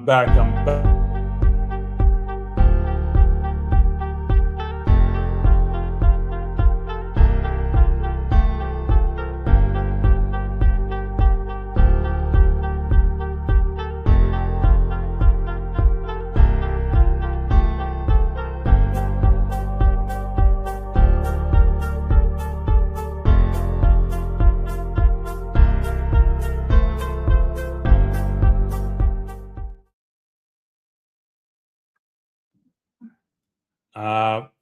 back.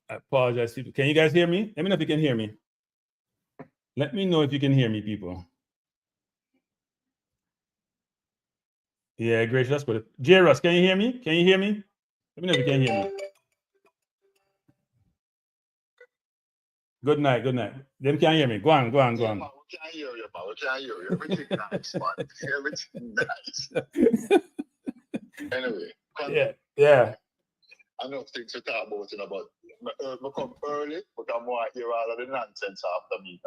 I apologize. Can you guys hear me? Let me know if you can hear me. Let me know if you can hear me, people. Yeah, great. That's good. J. Russ, can you hear me? Can you hear me? Let me know if you can hear me. Good night. Good night. Them can't hear me. Go on. We can't hear you, man. We can't hear you. Everything nice, man. Everything nice. Anyway. Yeah. I know things to talk about, I come early, but I want to hear all of the nonsense after me.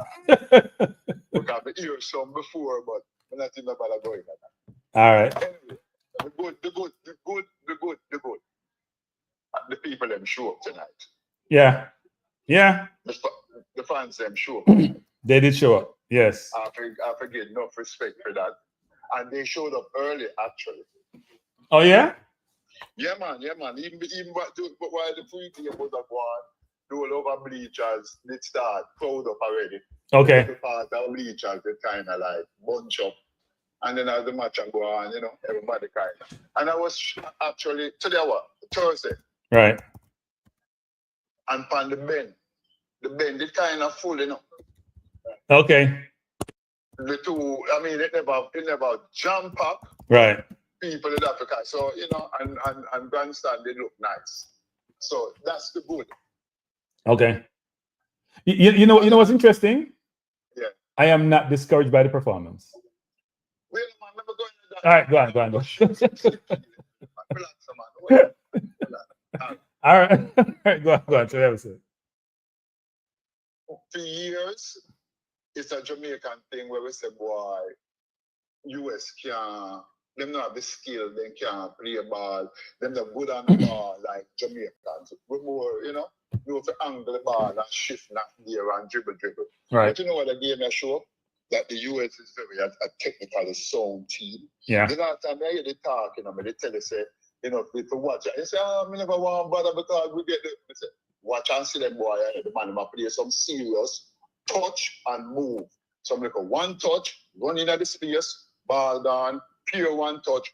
Because I hear some before, but I'm not thinking about going like that. All right. Anyway, the good. The people them show up tonight. Yeah. The fans them show up. They did show up. Yes. I forget enough respect for that. And they showed up early, actually. Oh, yeah? Yeah, man. Even while the free game was up on, the whole over bleachers did start crowd up already. Okay. The part of bleachers, they kind of like bunch up. And then as the match and go on, everybody kind of. And I was actually, today what? Thursday. Right. And on the bend it kind of full, Okay. The two, it never jump up. Right. People in Africa. So, and grandstand, they look nice. So that's the good. Okay. You know what's interesting? Yeah. I am not discouraged by the performance. Wait, man, never going to that. All right, go on. All right, go on. So for years, it's a Jamaican thing where we say, boy, US can't, them not have the skill, they can't play a ball, them not good on the ball like Jamaicans. We're more, know to angle the ball and shift not there and dribble. Right. But you know what the game has shown? That the US is very a technically sound team. Yeah. The last time I hear they talk, they tell you, say, if you watch it, they say, I never want to bother because we get the, say, watch and see them boy, the man will play some serious touch and move. Some like a one touch, run in at the space, ball down, pure one touch,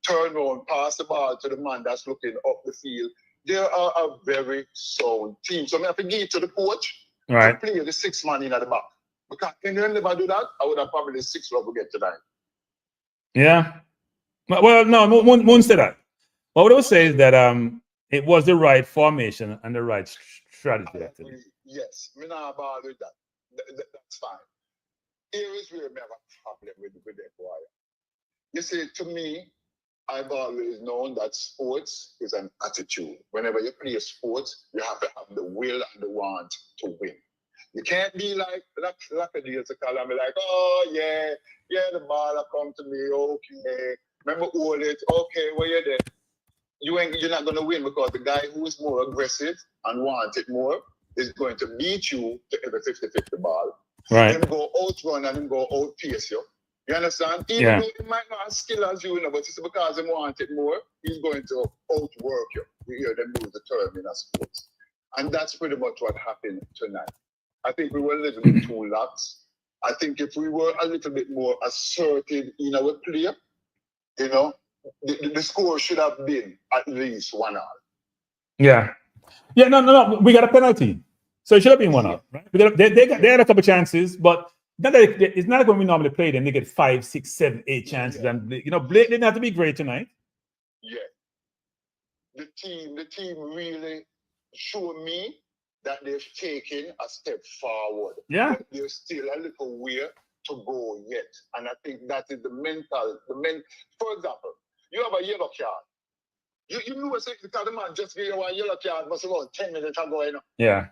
turn around, pass the ball to the man that's looking up the field. They are a very sound team. So I have to give it to the coach to play the 6 man in at the back. Because if they never do that, I would have probably 6 love to get tonight. Yeah. Well, no, won't say that. What I would say is that it was the right formation and the right strategy. Actually. Yes, me not about with that. That's fine. Here is where we have a problem with that boy. You see, to me, I've always known that sports is an attitude. Whenever you play sports, you have to have the will and the want to win. You can't be like a deal to call and be like, oh, yeah, the ball will come to me, okay. Remember, hold it, okay, where you there? You're not going to win because the guy who is more aggressive and wants it more is going to beat you to every 50-50 ball. Right. Him go outrun and him go outpace you. You understand? Even though he might not have skill as you, but it's because he wants it more, he's going to outwork you. You hear them use the term in a sports. And that's pretty much what happened tonight. I think we were living in 2 laps. I think if we were a little bit more assertive in our play, the score should have been at least 1-1. Yeah. Yeah, no. We got a penalty. So it should have been 1-1, right? They had a couple chances, but it's not like when we normally play them, they get 5, 6, 7, 8 chances. Yeah. And Blake didn't have to be great tonight. Yeah. The team really showed me that they've taken a step forward. Yeah. But there's still a little way to go yet. And I think that is for example, you have a yellow card. You know because the man just gave you a yellow card was about 10 minutes ago, Yeah.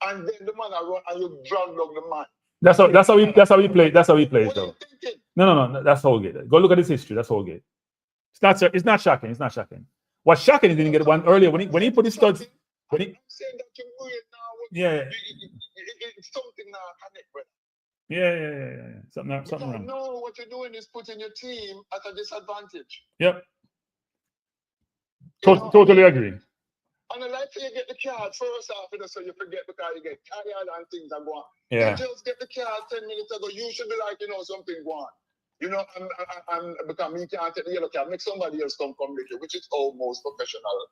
And then the man run and you drag along the man. That's how we play. That's how we play. What though. are you thinking? No. That's Holgate. Go look at his history. That's Holgate. It's not shocking. It's not shocking. What's shocking is he didn't get one earlier when he put his studs. I'm saying that you're weird now. Yeah. It's something now connect, brother. Yeah. Something wrong. No, what you're doing is putting your team at a disadvantage. Yep. Totally agree. And I like you get the card first off, so you forget because you get tired and things are going. Yeah. You just get the card 10 minutes ago. You should be like, something going. And because me can't take the yellow card, make somebody else come with you, which is almost professional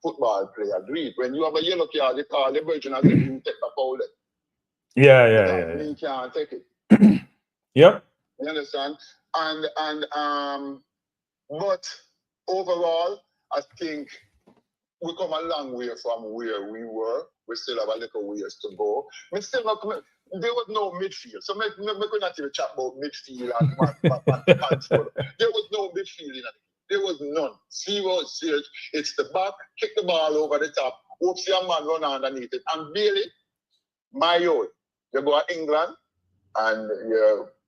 football player. Agreed. When you have a yellow card, you call the virgin and you take the foul. Yeah. Me can't take it. Yep. You understand? But overall, I think we come a long way from where we were. We still have a little ways to go. There was no midfield. So we could not even chat about midfield and control. There was no midfield in it. There was none. Zero. It's the back, kick the ball over the top, hope see a man run underneath it. And Bailey, my own, you go to England and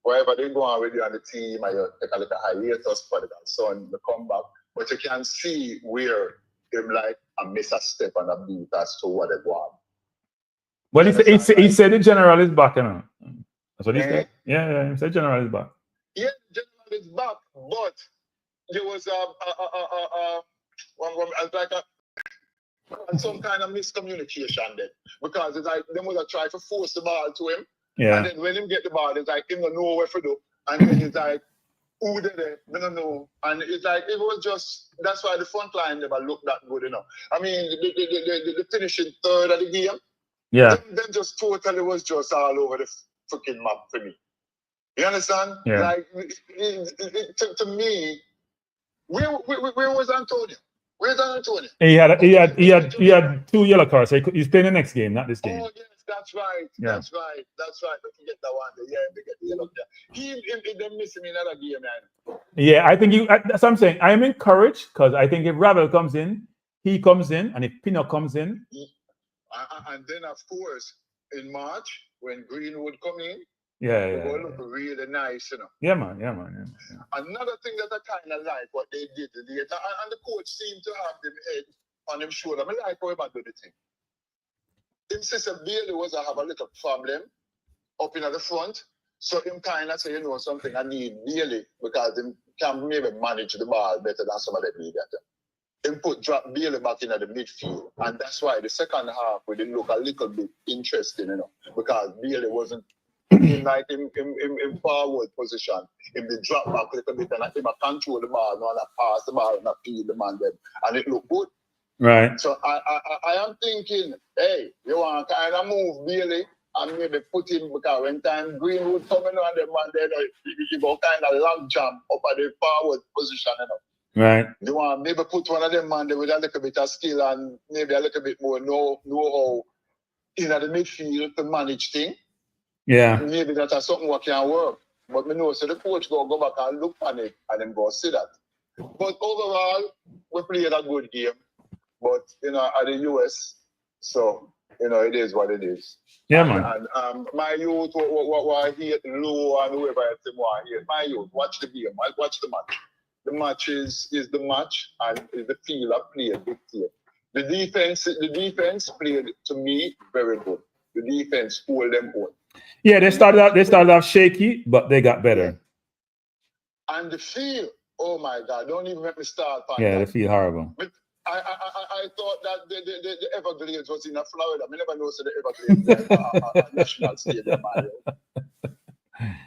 wherever they go on with you on the team, and you take a little hiatus for that son to come back. But you can see where him like a miss a step and a beat as to what they want. Well, he said the general is back, That's what he said. Yeah, he said general is back. Yeah, general is back, but there was some kind of miscommunication then, because it's like them was try to force the ball to him, and then when him get the ball, it's like him don't know what to do, and then it's like, who did it? I don't know. And it's like, it was just, that's why the front line never looked that good enough. I mean, the finishing third of the game, then just totally was just all over the freaking map for me. You understand? Yeah. Like, to me, where was Antonio? Where's Antonio? He had 2 yellow cards. So he's playing the next game, not this game. Oh yes, that's right. Yeah. That's right. But you get that one. Yeah, they get the yellow card. He them missing another game, man. Yeah, I think that's what I'm saying. I am encouraged because I think if Ravel comes in, he comes in, and if Pino comes in, and then of course in March when Greenwood come in, it will look really nice, Yeah, man. Another thing that I kind of like what they did today, and the coach seemed to have them head on him shoulder. I like how he do the thing. Him sister Bailey was have a little problem up in at the front, so him kind of say, something, I need Bailey because him can maybe manage the ball better than some of them need that. Him drop Bailey back in at the midfield, and that's why the second half we didn't look a little bit interesting, because Bailey wasn't in like in forward position, in the drop back a little bit, and him control the ball, and pass the ball and feed the man them, and it looked good. Right. So I am thinking, hey, you want to kind of move Bailey and maybe put him, because when time Greenwood coming on the man there, you go kind of long jump up at the forward position, Right. You want maybe put one of them man there with a little bit of skill and maybe a little bit more know-how in the midfield to manage things. Yeah. Maybe that's something what can work. But me know, so the coach go back and look on it and then go see that. But overall, we played a good game. But, at the US, so, it is what it is. Yeah, man. And my youth, what hate low and whoever else want hate, my youth, watch the game, watch the match. The match is the match, and is the field I played big team. The defense played, to me, very good. The defense pulled them on. Yeah, they started off shaky, but they got better. And the field, oh my God, don't even make me start. Yeah, they feel horrible. But I thought that the Everglades was in Florida. I never know the Everglades a national stadium.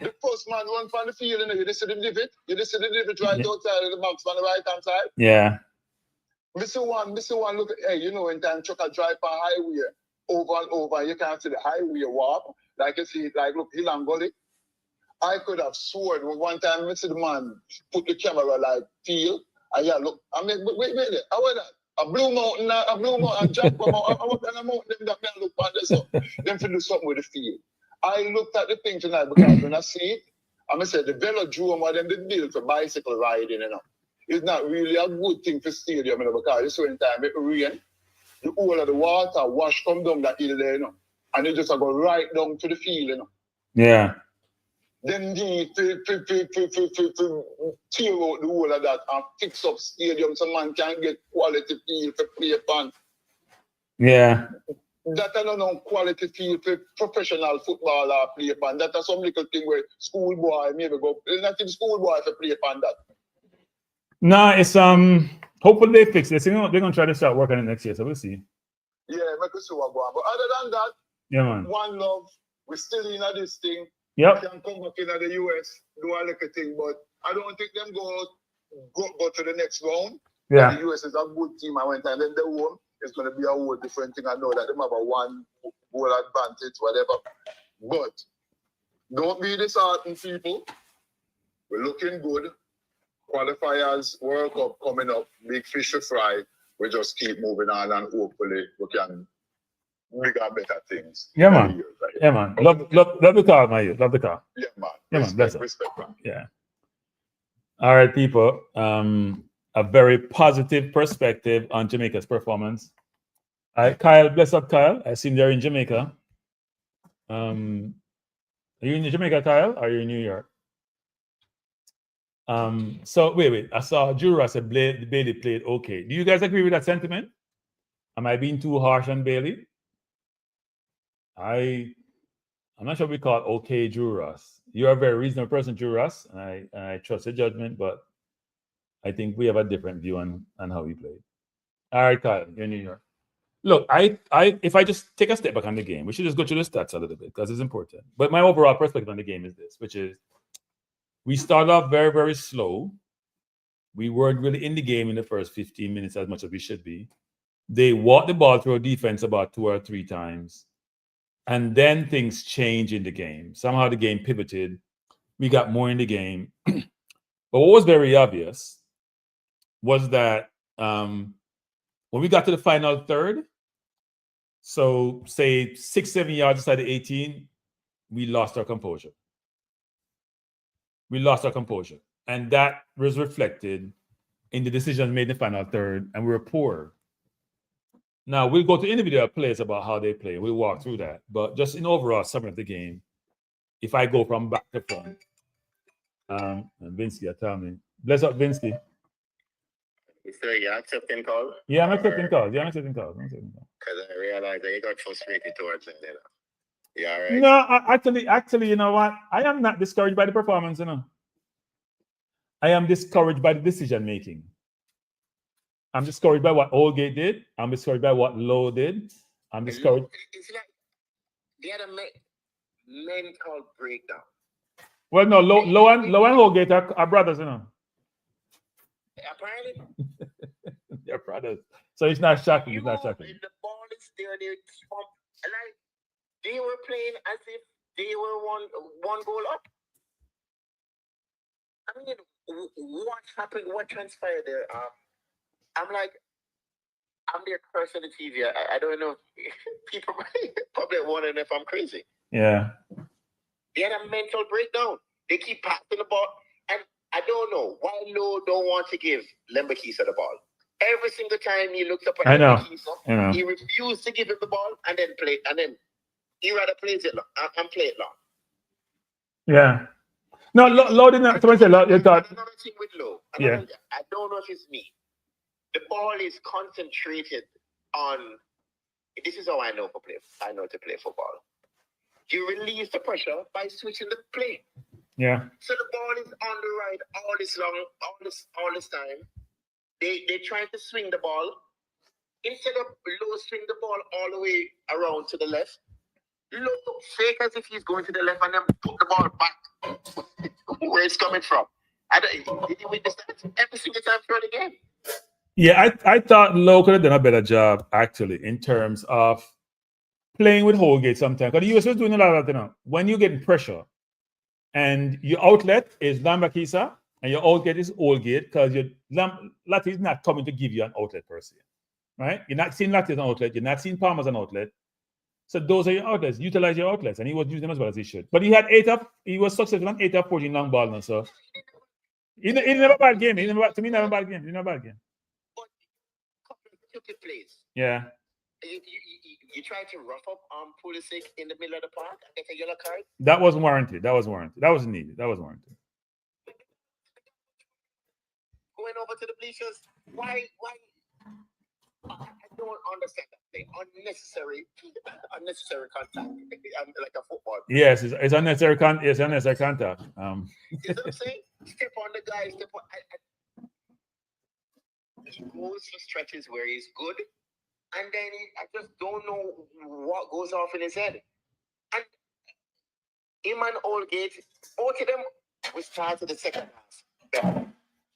The first man run from the field, you just see the divot. You just see the divot right outside of the box on the right hand side. Yeah. Mr. One, look at, hey, when time truck a drive on highway over and over, you can't see the highway warp. Like you see, like look, hill and gully. I could have sworn one time, Mr. The man put the camera like field, and look, I mean, wait, how was that? A blue mountain, and jump from I went on a mountain, them that look on this up. Them to do something with the field. I looked at the thing tonight because when I see it, I said the velodrome what them they build for bicycle riding, It's not really a good thing for stadium, because this one time it rain, the whole of the water wash come down that hill there, And it just go right down to the field, Yeah. Them need to tear out the whole of that and fix up stadium so man can get quality field to play upon. Yeah. That are no quality field for professional footballer play upon. That are some little thing where schoolboy maybe go. Not even schoolboy to play upon that. No, it's hopefully they fix this. You know, they're gonna try to start working on it next year, so we'll see. Yeah, make us see what go on. But other than that, Yeah, man. one love. We're still in this thing. Yep. We can come back in the US, do a little thing, but I don't think them go to the next round. Yeah. The US is a good team. I went and then they won. It's going to be a whole different thing. I know that they have a one goal advantage, whatever. But don't be disheartened, people. We're looking good. Qualifiers, World Cup coming up, big fish to fry. We just keep moving on and hopefully we can bigger and better things. Yeah, man. Yeah, man. Love the car, my youth. Love the car. Yeah, man. Yeah, man. Bless it. Respect, man. Yeah. All right, people. A very positive perspective on Jamaica's performance. All right, Kyle, bless up, Kyle. I assume they're in Jamaica. Are you in Jamaica, Kyle? Or are you in New York? So wait. I saw Jura said Bailey played okay. Do you guys agree with that sentiment? Am I being too harsh on Bailey? I'm not sure we call it okay, Juras. You're a very reasonable person, Juras, and I trust your judgment, but I think we have a different view on how we played. All right, Kyle, you're in New York. Look, if I just take a step back on the game, we should just go through the stats a little bit because it's important. But my overall perspective on the game is this, which is we started off very, very slow. We weren't really in the game in the first 15 minutes as much as we should be. They walked the ball through our defense about 2 or 3 times. And then things changed in the game. Somehow the game pivoted. We got more in the game. But what was very obvious was that when we got to the final third, so say 6-7 yards inside the 18, we lost our composure. And that was reflected in the decisions made in the final third, and we were poor. Now, we'll go to individual players about how they play. We'll walk through that. But just in overall summary of the game, if I go from back to front, and Vinsky, tell me. Bless up, Vinsky. So you're accepting calls? Yeah, I'm accepting calls. Because I realized that you got frustrated towards it. Yeah, right. No, actually, you know what? I am not discouraged by the performance, I am discouraged by the decision making. I'm discouraged by what Oldgate did. I'm discouraged by what Lowe did. I'm discouraged. It's like they had a mental breakdown. Well, no, Lowe and Oldgate are brothers, Apparently. They're brothers. So it's not shocking. It's not shocking. The ball is there. Like they were playing as if they were one goal up. I mean, what happened? What transpired there? I'm there cursing the TV. I don't know. People probably wondering if I'm crazy. Yeah. They had a mental breakdown. They keep passing the ball. And I don't know why Lowe don't want to give Lembakisa the ball. Every single time he looks up at Lembakisa, he refused to give him the ball and then play. And then he rather plays it long and play it long. Yeah. No, Lowe did not. Someone said Lowe. Another thing with Lowe. Yeah. I don't know if it's me. The ball is concentrated on. This is how I know to play football. You release the pressure by switching the play. Yeah. So the ball is on the right all this time. They trying to swing the ball. Instead of Lowe swing the ball all the way around to the left, Lowe fake as if he's going to the left and then put the ball back where it's coming from. Did you witness that every single time throughout the game? Yeah, I thought Lowe could have done a better job, actually, in terms of playing with Holgate sometimes. Because the US was doing a lot of that, when you get pressure and your outlet is Lambakisa and your outlet is Holgate, because your Lati is not coming to give you an outlet per se, right? You're not seeing Lati as an outlet. You're not seeing Palmer as an outlet. So those are your outlets. Utilize your outlets. And he was using them as well as he should. But he was successful on 8 of 14 long ball now, so. He never bad game. To me, never bad game. But plays. Yeah. You try to rough up Pulisic in the middle of the park and get a yellow card. That was warranted. That was warranted. That was needed. That was warranted. Going over to the bleachers. Why? I don't understand that thing. Unnecessary contact. Like a football. Yes, it's unnecessary. It's unnecessary contact. You know what I'm saying? Step on the guy. Step on. He goes for stretches where he's good, and then I just don't know what goes off in his head. And him and Oldgate, both of them, we started the second half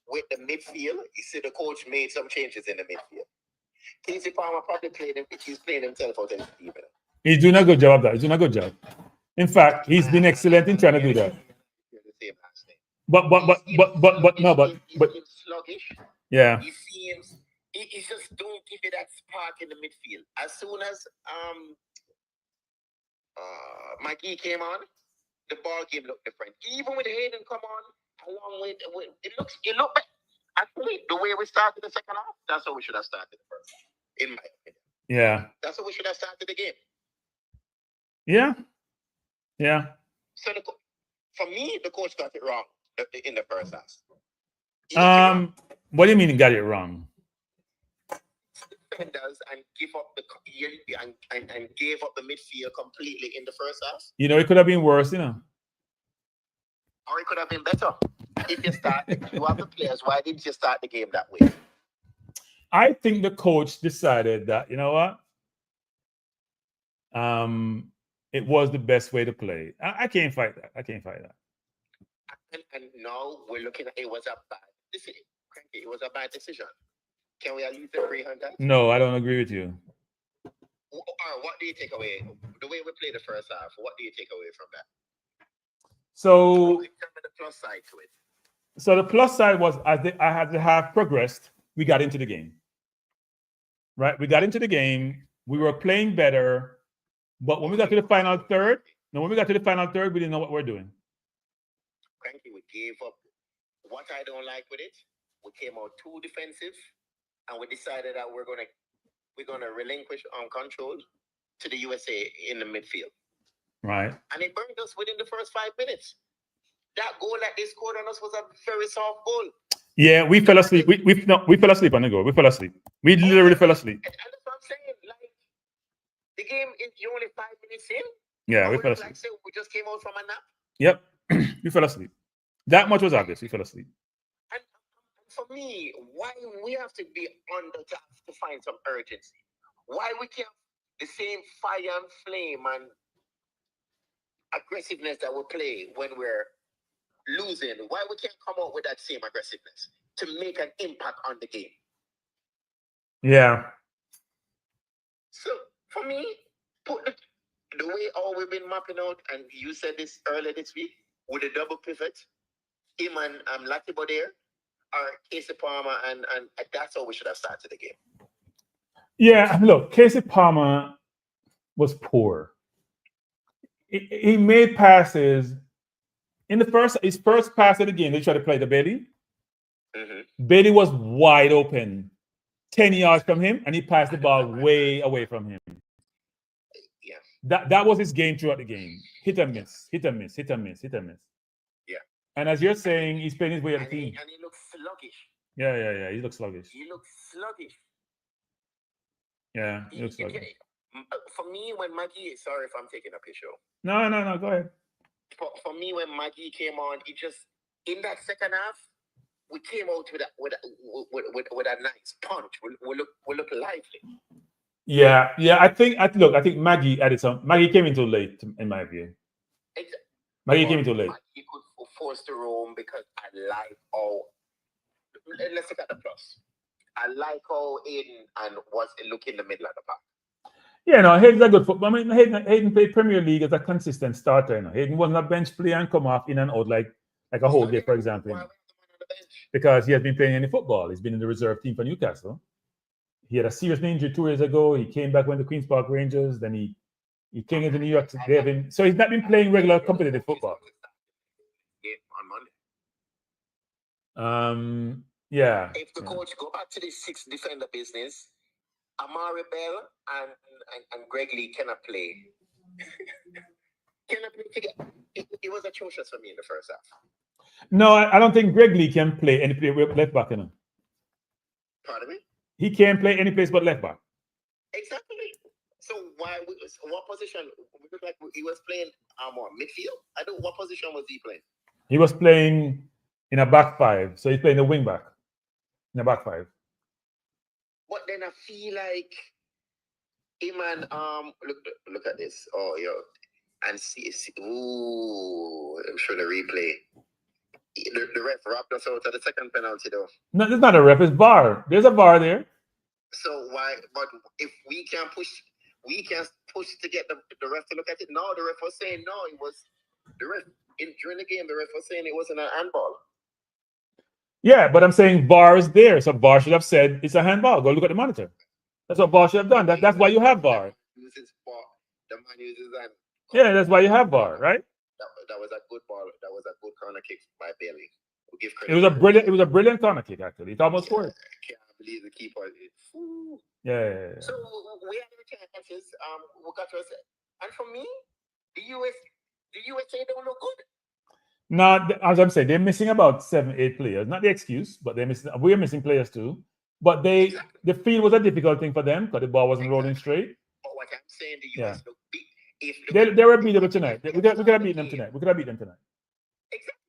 with the midfield. You see, the coach made some changes in the midfield. Casey Palmer probably he's playing himself out in the team. He's doing a good job of that. He's doing a good job. In fact, he's been excellent in trying to do that. But sluggish. Yeah. He seems he just don't give you that spark in the midfield. As soon as Mikey came on, the ball game looked different. Even with Hayden come on, along with it looked better. Actually, the way we started the second half, that's how we should have started the first half, in my opinion. Yeah. That's how we should have started the game. Yeah. Yeah. So for me, the coach got it wrong in the first half. What do you mean he got it wrong? Defenders and give up and gave up the midfield completely in the first half. You know, it could have been worse, you know. Or it could have been better. If you have the players, why didn't you start the game that way? I think the coach decided that, you know what? It was the best way to play. I can't fight that. And now we're looking at it was a bad decision. It was a bad decision. Can we at least agree on that? No, I don't agree with you. What do you take away? The way we played the first half, what do you take away from that? So the plus side to it. So the plus side was as I had to have progressed, we got into the game. Right? We got into the game. We were playing better. But when we got to the final third, we didn't know what we're doing. Frankly, we gave up. What I don't like with it, we came out too defensive, and we decided that we're gonna relinquish control to the USA in the midfield. Right. And it burned us within the first 5 minutes. That goal that they scored on us was a very soft goal. Yeah, we fell asleep. We fell asleep on the goal. We fell asleep. We literally fell asleep. And that's what I'm saying. Like, the game is only 5 minutes in. Yeah, we fell asleep. Like, say, we just came out from a nap. Yep. We fell asleep. That much was obvious. We fell asleep. And for me, why we have to be on the task to find some urgency? Why we can't the same fire and flame and aggressiveness that we play when we're losing? Why we can't come out with that same aggressiveness to make an impact on the game? Yeah. So for me, put the way all we've been mapping out, and you said this earlier this week, with a double pivot, him and Latibo there, or Casey Palmer, and that's how we should have started the game. Yeah, look, Casey Palmer was poor. He made passes in his first pass of the game. They tried to play to Bailey. Mm-hmm. Bailey was wide open, 10 yards from him, and he passed the ball way away from him. Yeah, that was his game throughout the game. Hit and miss, hit and miss, hit and miss, hit and miss. Yeah. And as you're saying, he's playing his way at the team. And he looks sluggish. Yeah. He looks sluggish. Yeah, he looks sluggish. For me, when Maggie, sorry if I'm taking up your show. No, go ahead. For me, when Maggie came on, it just in that second half, we came out with a nice punch. We look lively. Yeah. I think Maggie added some. Maggie came in too late, in my view. Maggie came in too late. He could force the room because I like how. Let's look at the plus. I like how Aiden was look in the middle of the park. Yeah, no, Hayden's a good football. I mean, Hayden played Premier League as a consistent starter. You know, Hayden wasn't a bench player and come off in and out like a whole day, for example. You know, because he has been playing any football. He's been in the reserve team for Newcastle. He had a serious injury 2 years ago. He came back when the Queen's Park Rangers. Then he came into New York. So he's not been playing regular competitive football. On Monday. Yeah. If the coach go back to the 6 defender business, Amari Bell and Greg Lee cannot play. Cannot play together. It was atrocious for me in the first half. No, I don't think Greg Lee can play any play with left back. You know, Pardon me? he can't play any place but left back. Exactly. So what position? We look like he was playing midfield. I don't. What position was he playing? He was playing in a back five, so he's playing the wing back in a back five. But then I feel like him and look at this. Oh, yo, and see. Ooh, I'm sure the replay. The ref wrapped us out of the second penalty though. No, it's not a ref, it's VAR. There's a VAR there. So why? But if we can push to get the ref to look at it. No, the ref was saying no. It was the ref during the game. The ref was saying it wasn't an handball. Yeah, but I'm saying VAR is there, so VAR should have said it's a handball. Go look at the monitor. That's what VAR should have done. That's why you have VAR. The man uses that. Yeah, that's why you have VAR, right? That was a good ball. That was a good corner kick by Bailey. We'll give credit. It was a brilliant corner kick actually. It almost scored. I can't believe the keeper. Yeah. So we had the chances. We got to say, and for me, the USA don't look good. No, as I'm saying, they're missing about 7-8 players. Not the excuse, but we're missing players too. But the field was a difficult thing for them because the ball wasn't rolling straight. But what I'm saying, the US look big. They were beatable tonight. We could have beaten them tonight. Exactly.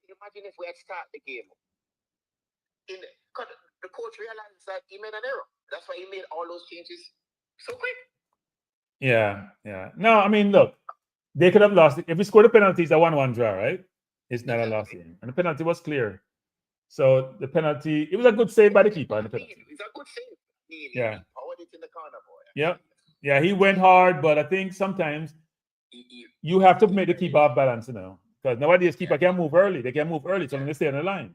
Imagine if we had started the game. Because the coach realized that he made an error. That's why he made all those changes so quick. Yeah. No, I mean, look, they could have lost it. If we scored the penalty, it's a 1-1 draw, right? It's not a loss game. And the penalty was clear. So the penalty, it was a good save by the keeper. The penalty. It's a good save. He powered it in the corner, boy. Yeah, he went hard, but I think sometimes you have to make the keeper off balance, you know. Because nowadays keeper can move early. They can move early, so they stay on the line.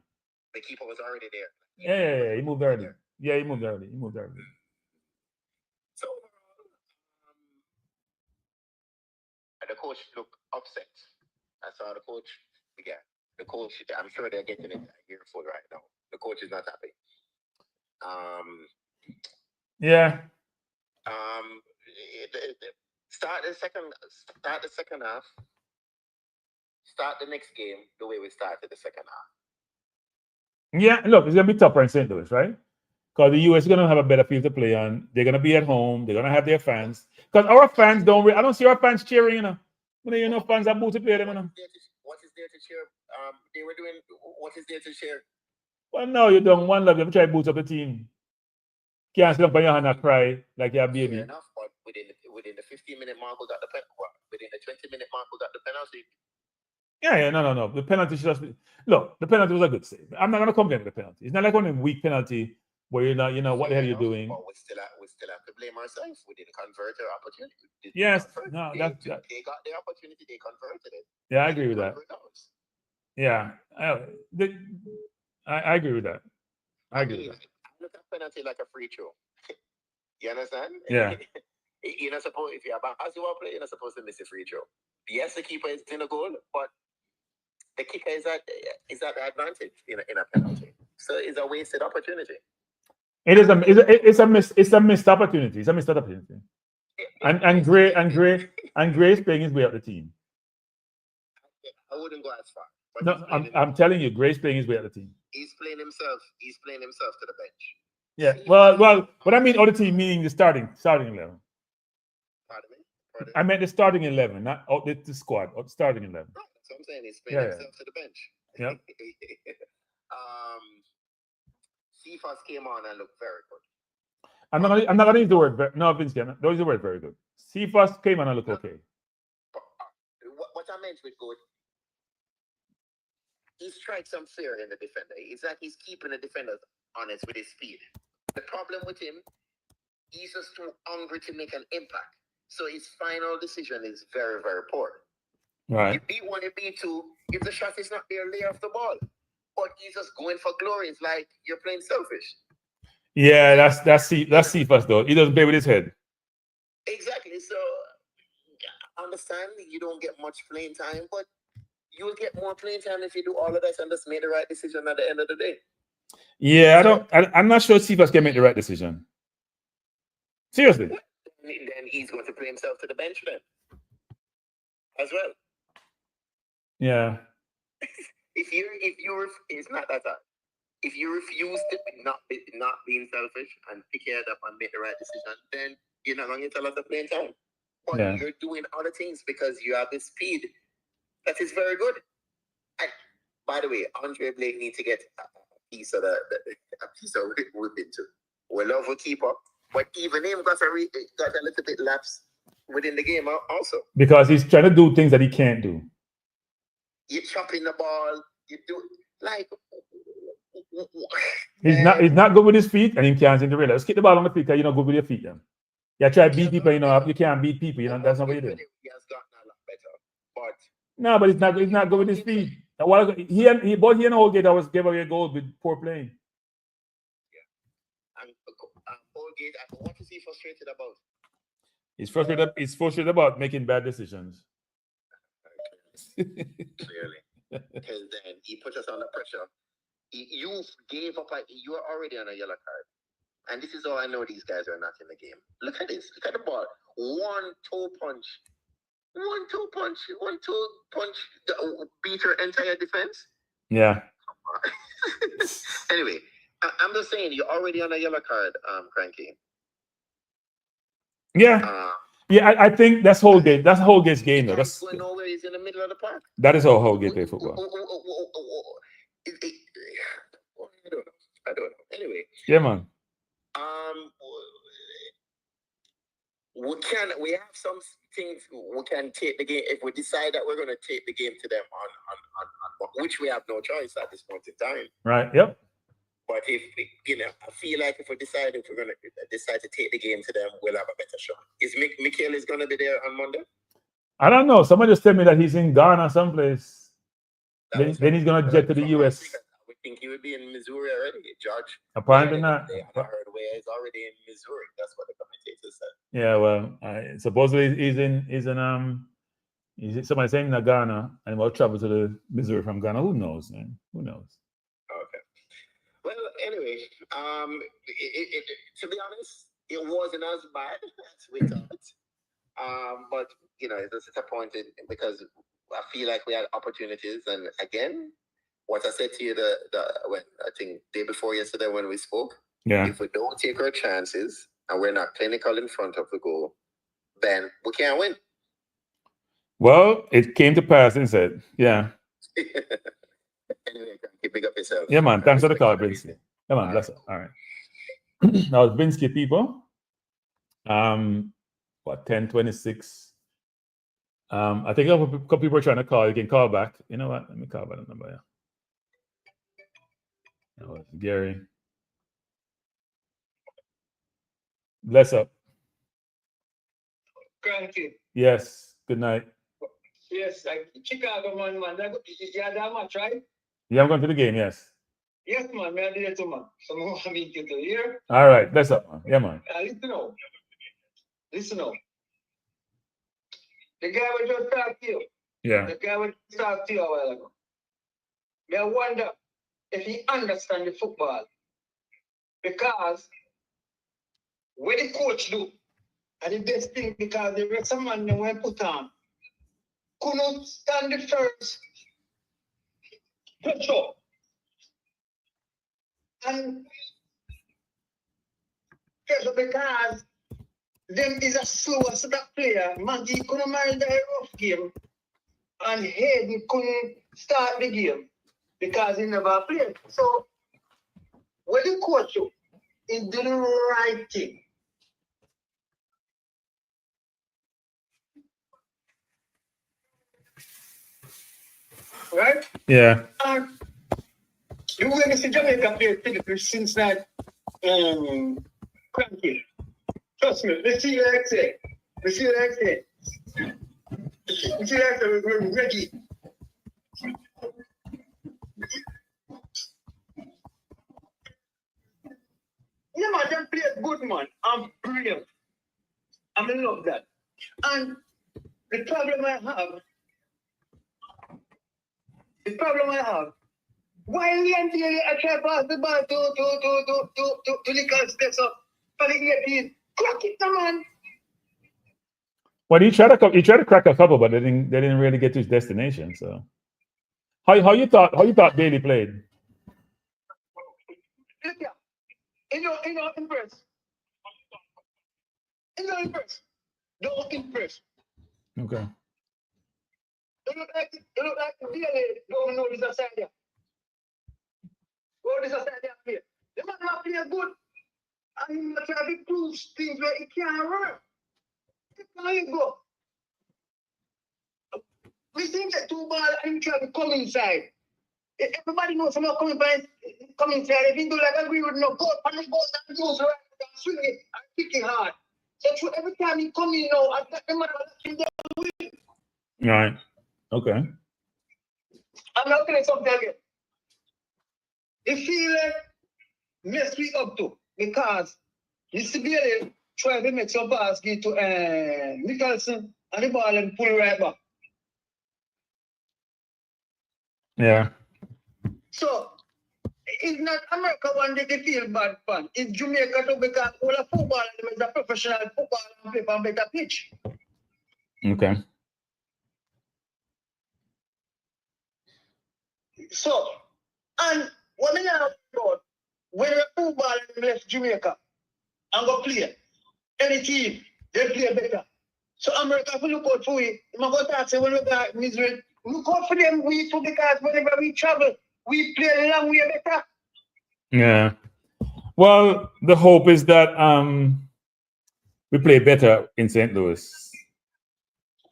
The keeper was already there. Yeah, he moved early. Yeah, he moved early. So the coach looked upset. I saw the coach again. The coach, I'm sure they're getting it a earful right now. The coach is not happy. Start the second half. Start the next game the way we started the second half. Yeah, look, it's gonna be tougher in St. Louis, right? Because the US is gonna have a better field to play on. They're gonna be at home. They're gonna have their fans. Because our fans don't. I don't see our fans cheering, you know. You know, fans are booed to play them, you know. What is there to cheer? They were doing. What is there to cheer? Well, no, you don't. One love. You try to boost up the team. Can't sit up on your hand and cry like you're a baby. Fair enough, but within the 15-minute mark, we got the penalty. Within the 20-minute mark, we got the penalty. Yeah, no. The penalty should have. Look, the penalty was a good save. I'm not gonna complain with the penalty. It's not like one weak penalty where you're not, you know, what the hell you're doing. But we still have to blame ourselves. We didn't convert our opportunity. Yes, no, they got the opportunity. They converted it. Yeah, I agree with that. Yeah, I agree with that. I agree with that. Look at penalty like a free throw. You understand? Yeah. You're not supposed, if you're a basketball player, you're not supposed to miss a free throw. Yes, the keeper is in a goal, but the kicker is at the advantage in a penalty. So it's a wasted opportunity. It's a missed opportunity. It's a missed opportunity. And Gray is playing his way up the team. I wouldn't go as far. No, I'm telling you, Gray's playing his way up the team. He's playing himself to the bench. Yeah. Well, what I mean other team meaning the starting 11. Pardon me? I meant the starting 11, not the squad. Starting 11. Right. That's what I'm saying. He's playing himself to the bench. Yeah. Cephas came on and looked very good. I'm not gonna use the word. No, Vince, don't use the word very good. Cephas came on and looked okay. What I meant with good, he strikes some fear in the defender. It's like he's keeping the defenders honest with his speed. The problem with him, he's just too hungry to make an impact. So his final decision is very, very poor. Right. You beat one, you beat two. If the shot is not there, lay off the ball. But he's just going for glory. It's like you're playing selfish. Yeah, that's Cephas though. He doesn't play with his head. Exactly. So I understand you don't get much playing time, but you will get more playing time if you do all of this and just make the right decision at the end of the day. Yeah, I'm not sure Cephas can make the right decision. Seriously. Then he's going to play himself to the bench then, as well. Yeah. It's not that hard. If you refuse to not being selfish and pick your head up and make the right decision, then you're not going to get a lot of playing time. But you're doing other things because you have the speed that is very good. And by the way, Andre Blake needs to get a piece of whipping too. We love a keeper, but even him got a little bit lapse within the game also. Because he's trying to do things that he can't do. You're chopping the ball. You do like. He's not good with his feet, and he can't seem to realize. Just kick the ball on the feet because you're not good with your feet. You try to beat people, you can't beat people. That's not what you do. He has gotten a lot better, but no, but he's not good with his feet. He and Holgate was gave away a goal with poor playing. Yeah, and Holgate, what is he frustrated about? He's frustrated about making bad decisions. Clearly, because then he put us under pressure. You gave up. You were already on a yellow card. And this is how I know these guys are not in the game. Look at this. Look at the ball. One toe punch. Beat your entire defense. Yeah. Anyway, I'm just saying, you're already on a yellow card, Cranky. Yeah. I think that's Holgate. That's Holgate's game, though. That's going nowhere. He's in the middle of the park. That is how Holgate play football. I don't know. Anyway. Yeah, man. We have some things we can take the game if we decide that we're going to take the game to them on which we have no choice at this point in time. Right. Yep. But if I feel like if we're going to decide to take the game to them, we'll have a better shot. Is Michael is going to be there on Monday? I don't know. Somebody just tell me that he's in Ghana someplace. Then he's going to jet to the US. I would think he would be in Missouri already, George. Apparently not. I heard where he's already in Missouri. That's what the commentators said. Yeah, well, supposedly he's somebody saying in Ghana and will travel to the Missouri from Ghana. Who knows, man? Who knows? Okay. Well, anyway, to be honest, it wasn't as bad as we thought. But it's disappointing because I feel like we had opportunities, and again, what I said to you when I think day before yesterday when we spoke, if we don't take our chances and we're not clinical in front of the goal, then we can't win. Well, it came to pass instead. Yeah. Anyway, big up yourself. Yeah, man. Thanks for the call, Vinsky. Yeah, man. Bless it. All right. Now, Vinsky people. 10:26. I think a couple people are trying to call. You can call back. You know what? Let me call back the number. Yeah. Oh, it's Gary. Bless up. Cranky. Yes. Good night. Yes, Chicago man. You had that much, right? Yeah, I'm going to the game. Yes. Yes, man. I did it too, man. So I'm going to meet you here. All right. Bless up, man. Yeah, man. Listen now. The guy was just talking to you. Yeah. The guy was talking to you a while ago. I wonder if he understands the football. Because what the coach do, and the best thing, because the rest of man they were put on, couldn't stand the first pressure. And pressure because them is a slow sort of player. Maggie couldn't manage the rough game. And Hayden couldn't start the game because he never played. So, what the coach do is do the right thing. Right? Yeah. And you going to see Jamaica play Philippines since that Cranky. Trust me, let's see like that. Let's see like that. Let's see like that. We're ready. Yeah, man, them play good, man. I'm brilliant. I love that. And the problem I have, why the NTA I try to pass the ball to Nicholas Steps up for the 18? Crack it, man. Well, he tried to crack a couple, but they didn't really get to his destination. So, how you thought Bailey played? Look here. Impress. Impress. Don't impress. Okay. You look like the DNA don't know this aside there. Oh, this aside there. The man not play good. And he not try to prove things where he can't work. How you go? We see that 2 ball and he try to come inside. Everybody knows I'm not coming inside. If he do like agree with no goal, and he goes and goes right and swing it and kick it hard. So every time he come in now, I got the man him down with. Right. Okay. I'm not telling you something again. The feeling mess me up too because you see Bailey try to make some basket to Nicholson and the ball and pull right back. Yeah. So it's not America one day they feel bad fun. It's Jamaica too because all the football is a professional football and play on better pitch. Okay. So, and what I know about when the football left Jamaica and go play any team, they play better. So America will look out for it. I'm going to say when we got misery, look out for them we too because whenever we travel, we play a long way better. Yeah. Well, the hope is that we play better in St. Louis.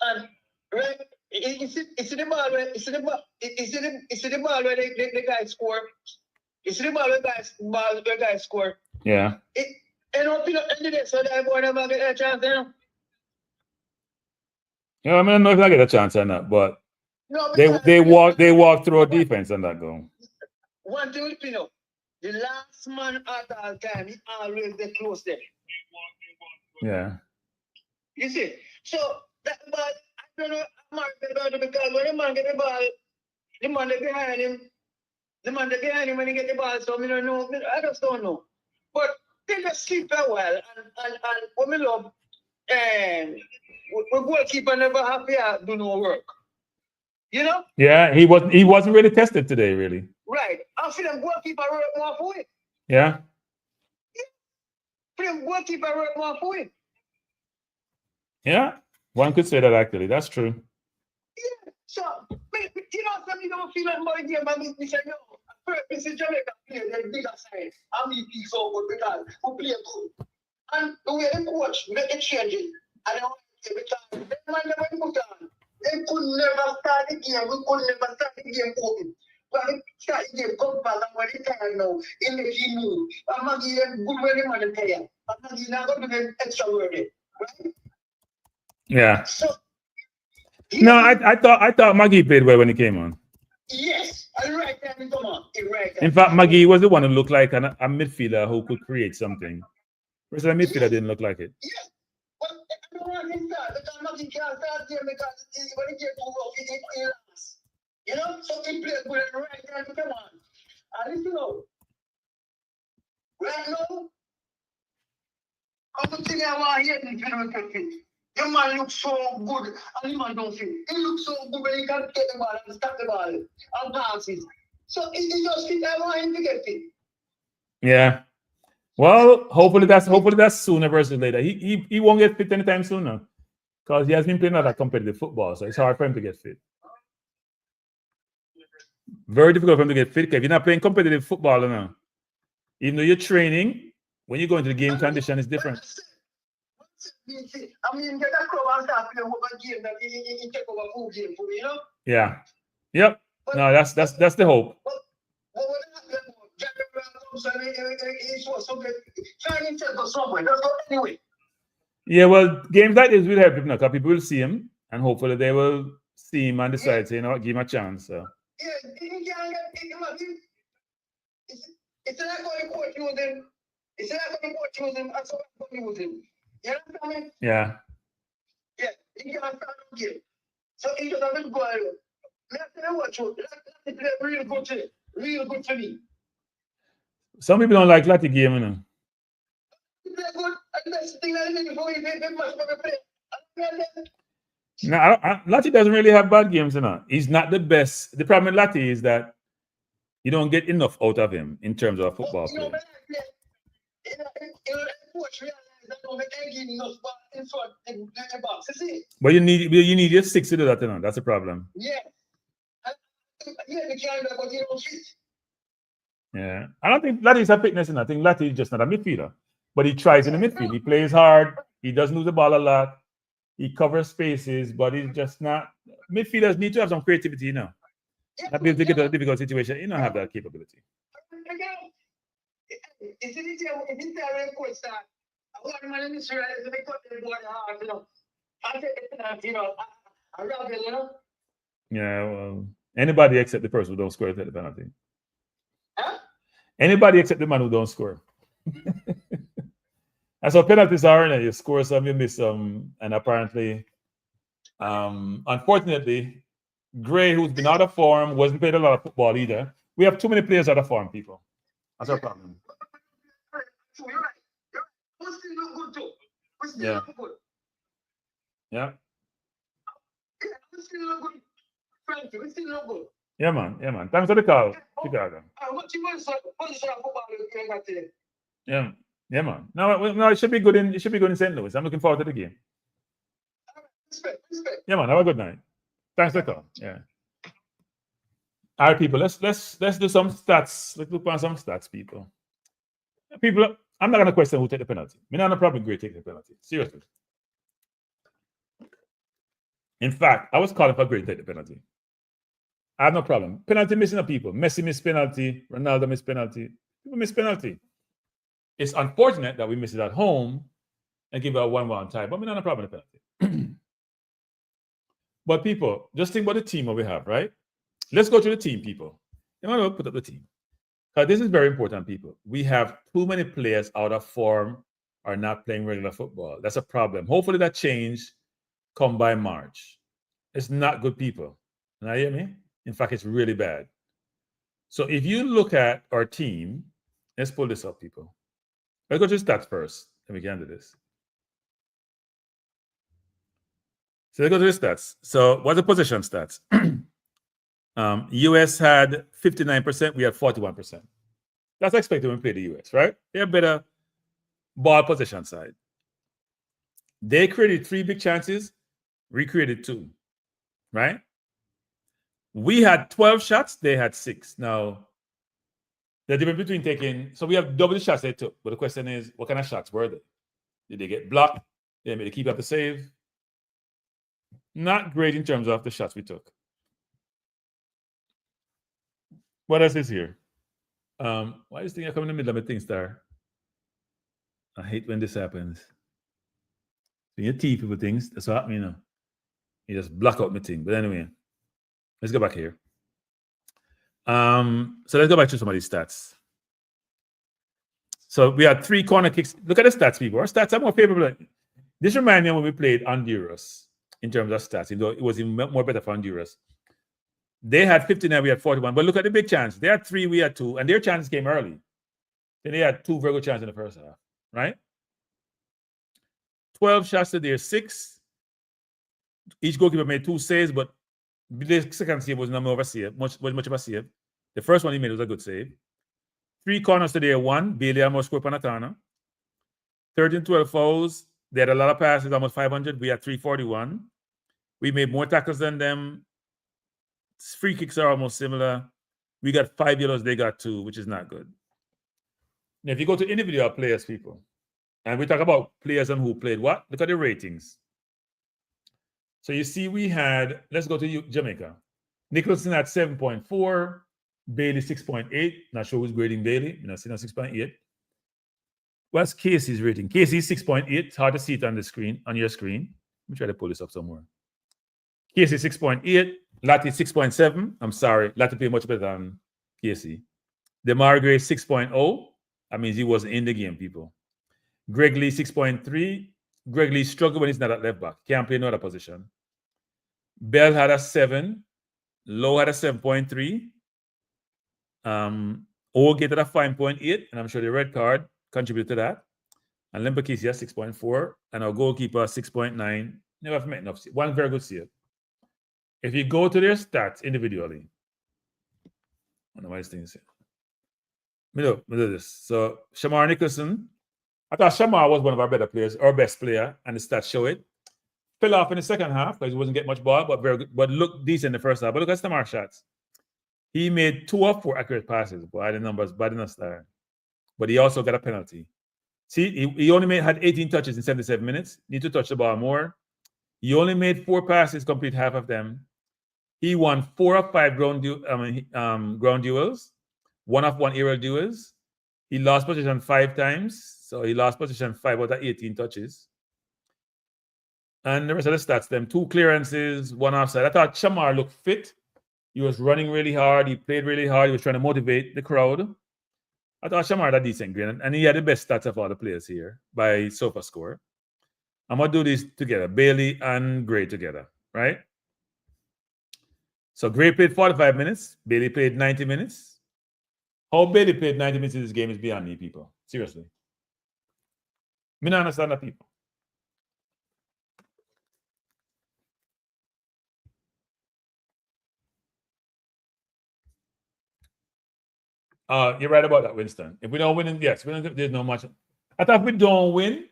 And right, it's the ball where it's the ball where the guys score. It's the ball where guys score. Yeah. And open up the day so that boy never get a chance, you know. Yeah, I mean, I don't know if I get a chance or not, but no, they walk through a defense on that goal. One thing with Pino, the last man at all time, he always get close there. Yeah. You see, so that ball, I don't know how much because when the man get the ball, the man that behind him when he get the ball, so I don't know, I just don't know. But they just sleep a while and what me love, we goalkeeper never have to do no work. You know? Yeah, he wasn't really tested today, really. Right. I feel them goalkeeper work more for it. Yeah. For them goalkeeper work more for it. Yeah. One could say that actually. That's true. Yeah. So, you know, some people don't feel like more game, but we say, no, first, Mr. Jamaica play the bigger side. And we play so good because we play good. And the way the coach make it changing, and I want to say, because they man never put on. They could never start the game. We could never start the game open. But we start the game, come back, and when it's time now, in the team move. I'm not giving good when the man is tired. I'm not giving them extra word, right? Yeah. So, no, I thought Maggie played well when he came on. Yes, and right time he come on. Right time. In fact, Maggie was the one who looked like a midfielder who could create something. Whereas the midfielder didn't look like it. Yes. But I don't want him to start because Maggie can't start there because when he gets too rough, he lost. You know? So he played good and right time to come on. And listen now. Right now, I'm thinking I want to hear him fit. The man looks so good and the man don't fit. He looks so good when he can get the ball and stop the ball and passes. So he just fit. I want him to get fit. Yeah. Well, hopefully that's sooner versus later. He won't get fit anytime sooner because he has been playing a lot of competitive football, so it's hard for him to get fit. Very difficult for him to get fit if you're not playing competitive football now. Even though you're training, when you go into the game condition, it's different. I mean, get a club and start playing over game that he take over full game for me, you know? Yeah. Yep. No, that's the hope. But when he's something, trying himself to somewhere, just go anyway. Yeah, well, games like this will help him now because people will see him and hopefully they will see him and decide, say, you know what, give him a chance. So. Yeah, he can't get it's not going to coach use him. It's not going to coach use him, and so I'm going to use him. You understand me? Yeah. Yeah, he can't start the game. So he just have to go alone. Let's say what you let play real good to it. Real good to me. Some people don't like Latin game, you know. He play good, the best thing I did before we must play. No, Lati doesn't really have bad games, you know. He's not the best. The problem with Lati is that you don't get enough out of him in terms of football play. But you need your six to do that, you know. That's the problem. Yeah. Yeah. I don't think Lati is a fitness, you know. I think Lati is just not a midfielder. But he tries in the midfield. He plays hard. He doesn't lose the ball a lot. He covers spaces, but he's just not. Midfielders need to have some creativity, you know. Not be able to get to a difficult situation. You don't have that capability. Yeah, well, anybody except the person who don't score take the penalty. Huh? Anybody except the man who don't score. That's how penalties are, and you score some, you miss some, and apparently, unfortunately, Gray, who's been out of form, wasn't played a lot of football either. We have too many players out of form, people. That's our problem. Yeah. Yeah. Yeah, man. Yeah, man. Thanks for the call, Chicago. Yeah. Yeah, man. No, it should be good in St. Louis. I'm looking forward to the game. Yeah, man. Have a good night. Thanks for the call. Yeah. All right, people. Let's do some stats. Let's look at some stats, people. People, I'm not gonna question who take the penalty. Me not no problem Gray take the penalty. Seriously. In fact, I was calling for Gray to take the penalty. I have no problem. Penalty missing of people. Messi missed penalty. Ronaldo missed penalty. People miss penalty. It's unfortunate that we miss it at home and give it a 1-1 tie, but we don't have a problem with the penalty. But people, just think about the team that we have, right? Let's go to the team, people. You want to put up the team. This is very important, people. We have too many players out of form or not playing regular football. That's a problem. Hopefully that change come by March. It's not good, people. Now, you hear me? In fact, it's really bad. So if you look at our team, let's pull this up, people. Let's go to stats first, and we can do this. So let's go to the stats. So what's the possession stats? US had 59%, we had 41%. That's expected when we play the US, right? They have better ball possession side. They created 3 big chances, we created 2, right? We had 12 shots, they had 6. Now, the difference between taking, so we have double the shots they took, but the question is, what kind of shots were they? Did they get blocked? Did they keep up the save? Not great in terms of the shots we took. What else is here? Why is this thing I come in the middle of a thing, Star? I hate when this happens. When you teach people things, that's what happened, you know. You just block out my thing. But anyway, let's go back here. So let's go back to some of these stats. So we had 3 corner kicks. Look at the stats, people. Our stats are more favorable. This reminds me of when we played Honduras in terms of stats, even though it was even more better for Honduras. They had 59, we had 41. But look at the big chance. They had 3, we had 2, and their chances came early. Then they had 2 very good chances in the first half, right? 12 shots to their 6. Each goalkeeper made 2 saves, but the second save was not much of a save. The first one he made was a good save. 3 corners to their 1. Bailey almost scored Panatana. 13-12 fouls. They had a lot of passes, almost 500. We had 341. We made more tackles than them. Free kicks are almost similar. We got 5 yellows, they got 2, which is not good. Now, if you go to individual players, people, and we talk about players and who played what, look at the ratings. So you see we had, let's go to Jamaica. Nicholson at 7.4, Bailey 6.8. Not sure who's grading Bailey. You know, 6.8. What's Casey's rating? Casey's 6.8. It's hard to see it on the screen, on your screen. Let me try to pull this up somewhere. Casey 6.8. Lati 6.7. I'm sorry. Lati played much better than Casey. DeMar Gray 6.0. That means he wasn't in the game, people. Greg Lee 6.3. Greg Lee struggled when he's not at left back. Can't play another position. Bell had a 7. Lowe had a 7.3. O get a 5.8, and I'm sure the red card contributed to that. And Limbakisi has 6.4. And our goalkeeper 6.9. Never have met enough. One very good save. If you go to their stats individually, I don't know what this thing is here. Me do this. So Shamar Nicholson, I thought Shamar was one of our better players, our best player, and the stats show it. Fell off in the second half because he wasn't getting much ball, but very good, but looked decent in the first half. But look at Shamar shots. He made 2 of 4 accurate passes. Boy, the numbers bad enough there. But he also got a penalty. See, he only had 18 touches in 77 minutes. Need to touch the ball more. He only made 4 passes, complete half of them. He won 4 of 5 ground duels, 1 of 1 aerial duels. He lost position 5 times. So he lost position 5 out of 18 touches. And the rest of the stats, them 2 clearances, 1 offside. I thought Shamar looked fit. He was running really hard. He played really hard. He was trying to motivate the crowd. I thought Shamar had a decent grade. And he had the best stats of all the players here by SofaScore. I'm going to do this together. Bailey and Gray together, right? So Gray played 45 minutes. Bailey played 90 minutes. How Bailey played 90 minutes in this game is beyond me, people. Seriously. Me not understand that, people. You're right about that, Winston. If we don't win, yes, there's no much. I thought if we don't win,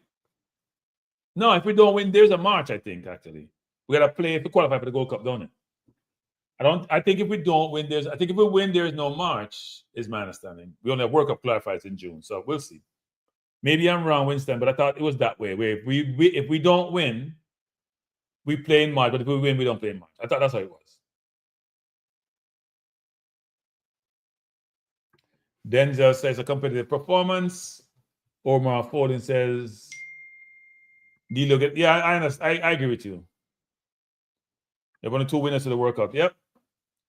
no, if we don't win, there's a march, I think, actually. We got to play to qualify for the Gold Cup, don't it? I think if we don't win, I think if we win, there is no march, is my understanding. We only have World Cup qualifiers in June, so we'll see. Maybe I'm wrong, Winston, but I thought it was that way. Where if we don't win, we play in March, but if we win, we don't play in March. I thought that's how it was. Denzel says a competitive performance. Omar Foden says, I understand. I agree with you. They're only 2 winners to the World Cup. Yep.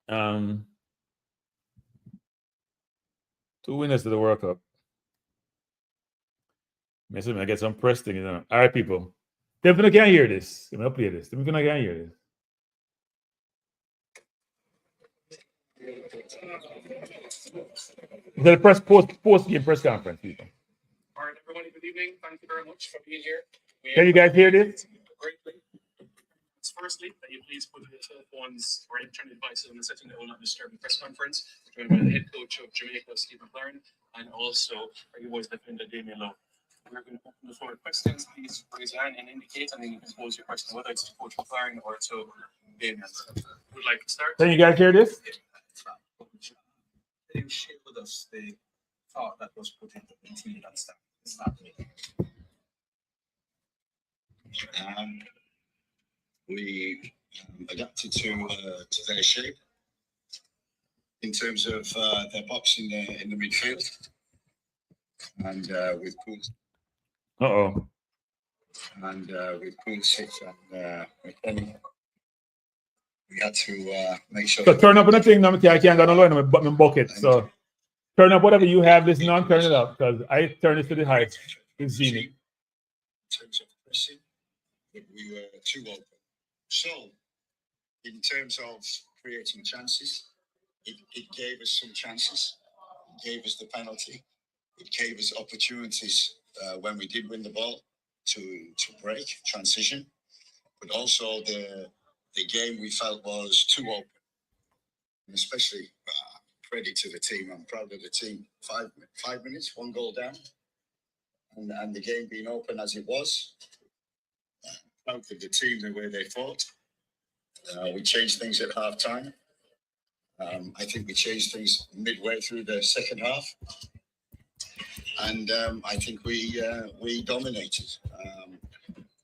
2 winners to the World Cup. I get some press thing. All right, people. Definitely can't hear this. I'm going to play this. Definitely can't hear this. The post-game press conference, people. All right, everybody, good evening. Thank you very much for being here. Can you guys hear this? Greatly. Firstly, that you please put your cell phones or electronic devices on the setting that will not disturb the press conference. Joined by the head coach of Jamaica, Stephen McLaren, and also our boys defender, Damien Lowe. We're going to open the floor to questions. Please raise your hand and indicate, and then you can pose your question, whether it's to Coach McLaren or to Damien. Would like to start? Can you guys hear this? Can you share with us the thought that was put into the team at start meeting? We adapted to their shape in terms of their box in the midfield, and with Pools. And with Pulisic and McKenny, we had to make sure. So turn up on the thing now. I can't go no lower in my bucket. So turn up whatever you have. Listen on, turn it up because I turn it to the height. It's zenith. In terms of pressing, but we were too open. So, in terms of creating chances, it gave us some chances. It gave us the penalty. It gave us opportunities when we did win the ball to break, transition. But also the game we felt was too open. And especially credit to the team. I'm proud of the team. 5 minutes, 1 goal down. And the game being open as it was. Proud of the team, the way they fought. We changed things at half time. I think we changed things midway through the second half. And I think we dominated.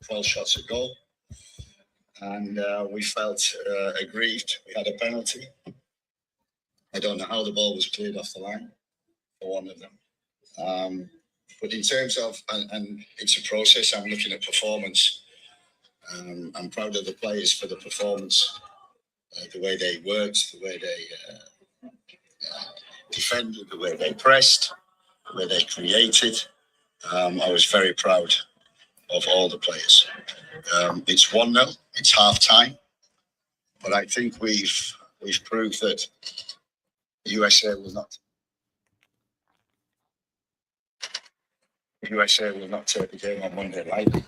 12 shots a goal. And we felt aggrieved. We had a penalty. I don't know how the ball was cleared off the line for one of them. But in terms of, and it's a process, I'm looking at performance. I'm proud of the players for the performance, the way they worked, the way they defended, the way they pressed, the way they created. I was very proud of all the players. It's 1-0, it's half time, but I think we've proved that USA will not. USA will not take the game on Monday lightly.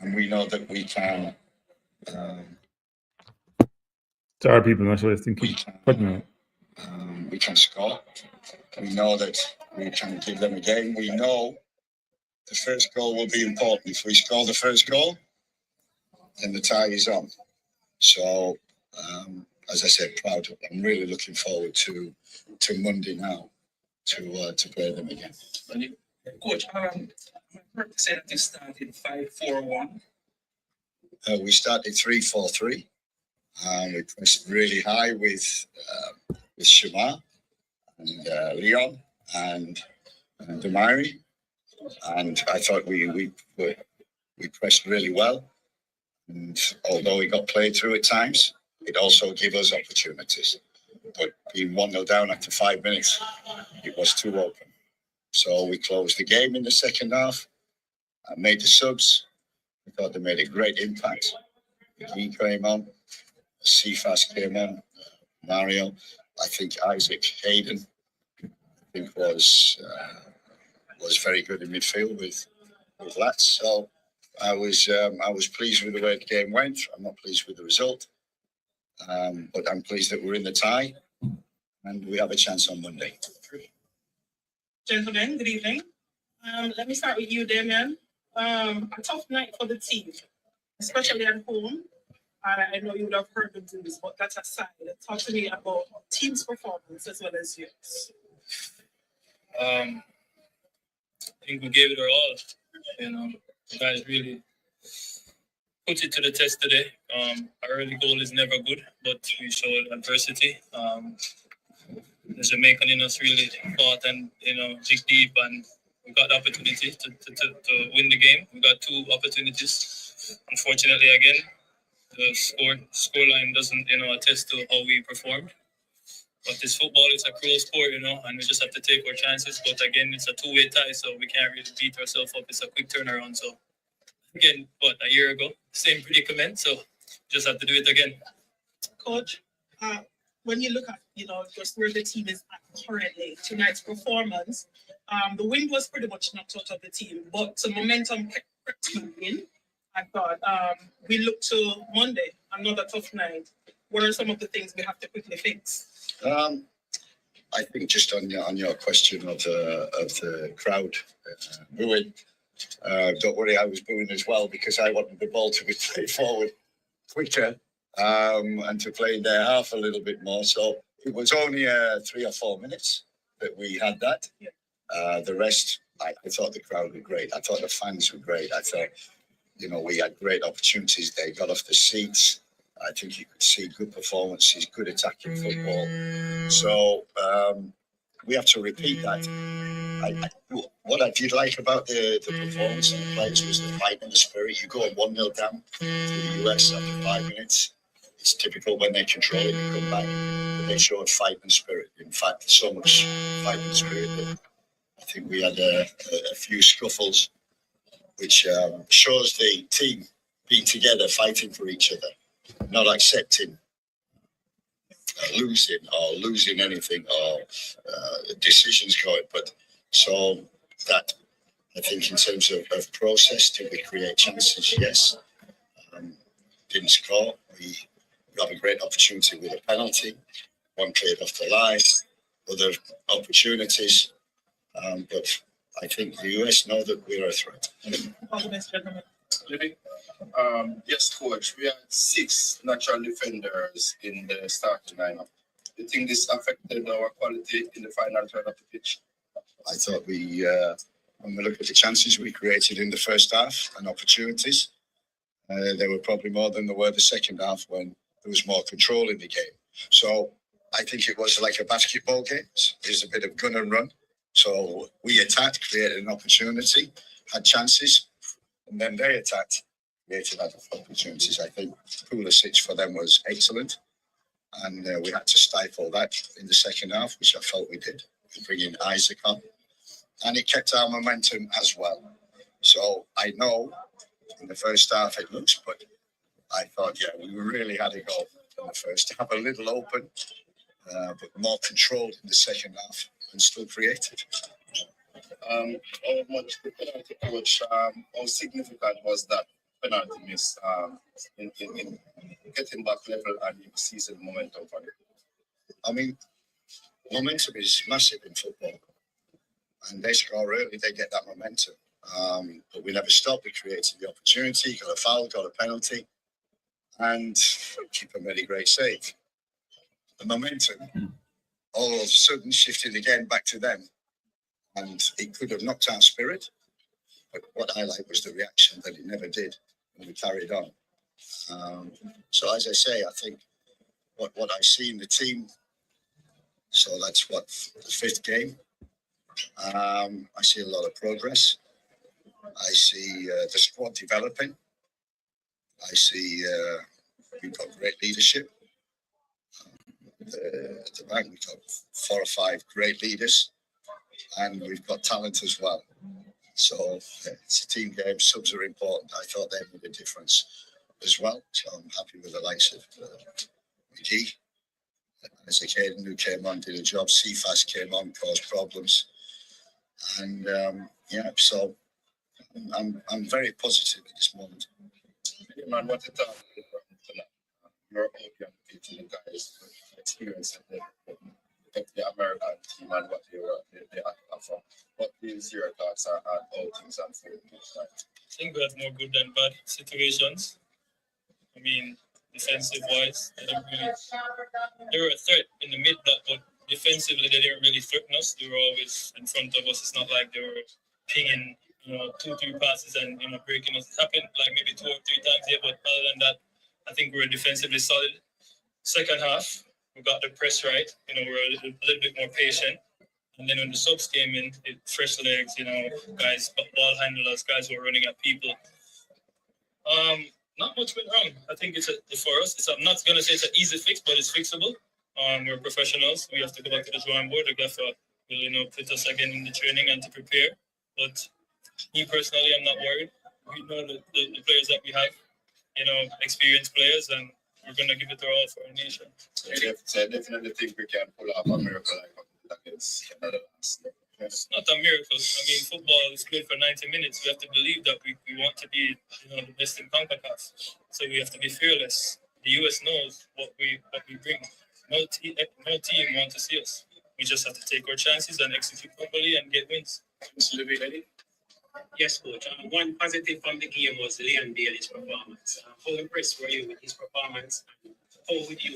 And we know that we can, Sorry, people, not sure what they're we thinking. can, we can score. We know that we can give them a game. We know the first goal will be important. If we score the first goal, then the tie is on. So, as I said, proud. I'm really looking forward to Monday now to play them again. Coach, I heard you say that you started 5-4-1. We started 3-4-3. We pressed really high with Shamar and Leon and Damari, and I thought we pressed really well. And although we got played through at times, it also gave us opportunities. But being 1-0 down after 5 minutes, it was too open. So we closed the game in the second half. I made the subs. I thought they made a great impact. He came on. Cephas came on. Mario. I think Isaac Hayden was very good in midfield with Lats. So I was pleased with the way the game went. I'm not pleased with the result, but I'm pleased that we're in the tie and we have a chance on Monday. Gentlemen, good evening. Let me start with you, Damien. A tough night for the team, especially at home. I know you would have heard the news, but that's aside. Talk to me about team's performance as well as yours. I think we gave it our all. The guys really put it to the test today. Our early goal is never good, but we showed adversity. The Jamaican in us really fought and dig deep, and we got the opportunity to win the game. We got 2 opportunities. Unfortunately, again, the scoreline doesn't attest to how we performed. But this football is a cruel sport, and we just have to take our chances. But again, it's a 2-way tie, so we can't really beat ourselves up. It's a quick turnaround. So again, a year ago, same predicament. So just have to do it again. Coach, when you look at just where the team is at currently, tonight's performance, the wind was pretty much knocked out of the team, but the momentum kept moving. I thought we look to Monday, another tough night. What are some of the things we have to quickly fix? I think just on your question of the crowd booing, don't worry, I was booing as well because I wanted the ball to be played forward quicker and to play in their half a little bit more. So it was only 3 or 4 minutes that we had that. Yeah. The rest, I thought the crowd were great. I thought the fans were great. I thought, we had great opportunities. They got off the seats. I think you could see good performances, good attacking football. So we have to repeat that. What I did like about the performance of the players was the fight and the spirit. You go 1-0 down to the US after 5 minutes. It's typical when they control it, you come back. But they showed fight and spirit. In fact, so much fight and spirit that I think we had a few scuffles, which shows the team being together, fighting for each other, not accepting losing anything or decisions going. But so that, I think, in terms of process, did we create chances? Yes. Didn't score. We got a great opportunity with a penalty. One cleared off the line. Other opportunities. But I think the US know that we're a threat. All the best, gentlemen. Yes, coach. We had 6 natural defenders in the starting lineup. Do you think this affected our quality in the final third of the pitch? I thought when we look at the chances we created in the first half and opportunities, they were probably more than they were the second half when there was more control in the game. So I think it was like a basketball game. There's a bit of gun and run. So we attacked, created an opportunity, had chances, and then they attacked, created other opportunities. I think Pulisic for them was excellent, and we had to stifle that in the second half, which I felt we did. We bring in Isaac on, and it kept our momentum as well. So I know in the first half it looks, but I thought, we really had a goal in the first half, a little open, but more controlled in the second half and still created. How much the penalty coach, how significant was that penalty miss in getting back level and you season momentum for it? I mean, momentum is massive in football, and they score early, they get that momentum. But we never stop. We created the opportunity, got a foul, got a penalty, and keep a really great save. The momentum all of a sudden shifted again back to them, and it could have knocked our spirit. But what I like was the reaction that it never did, and we carried on. So as I say, I think what I see in the team. So that's what the 5th game. I see a lot of progress. I see the squad developing. I see we've got great leadership. At the back, we've got 4 or 5 great leaders, and we've got talent as well. So it's a team game. Subs are important. I thought they made a difference as well. So I'm happy with the likes of McGee. As a kid who came on, did a job. CFAS came on, caused problems. And so I'm very positive at this moment. Man, what to talk tonight? You're all young people, guys, with experience in the American team and what they offer. What is your thoughts on how things unfold tonight? I think we had more good than bad situations. I mean, defensive wise, they were a threat in the mid block, but defensively they didn't really threaten us. They were always in front of us. It's not like they were pinging, 2-3 passes and breaking us. It happened like maybe 2 or 3 times here, but other than that, I think we were defensively solid. Second half, we got the press right. We were a little bit more patient. And then when the subs came in, fresh legs, guys, ball handlers, guys who are running at people. Not much went wrong. I think for us, I'm not going to say it's an easy fix, but it's fixable. We're professionals. We have to go back to the drawing board. The gaffer will, put us again in the training and to prepare. But me personally, I'm not worried. We know the players that we have, experienced players, and we're going to give it our all for our nation. I definitely think we can pull off a miracle like against Canada last year. It's not a miracle. I mean, football is played for 90 minutes. We have to believe that we want to be, the best in Concacaf. So we have to be fearless. The US knows what we bring. No team wants to see us. We just have to take our chances and execute properly and get wins. Yes, coach. One positive from the game was Leon Bailey's performance. How impressed were you with his performance? How is it that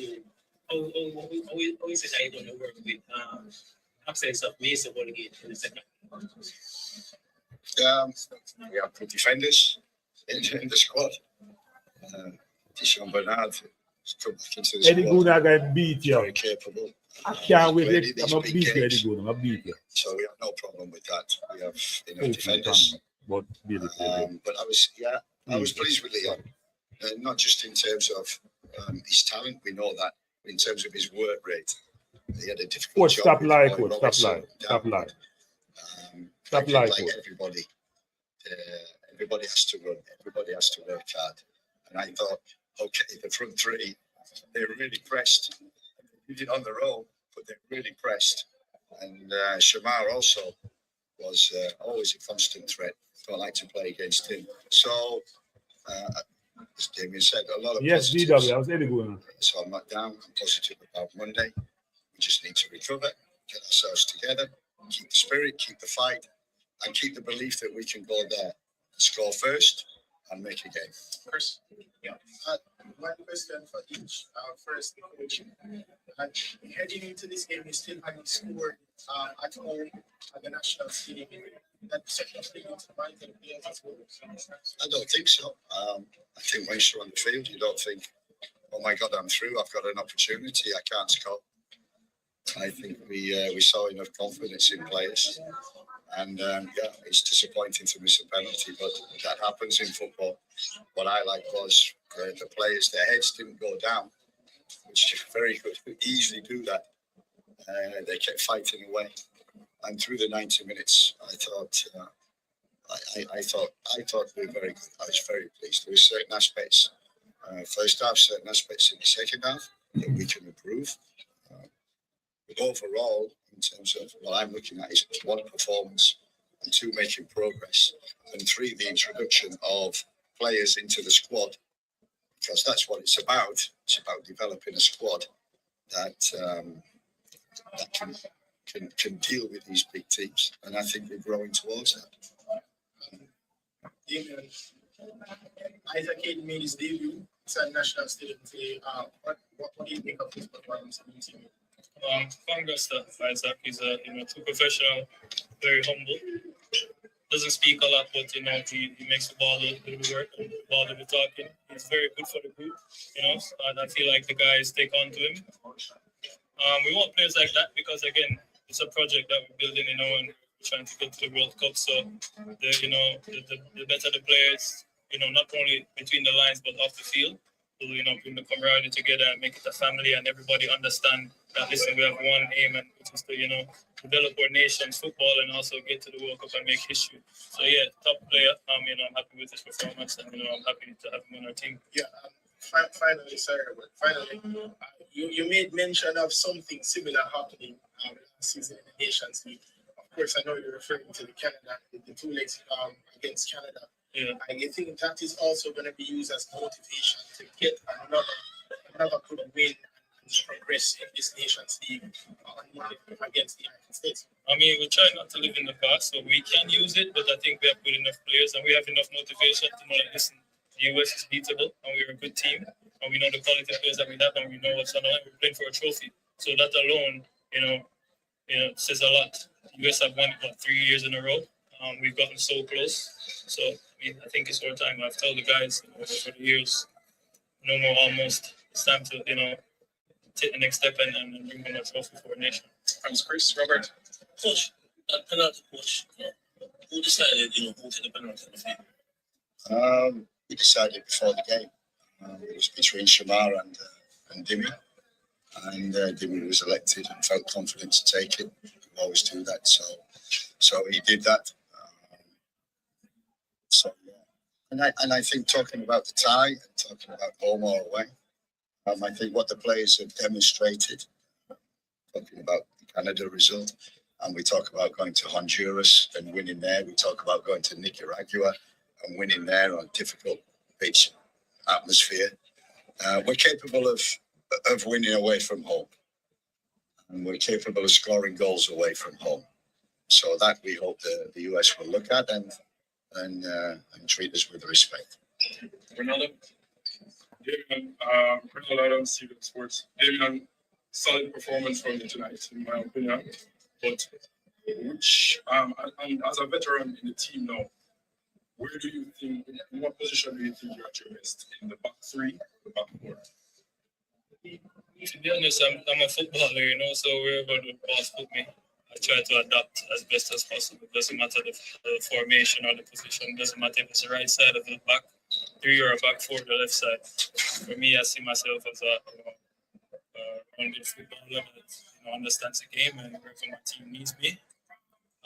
you're going to work with absence of Mason Holgate in the second? We have good defenders in the squad. Deshaun Bernard has come back into the Eddie squad. Goodner got beat you. Very capable. I can't wait. Played in I'm these a big beat you, Eddie games. Goodner. I'm beat you. So we have no problem with that. We have enough defenders. But But I was pleased with Leon, not just in terms of his talent. We know that in terms of his work rate. He had a difficult job. Stop lie, with coach. Roy Stop lie. Robertson Stop down. lie. Stop lie, Like coach. everybody. Everybody has to run. Everybody has to work hard. And I thought, okay, the front three, they really pressed. They did it on their own, but they really pressed. And Shamar also was always a constant threat. Don't like to play against him. So, as Damien said, a lot of Yes, positives. DW. I was Eddie Goodner. So I'm not down. I'm positive about Monday. We just need to recover, get ourselves together, keep the spirit, keep the fight, and keep the belief that we can go there, score first, and make a game. First, one question for each. First, the coach. Heading into this game, you still haven't scored at home at the national team. That secondly, I don't think so. I think once you're on the field, you don't think, oh my God, I'm through. I've got an opportunity. I can't score. I think we saw enough confidence in players. And it's disappointing to miss a penalty, but that happens in football. What I liked was the players, their heads didn't go down, which is very good. They easily do that. They kept fighting away. And through the 90 minutes, I thought we were very good. I was very pleased. There were certain aspects, first half, certain aspects in the second half that we can improve. But overall, in terms of what I'm looking at, is one performance and 2, making progress, and 3, the introduction of players into the squad, because that's what it's about. It's about developing a squad that that can deal with these big teams, and I think we're growing towards that. Isaac Hayden made his debut at national stadium today. What do you think of his performance in the team? Congrats to Isaac. He's a true professional, very humble. Doesn't speak a lot, but he makes the ball do the work and the ball do the talking. He's very good for the group. So I feel like the guys take on to him. We want players like that because again, it's a project that we're building, and we're trying to get to the World Cup. So the better the players, not only between the lines but off the field, to bring the camaraderie together and make it a family, and everybody understand that listen, we have one aim, and which is to develop our nation's football and also get to the World Cup and make history. So yeah, top player. I'm happy with his performance, and I'm happy to have him on our team. Yeah. Finally, you made mention of something similar happening last season in the Nations League. Of course, I know you're referring to the Canada, the 2 legs against Canada. Yeah. And you think that is also going to be used as motivation to get another good win and progress in this Nations League against the United States? We try not to live in the past, so we can use it, but I think we have good enough players and we have enough motivation to know that listen, the US is beatable, and we're a good team, and we know the quality of players that we have, and we know what's on the line. We're playing for a trophy, so that alone, says a lot. The US have won 3 years in a row. We've gotten so close, so I think it's our time. I've told the guys over the years, no more almost. It's time to take the next step and bring home a trophy for our nation. Thanks, Chris. Robert, Coach, that penalty, coach. Who decided who took the penalty? We decided before the game. It was between Shamar and Dimi. And Dimi was elected and felt confident to take it. We always do that. So he did that. And I think talking about the tie and talking about home or away, I think what the players have demonstrated, talking about the Canada result, and we talk about going to Honduras and winning there. We talk about going to Nicaragua and winning there on difficult pitch atmosphere. We're capable of winning away from home, and we're capable of scoring goals away from home. So that we hope the US will look at and treat us with respect. Ronaldo, Damian, Ronaldo Adams, CBS Sports. Damian, solid performance from you tonight, in my opinion. But which, and as a veteran in the team now, where do you think, in what position do you think you're at your best? In the back 3, the back 4? To be honest, I'm a footballer, so wherever the boss put me, I try to adapt as best as possible. It doesn't matter the formation or the position. It doesn't matter if it's the right side of the back 3 or a back 4, the left side. For me, I see myself as a rounded footballer that understands the game and wherever my team needs me.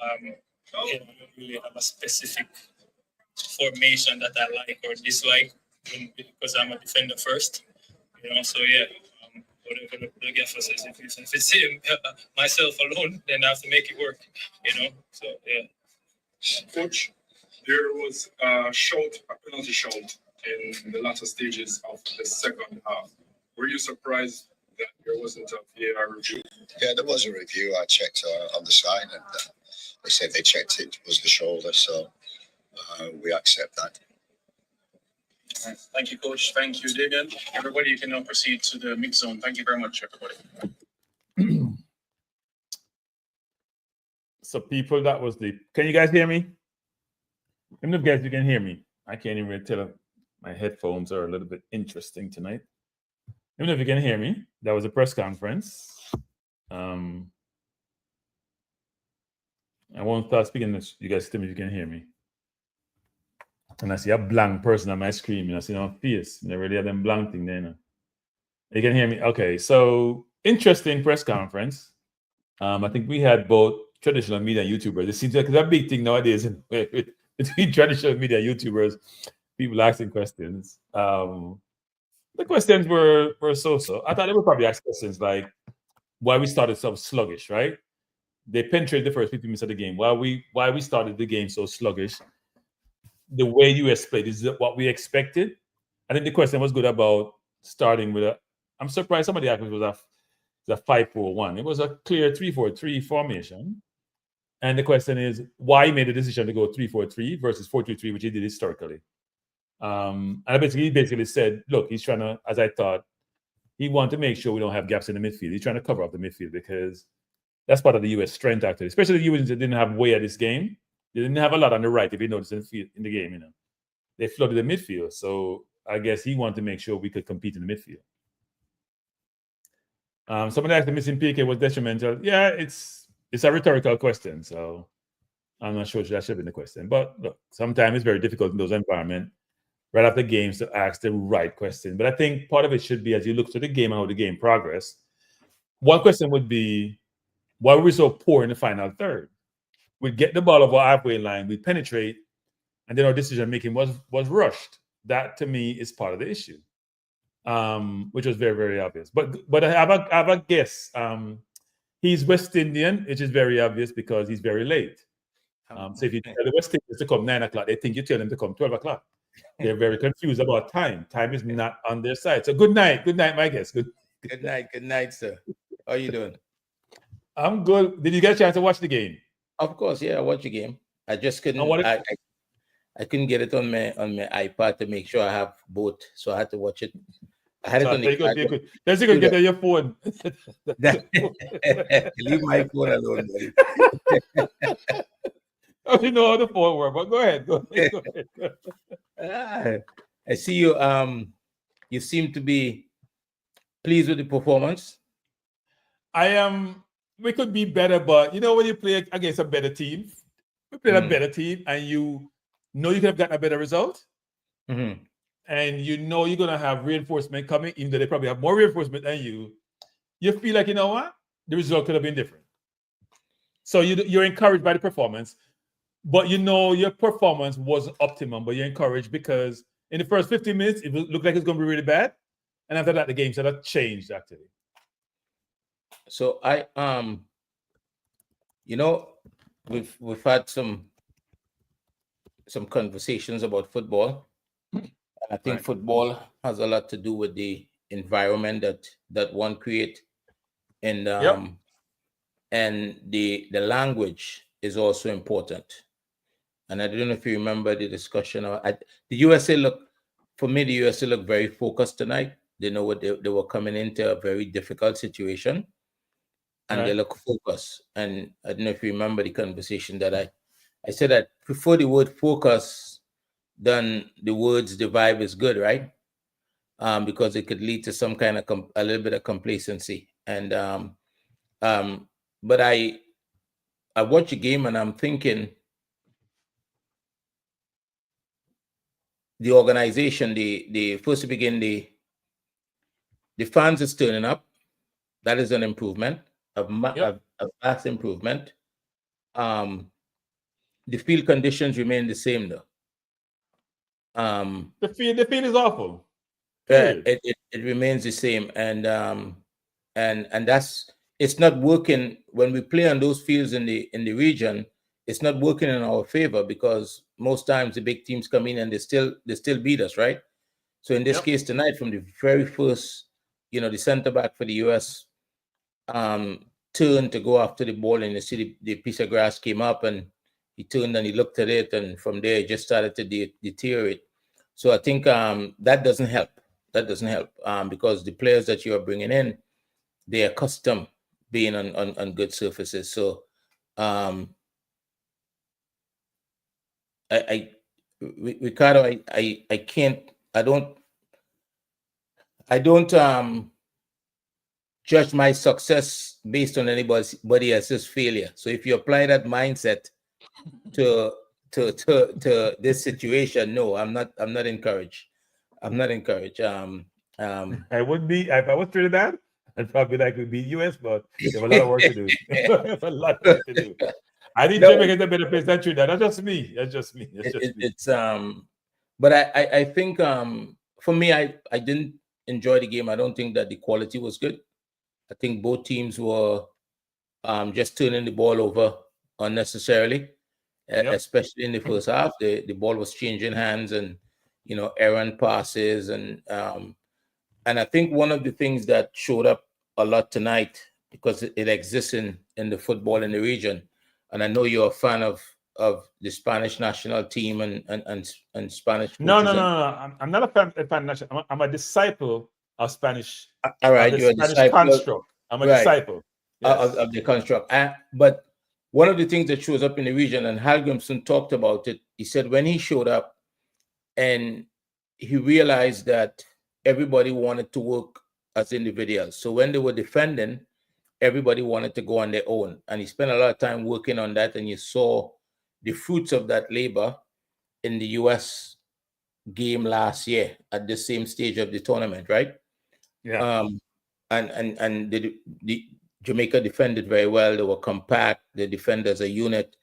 I don't really have a specific formation that I like or dislike because I'm a defender first. So yeah. Whatever the gaffer says, if it's him, myself alone, then I have to make it work, So yeah. Coach, there was a penalty shout in the latter stages of the second half. Were you surprised that there wasn't a VAR review? Yeah, there was a review. I checked on the side, and they said they checked it was the shoulder, so we accept that. Thank you, Coach. Thank you, Damian. Everybody, you can now proceed to the mix zone. Thank you very much, everybody. So people, that was can you guys hear me? Let me know if you can hear me. I can't even really tell. My headphones are a little bit interesting tonight. Let me know if you can hear me. That was a press conference. I won't start speaking this. You guys tell me if you can hear me. And I see a blank person on my screen. I see no face. They really have them blank thing there. You can hear me? Okay. So interesting press conference. I think we had both traditional media and YouTubers. It seems like it's a big thing nowadays between traditional media and YouTubers. People asking questions. The questions were so-so. I thought they would probably ask questions like why we started so sluggish, right? They penetrated the first 50 minutes of the game. Why we started the game so sluggish, the way US played is what we expected. I think the question was good about starting with I'm surprised somebody asked me it was a 5-4-1. It was a clear 3-4-3 formation. And the question is, why he made the decision to go 3-4-3 versus 4-2-3, which he did historically. And he basically said, look, he's trying to, as I thought, he wanted to make sure we don't have gaps in the midfield. He's trying to cover up the midfield because that's part of the US strength, actually. Especially the US that didn't have way at this game. They didn't have a lot on the right, if you notice in the game, you know. They flooded the midfield. So I guess he wanted to make sure we could compete in the midfield. Somebody asked the missing PK was detrimental. Yeah, it's a rhetorical question, so I'm not sure that should have been the question. But look, sometimes it's very difficult in those environments, right after games, to ask the right question. But I think part of it should be, as you look to the game and how the game progressed, one question would be, why were we so poor in the final third? We'd get the ball over our halfway line, we'd penetrate, and then our decision-making was rushed. That, to me, is part of the issue, which was very, very obvious. But I have a guess. He's West Indian, which is very obvious because he's very late. So if you tell the West Indians to come 9 o'clock, they think you tell them to come 12 o'clock. They're very confused about time. Time is not on their side. So good night, my guest. Good night, sir. How are you doing? I'm good. Did you get a chance to watch the game? Of course, yeah, I watched the game. I just couldn't. I couldn't get it on my iPad to make sure I have both, so I had to watch it. I had it on the iPad. Let's see if you get on your phone. Leave my phone alone, buddy. Oh, you know how the phone works, but go ahead. Go ahead. I see you. You seem to be pleased with the performance. I am. We could be better, but you know when you play against a better team, we played a better team, and you know you could have gotten a better result. And you know you're gonna have reinforcement coming, even though they probably have more reinforcement than you. You feel like, you know what, the result could have been different. So you're encouraged by the performance, but you know your performance wasn't optimum. But you're encouraged because in the first 15 minutes it looked like it's gonna be really bad, and after that the game sort of changed actually. So you know, we've had some conversations about football. I think football has a lot to do with the environment that one create, and and the language is also important. And I don't know if you remember the discussion. The USA looked very focused tonight. They know what they were coming into a very difficult situation, and they look focused. And I don't know if you remember the conversation that I said that before the word focus, then the words the vibe is good, right? Because it could lead to some kind of a little bit of complacency. And but I watch the game and I'm thinking the organization, the first to begin, the fans is turning up. That is an improvement, a vast improvement. The field conditions remain the same though. The field is awful. It remains the same, and that's, it's not working when we play on those fields in the region. It's not working in our favor because most times the big teams come in and they still beat us, right? So in this case tonight, from the very first, the center back for the US turned to go after the ball, and you see the piece of grass came up, and he turned and he looked at it, and from there it just started to deteriorate. So I think that doesn't help. That doesn't help because the players that you are bringing in, they're accustomed being on good surfaces. So Ricardo, I don't judge my success based on anybody else's failure. So if you apply that mindset to this situation, no, I'm not encouraged. I'm not encouraged. I would be if I was Trinidad. I'd probably like to be US, but they have a lot of work to do. There's a lot of work to do. I think Jamaica is a better place than Trinidad. That's just me. It's but I think for me, I didn't enjoy the game. I don't think that the quality was good. I think both teams were just turning the ball over unnecessarily, Yep. especially in the first half. The ball was changing hands and, errant passes. And I think one of the things that showed up a lot tonight, because it exists in the football in the region, and I know you're a fan of the Spanish national team and Spanish No. coaches. I'm not a fan national. I'm a disciple of Spanish. All right, of the you're a Spanish disciple. construct. I'm a Right. disciple. Yes. Of the construct. But one of the things that shows up in the region, and Halgrimson talked about it, he said when he showed up and he realized that everybody wanted to work as individuals. So when they were defending, everybody wanted to go on their own. And he spent a lot of time working on that. And you saw the fruits of that labor in the US game last year at the same stage of the tournament, right? Yeah. And the Jamaica defended very well. They were compact. They defended as a unit.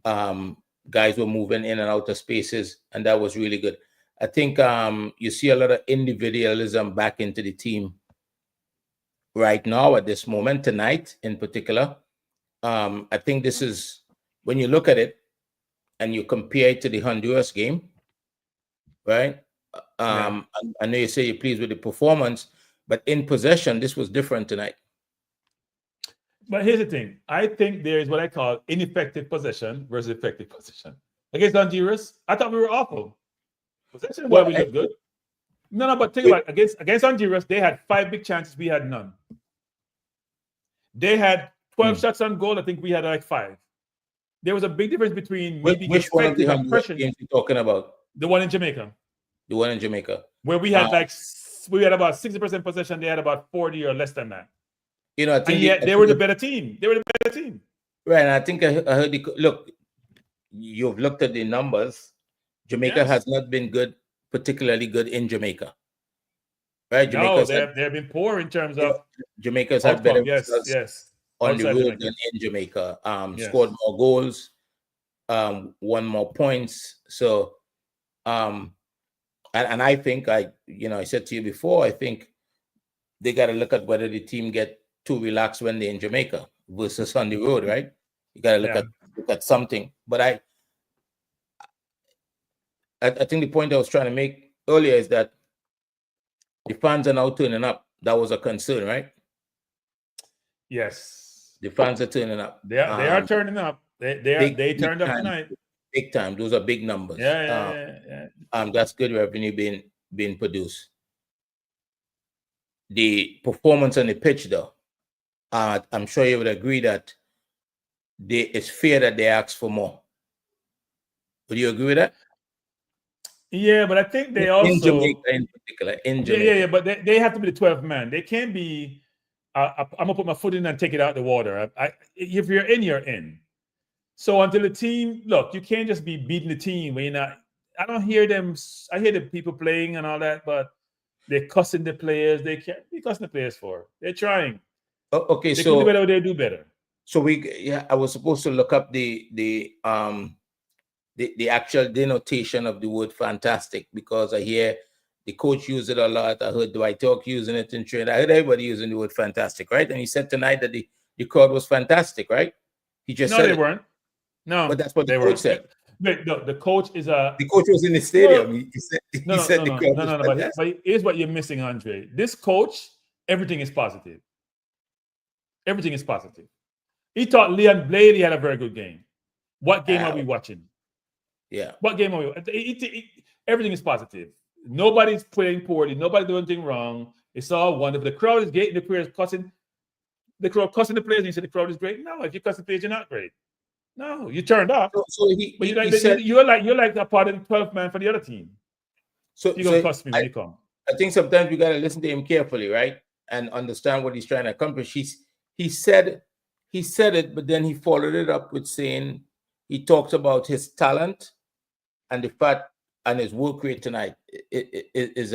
Guys were moving in and out of spaces, and that was really good. I think you see a lot of individualism back into the team right now at this moment, tonight in particular. I think this is, when you look at it and you compare it to the Honduras game, right? I know you say you're pleased with the performance, but in possession, this was different tonight. But here's the thing. I think there is what I call ineffective possession versus effective possession. Against Honduras, I thought we were awful. Possession, well, we looked good. No, but think about it. Against Honduras, they had 5 big chances. We had none. They had 12 shots on goal. I think we had like 5. There was a big difference between maybe which one of the effective and Honduras pressure. games you talking about? The one in Jamaica. The one in Jamaica. Where we had we had about 60% possession. They had about 40 or less than that. You know, I think and yet they were the better team. They were the better team. Right. And I think I heard look, you've looked at the numbers. Jamaica has not been good, particularly good in Jamaica. Right? No, they've been poor in terms of Jamaica's had better results on the road Jamaica than in Jamaica. Scored more goals, won more points. So and I think I said to you before, I think they got to look at whether the team get too relaxed when they're in Jamaica versus on the road, right? You got to look at something. But I think the point I was trying to make earlier is that the fans are now turning up. That was a concern, right? Yes. The fans are turning up. They are turning up. They turned up tonight. Big time. Those are big numbers. Yeah. That's good revenue being produced. The performance on the pitch, though, I'm sure you would agree that it's fair that they ask for more. Would you agree with that? Yeah, but I think they also in Jamaica in particular. In Jamaica. Yeah, but they have to be the 12th man. They can't be. I'm gonna put my foot in and take it out the water. If you're in, you're in. So until the team, look, you can't just be beating the team when you're not. I don't hear them. I hear the people playing and all that, but they're cussing the players. They can't be cussing the players for. They're trying. Okay, they can do better. They do better. So I was supposed to look up the actual denotation of the word fantastic, because I hear the coach use it a lot. I heard Dwight Talk using it in training. I heard everybody using the word fantastic, right? And he said tonight that the crowd was fantastic, right? He just said they weren't. No, but that's what the coach said. No, the coach is a. The coach was in the stadium. He said the crowd was fantastic. But here's what you're missing, Andre. This coach, everything is positive. Everything is positive. He thought Leon Bladey had a very good game. What game are we watching? Yeah. What game are we? Everything is positive. Nobody's playing poorly. Nobody's doing anything wrong. It's all wonderful. The crowd is getting the players cussing. The crowd cussing the players, and you say the crowd is great. No, if you cuss the players, you're not great. No, you turned up. So you're like a part of the 12th man for the other team. So you're gonna cuss me when you come. I think sometimes we gotta listen to him carefully, right? And understand what he's trying to accomplish. He said it, but then he followed it up with saying he talked about his talent and the fact and his work rate tonight is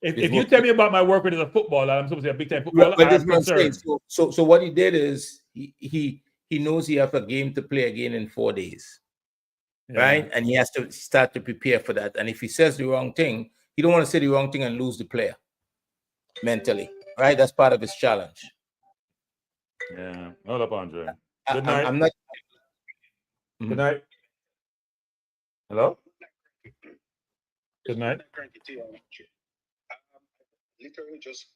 If you tell me about my work rate as a footballer, I'm supposed to be a big time footballer. I'm concerned. So what he did is he knows he has a game to play again in 4 days, right? And he has to start to prepare for that. And if he says the wrong thing, he don't want to say the wrong thing and lose the player mentally, right? That's part of his challenge. Yeah. Hold up, Andre. I- Good night. I'm not. Good night. Hello? Good night. Literally just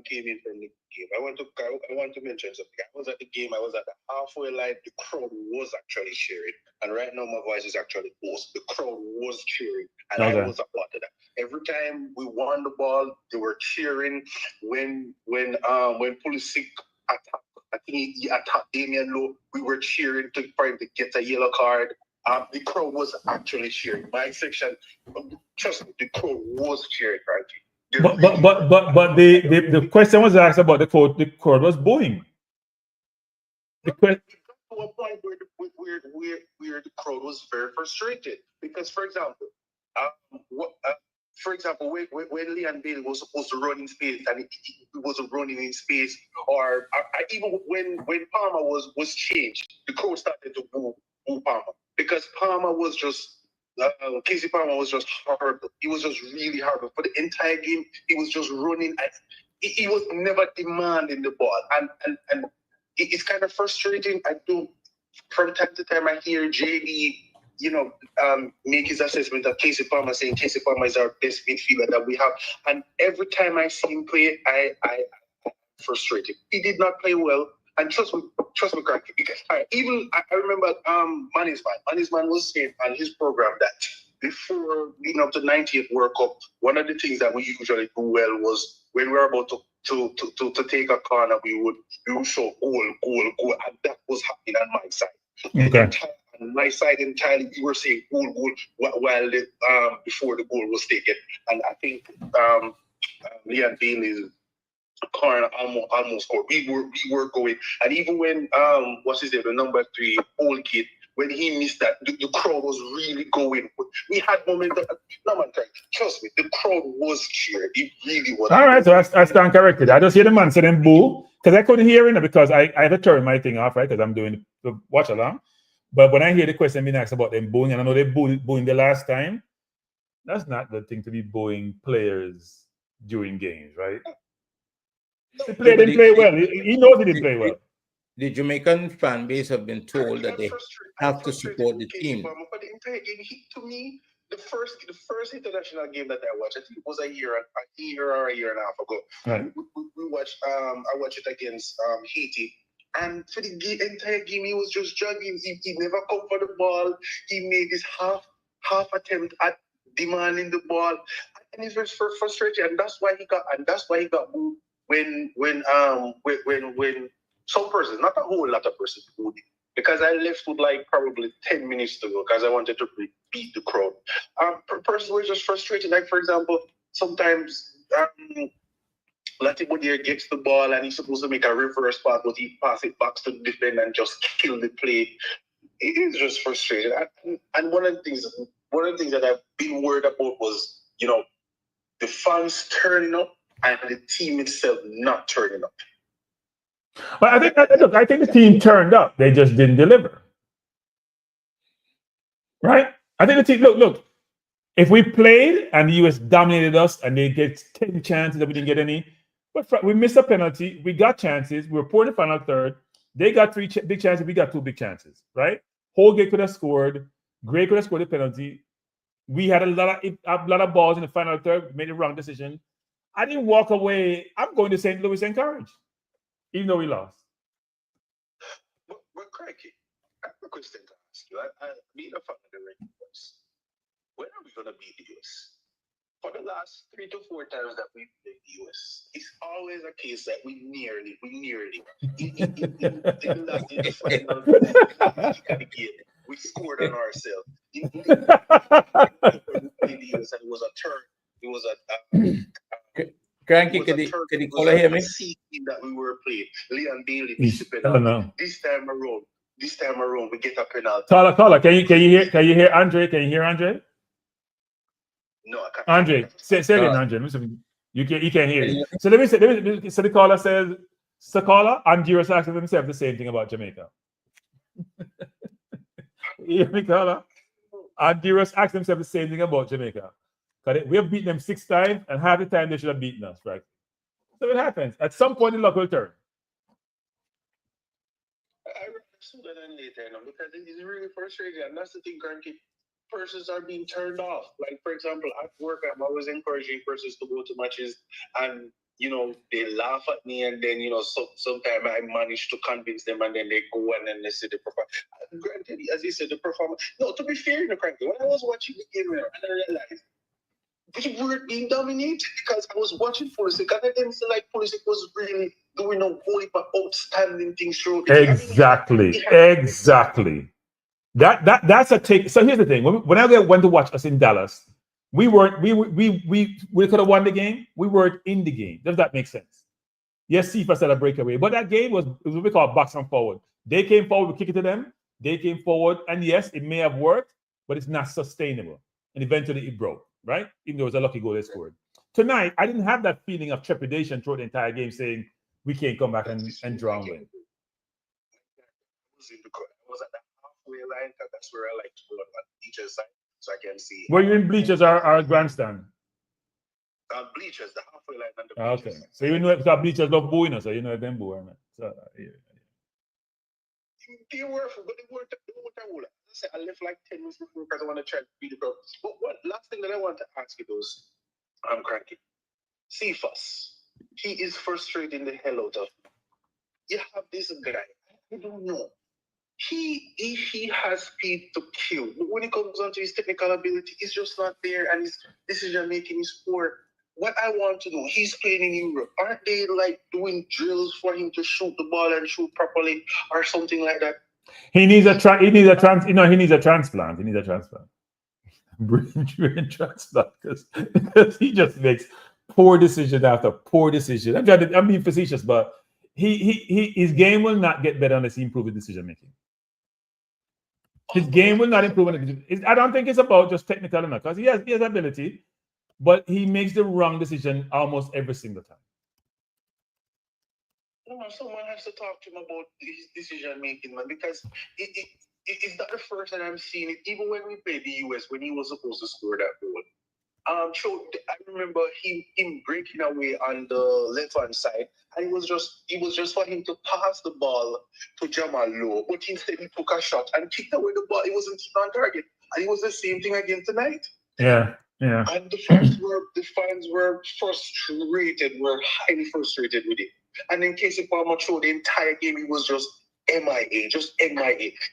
came in from the game. I want to mention something. I was at the game. I was at the halfway line. The crowd was actually cheering, and right now my voice is actually hoarse. The crowd was cheering, and I Okay. was a part of that. Every time we won the ball, they were cheering. When Pulisic attacked, I think he attacked Damian Lowe, we were cheering for him to get a yellow card. The crowd was actually cheering. My section, trust me, the crowd was cheering, Frankie. But the question was asked about the crowd. The crowd was booing. The question. To a point where the crowd was very frustrated because, for example, when Leon Bailey was supposed to run in space and he wasn't running in space, or even when Palmer was changed, the crowd started to boo Palmer because Palmer was just. Casey Palmer was just horrible. He was just really horrible. For the entire game, he was just running. He was never demanding the ball. And it's kind of frustrating. From time to time, I hear JD, make his assessment of Casey Palmer, saying Casey Palmer is our best midfielder that we have. And every time I see him play, I'm frustrated. He did not play well. And trust me, Cracky, because I remember Manisman was saying on his program that before leading up to 90th World Cup, one of the things that we usually do well was when we were about to take a corner, we would show goal, and that was happening on my side. Okay. On my side entirely, we were saying goal, while before the goal was taken. And I think Leon Bailey's corner almost scored. We were going, and even when the number 3 old kid, when he missed that, the crowd was really going. We had momentum. No man, trust me, the crowd was cheering. It really was. All right, so I stand corrected. I just hear the man say them boo because I couldn't hear it because I had to turn my thing off, right? Because I'm doing the watch along. But when I hear the question being asked about them booing, and I know they booing the last time, that's not the thing to be booing players during games, right? The player didn't play well. He knows he didn't play well. The Jamaican fan base have been told that they have to support the team. For the entire game, to me, the first international game that I watched, I think it was a year or a year and a half ago. Right. We watched. I watched it against Haiti, and for the entire game, he was just jogging. He never come for the ball. He made this half attempt at demanding the ball, and it's very frustrating. And that's why he got moved. When some persons, not a whole lot of persons, booed him, because I left with like probably 10 minutes to go because I wanted to beat the crowd. Persons were just frustrated. Like, for example, sometimes Latiboutier gets the ball and he's supposed to make a reverse pass, but he pass it back to the defender and just kill the play. It is just frustrating. And one of the things that I've been worried about was, the fans turning up and the team itself not turning up. But I think the team turned up. They just didn't deliver. Right? I think the team, look, if we played and the US dominated us and they get 10 chances that we didn't get any, but we missed a penalty, we got chances, we were poor in the final third, they got 3 big chances, we got 2 big chances, right? Holgate could have scored, Gray could have scored the penalty. We had a lot of balls in the final third, made the wrong decision. I didn't walk away. I'm going to St. Louis encouraged, even though we lost. But Cracky, I have a question to ask you. I being a fan of the Red Bulls, when are we going to beat the US? For the last 3 to 4 times that we played the US, it's always a case that we nearly. In the final game, we scored on ourselves. In the US, and it was a turn. It was a Cranky, can you hear me? That we were playing. Leon Bailey, I don't know. This time around, we get a penalty. Caller, can you hear Andre? Can you hear Andre? No, I can't. Andre, say again, Andre. You can't hear you. So let me say. So the caller says, "Caller, Honduras asking himself the same thing about Jamaica." You hear me, caller? Honduras asked themselves the same thing about Jamaica. We have beaten them 6 times, and half the time they should have beaten us, right? So it happens. At some point, the luck will turn. sooner than later, because it is really frustrating. And that's the thing, currently. Persons are being turned off. Like, for example, at work, I'm always encouraging persons to go to matches, and they laugh at me, and then sometimes I manage to convince them, and then they go and then they see the performance. Granted, as you said, the performance. No, to be fair, Cranky, when I was watching the game, and I realized we were being dominated because I was watching Pulisic, and I didn't feel like Pulisic was really doing a whole heap of outstanding things through. Exactly. That's a take. So here's the thing: when I went to watch us in Dallas, we could have won the game. We weren't in the game. Does that make sense? Yes, Cephas had a breakaway, but that game was what we call box and forward. They came forward, we kick it to them. They came forward, and yes, it may have worked, but it's not sustainable. And eventually, it broke. Right? Even though it was a lucky goal they scored. Tonight, I didn't have that feeling of trepidation throughout the entire game, saying we can't come back and draw and win. I was at the halfway line, because that's where I like to go on the bleachers side, so I can see. Were you in bleachers or grandstand? Bleachers, the halfway line and the bleachers. Okay, so you know because bleachers love booing, so you know them booing. So yeah. They were, but they weren't. I left like 10 minutes before because I want to try to beat the crowd. But one last thing that I want to ask you is, I'm Cranky. Cephas, he is frustrating the hell out of me. You have this guy, I don't know. He has speed to kill, but when it comes down to his technical ability, he's just not there, and his decision making is poor. What I want to know, he's playing in Europe. Aren't they like doing drills for him to shoot the ball and shoot properly or something like that? He needs a transplant. He needs a transplant. Brain transplant because he just makes poor decision after poor decision. I'm being facetious, but his game will not get better unless he improves his decision making. His game will not improve. I don't think it's about just technical enough because he has ability, but he makes the wrong decision almost every single time. Someone has to talk to him about his decision making, man, because it's not the first time I'm seeing it. Even when we played the US, when he was supposed to score that goal, I remember him breaking away on the left-hand side, and it was just for him to pass the ball to Jamal Lowe, but instead he took a shot and kicked away the ball. It wasn't even on target, and it was the same thing again tonight. Yeah. And the fans were frustrated, were highly frustrated with it. And in case of Palmer through the entire game, he was just MIA.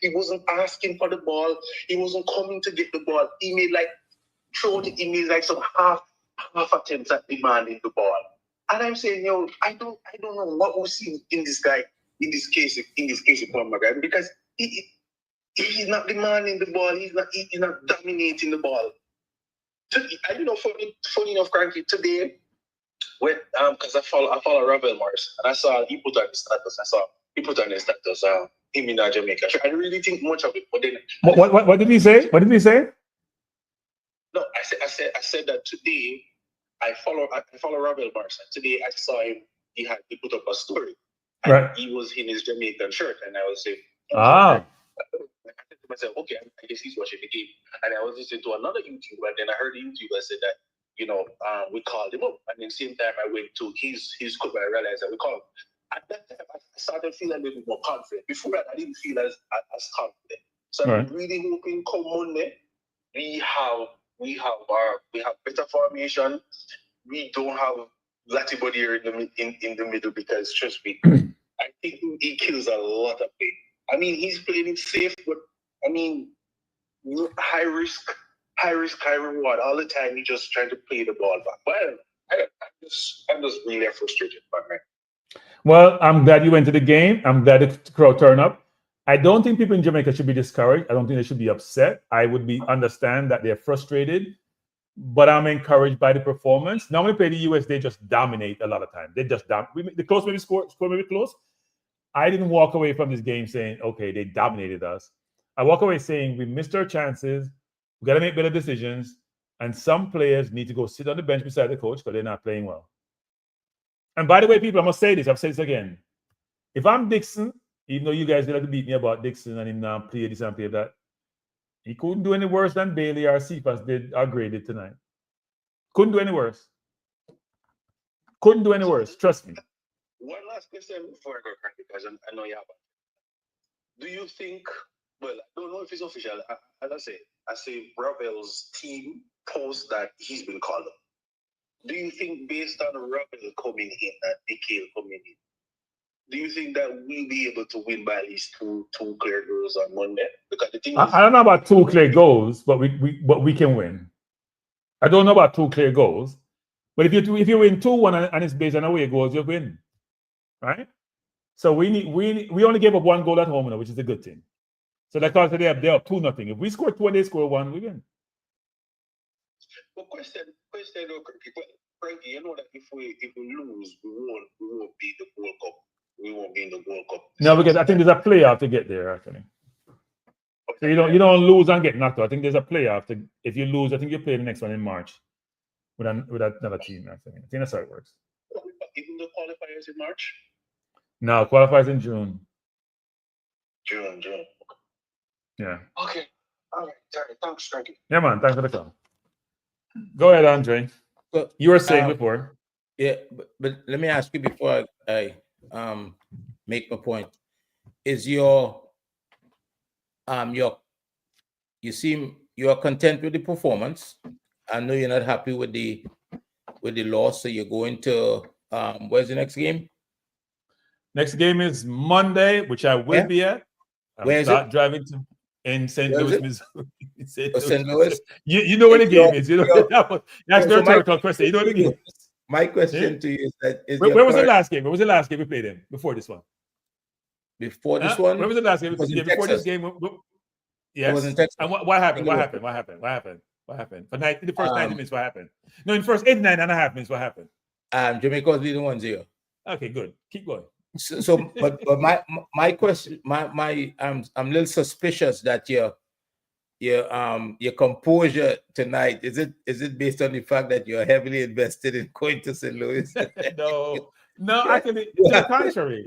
He wasn't asking for the ball. He wasn't coming to get the ball. He made some half attempts at demanding the ball. And I'm saying, I don't know what we see in this guy, in this case of Palmer, because he's not demanding the ball. He's not dominating the ball. Funny enough, Cranky, today, because I follow Ravel Morris, and I saw he put on his status. Him in Jamaica. I didn't really think much of it, but then. What did he say? No, I said that today I follow Ravel Morris. Today I saw him. He put up a story. And right. He was in his Jamaican shirt, and I was saying, I said to myself, okay, I guess he's watching the game. And I was listening to another YouTuber, and then I heard the YouTuber say that, we called him up. And then same time I went to his club, I realized that we called him. At that time, I started feeling a little bit more confident. Before that, I didn't feel as confident. So I'm really hoping come Monday, we have better formation. We don't have Latibody here in the middle, because trust me, I think he kills a lot of play. I mean, he's playing it safe, but I mean, high risk, high reward. All the time, he's just trying to play the ball back. But I'm just really frustrated by man. Well, I'm glad you went to the game. I'm glad the crowd turned up. I don't think people in Jamaica should be discouraged. I don't think they should be upset. I would understand that they're frustrated, but I'm encouraged by the performance. Now, when we play the US, they just dominate a lot of time. They just the close maybe score maybe close. I didn't walk away from this game saying, okay, they dominated us. I walk away saying we missed our chances. We got to make better decisions. And some players need to go sit on the bench beside the coach because they're not playing well. And by the way, people, I must say this. I've said this again. If I'm Dixon, even though you guys like to beat me about Dixon and him play this and play that, he couldn't do any worse than Bailey or Cephas did or Gray did tonight. Couldn't do any worse. Couldn't do any worse. Trust me. One last question before I go, because I know you have Do you think? Well, I don't know if it's official. As I say, Ravel's team post that he's been called up. Do you think, based on Ravel coming in and Nikhil coming in, do you think that we'll be able to win by at least two clear goals on Monday? Because the thing is, I don't know about 2 clear goals, but we can win. I don't know about 2 clear goals, but if you win 2-1 and it's based on away goals, you win, right? So we only gave up 1 goal at home now, which is a good thing. So that's why they're up 2-0. If we score 2 and they score 1, we win. Well, question, though, Frankie, you know that if we lose, we won't be the World Cup. We won't be in the World Cup. No, because I think there's a playoff to get there, actually. So you don't lose and get knocked out. I think there's a playoff. If you lose, I think you play the next one in March with another team. I think that's how it works. Even the qualifiers in March? No, qualifiers in June. June. Yeah. Okay. All right. Thanks, Frankie. Yeah, man. Thanks for the call. Go ahead, Andre. So, you were saying before. Yeah, but let me ask you before I make my point. Is you seem you are content with the performance. I know you're not happy with the loss, so you're going to where's the next game? Next game is Monday, which I will be at. Where is it? Driving to in St. Louis, Missouri. St. Louis. You know where the game is. You know that's the rhetorical question. You know what the game is. My question to you is that where was the last game? Where was the last game we played in before this one? Before this one? Where was the last game? Before this game? Yes. It was in Texas. And what happened? What happened? For the first 90 minutes, what happened? No, in the first 89.5 minutes, what happened? Jamaica was leading 1-0. Okay, good. Keep going. But my question, I'm a little suspicious that your composure tonight is it based on the fact that you're heavily invested in going to St. Louis? no, actually, to the contrary.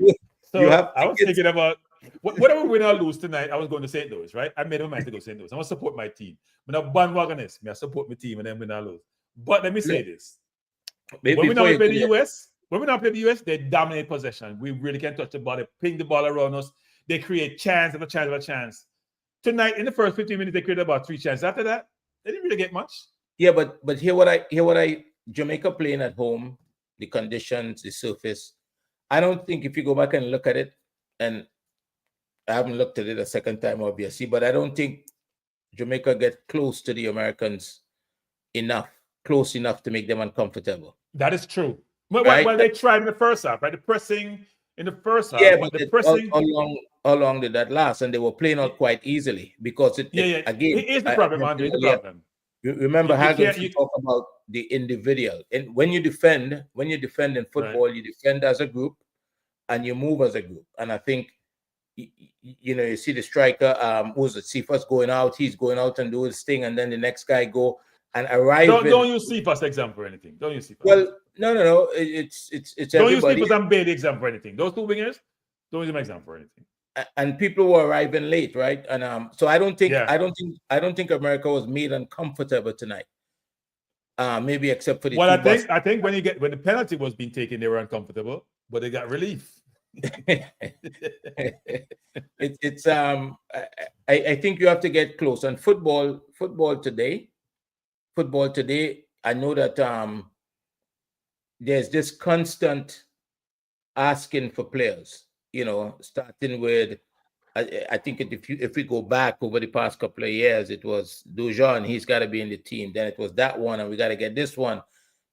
So I was thinking about whatever win or lose tonight. I was going to St. Louis, right? I made a mind to go to St. Louis. I want to support my team. I'm not bandwagonist. I support my team and then win or lose. But let me say this: when we now play the US. When we not play the US, they dominate possession. We really can't touch the ball. They ping the ball around us. They create chance after chance after chance. Tonight, in the first 15 minutes, they created about 3 chances. After that, they didn't really get much. Yeah, but hear what I Jamaica playing at home, the conditions, the surface. I don't think if you go back and look at it, and I haven't looked at it a second time, obviously, but I don't think Jamaica get close to the Americans close enough to make them uncomfortable. That is true. Well, they tried in the first half, right? The pressing in the first half. Yeah, but the pressing. How long did that last? And they were playing out quite easily because again. Here's the problem, Andre. The problem. Remember, you talk about the individual, and when you defend in football, you defend as a group, and you move as a group. And I think, you see the striker, who's it? Cephas going out. He's going out and do his thing, and then the next guy go and arrive. Don't use Cephas example for anything. Don't use Cephas. Well, no. It's don't everybody. use Cephas and Bailey example for anything. Those 2 wingers, don't use them example for anything. And people were arriving late, right? And so I don't think America was made uncomfortable tonight. Maybe except for the. Well, I think when the penalty was being taken, they were uncomfortable, but they got relief. I think you have to get close. And football today. I know that there's this constant asking for players. Starting with, I think if we go back over the past couple of years, it was Dujon, he's got to be in the team. Then it was that one, and we got to get this one.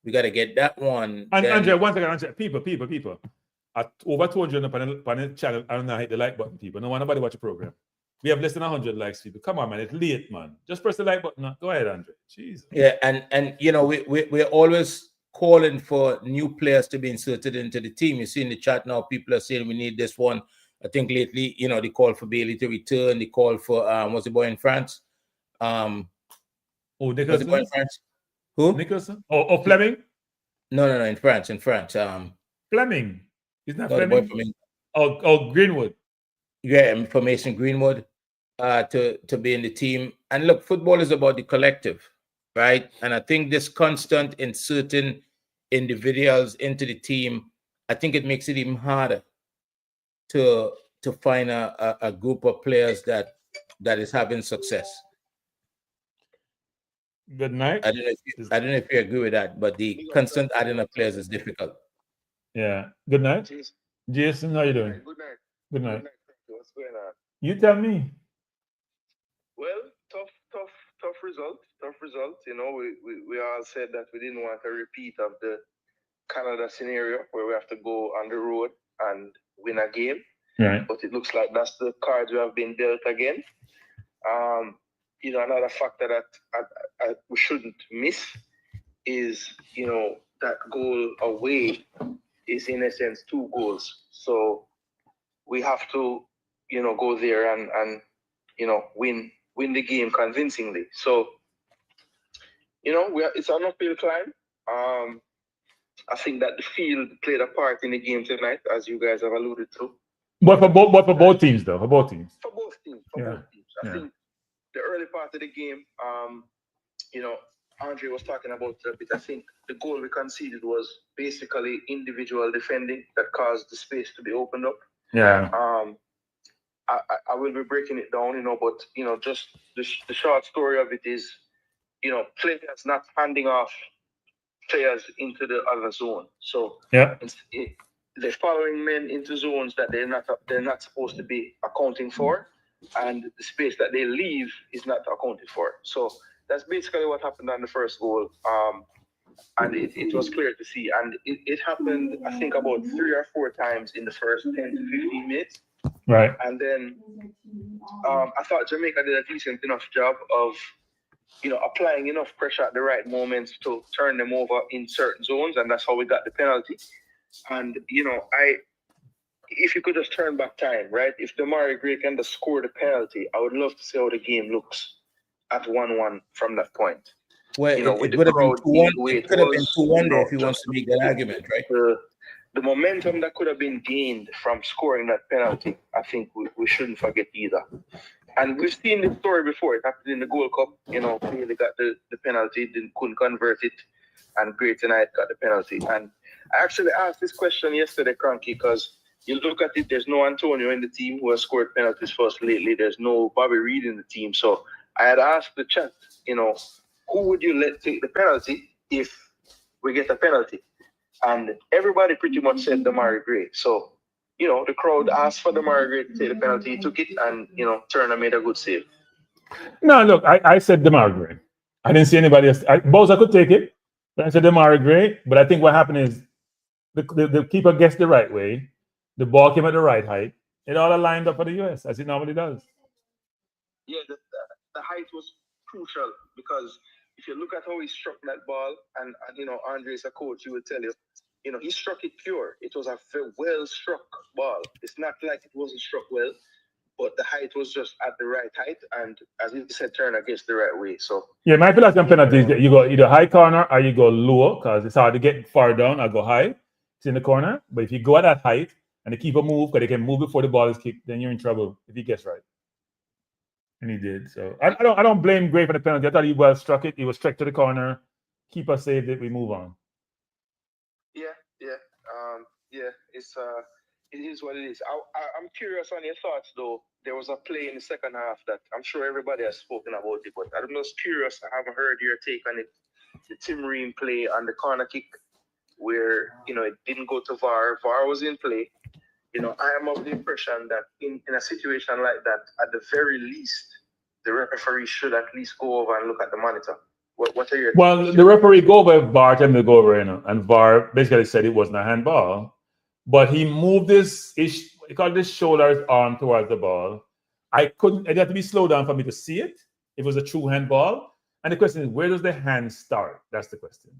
We got to get that one. And Andre, one second, Andre, people. At over 200 on the channel, I don't know, hit the like button, people. No one nobody watch the program. We have less than 100 likes, people. Come on, man, it's late, man. Just press the like button. Go ahead, Andre. Jesus. Yeah, and we're always calling for new players to be inserted into the team. You see in the chat now, people are saying we need this one. I think lately, they call for Bailey to return. They call for what's the boy in France? Nicholson. What's the boy in France? Who? Nicholson? Or Fleming? No, in France. Fleming. Isn't that Fleming? Oh, Greenwood. Yeah, for Mason Greenwood to be in the team. And look, football is about the collective, right? And I think this constant inserting individuals into the team, I think it makes it even harder to to find a group of players that is having success. Good night. I don't know if you agree with that, but the constant adding of players is difficult. Yeah. Good night. Jason, how you doing? Good night. Good night. What's going on? You tell me. Well, tough result. You know, we all said that we didn't want a repeat of the Canada scenario where we have to go on the road and win a game. Right. But it looks like that's the cards we have been dealt again. You know, another factor that we shouldn't miss is, you know, that goal away is in essence 2 goals. So we have to, you know, go there and you know, win the game convincingly. So, you know, it's an uphill climb. I think that the field played a part in the game tonight, as you guys have alluded to. But for both teams, though, for both teams. For both teams. Yeah. I think the early part of the game, you know, Andre was talking about a bit. I think the goal we conceded was basically individual defending that caused the space to be opened up. Yeah. I will be breaking it down, you know, but, you know, just the short story of it is, you know, players not handing off players into the other zone. So yeah, they're following men into zones that they're not supposed to be accounting for, and the space that they leave is not accounted for. So that's basically what happened on the first goal. And it was clear to see. And it happened, I think, about 3 or 4 times in the first 10 to 15 minutes. Right. And then I thought Jamaica did a decent enough job of, you know, applying enough pressure at the right moments to turn them over in certain zones, and that's how we got the penalty. And, you know, if you could just turn back time, right? If Damari Gray can just score the penalty, I would love to see how the game looks at 1-1 from that point. Well, you know, it would have been 2-1. It could have been 2-1 there if he wants to make that argument, right? The momentum that could have been gained from scoring that penalty, I think we shouldn't forget either. And we've seen this story before. It happened in the Gold Cup. You know, they got the penalty, couldn't convert it, and Gray tonight got the penalty. And I actually asked this question yesterday, Cranky, because you look at it, there's no Antonio in the team who has scored penalties for us lately. There's no Bobby Reid in the team. So I had asked the chat, you know, who would you let take the penalty if we get a penalty? And everybody pretty much said Damari Gray. So, you know, the crowd asked for Damari Gray to take the penalty. He took it, and, you know, Turner made a good save. No, look, I said Damari Gray. I didn't see anybody else. Bowser could take it, but I said Damari Gray. But I think what happened is the keeper guessed the right way. The ball came at the right height. It all aligned up for the US, as it normally does. Yeah, the height was crucial, because if you look at how he struck that ball, and you know, Andre is a coach, he will tell you, you know, he struck it pure. It was a very well struck ball. It's not like it wasn't struck well, but the height was just at the right height, and as you said, Turner gets the right way. So yeah, my philosophy on penalties, you go either high corner or you go lower, because it's hard to get far down. I go high, it's in the corner. But if you go at that height and the keeper move, because they can move before the ball is kicked, then you're in trouble if he gets right. And he did. So I don't blame Gray for the penalty. I thought he well struck it. He was struck to the corner. Keeper saved it. We move on. Yeah. It is what it is. I'm curious on your thoughts, though. There was a play in the second half that I'm sure everybody has spoken about it, but I'm just curious. I haven't heard your take on it. The Tim Ream play on the corner kick, where, you know, it didn't go to VAR. VAR was in play. You know, I am of the impression that in a situation like that, at the very least, the referee should at least go over and look at the monitor. What are your Well, the referee go over VAR, tell him to go over, you know, and VAR basically said it wasn't a handball, but he moved he called his shoulder, his arm towards the ball. It had to be slowed down for me to see it. It was a true handball. And the question is, where does the hand start? That's the question.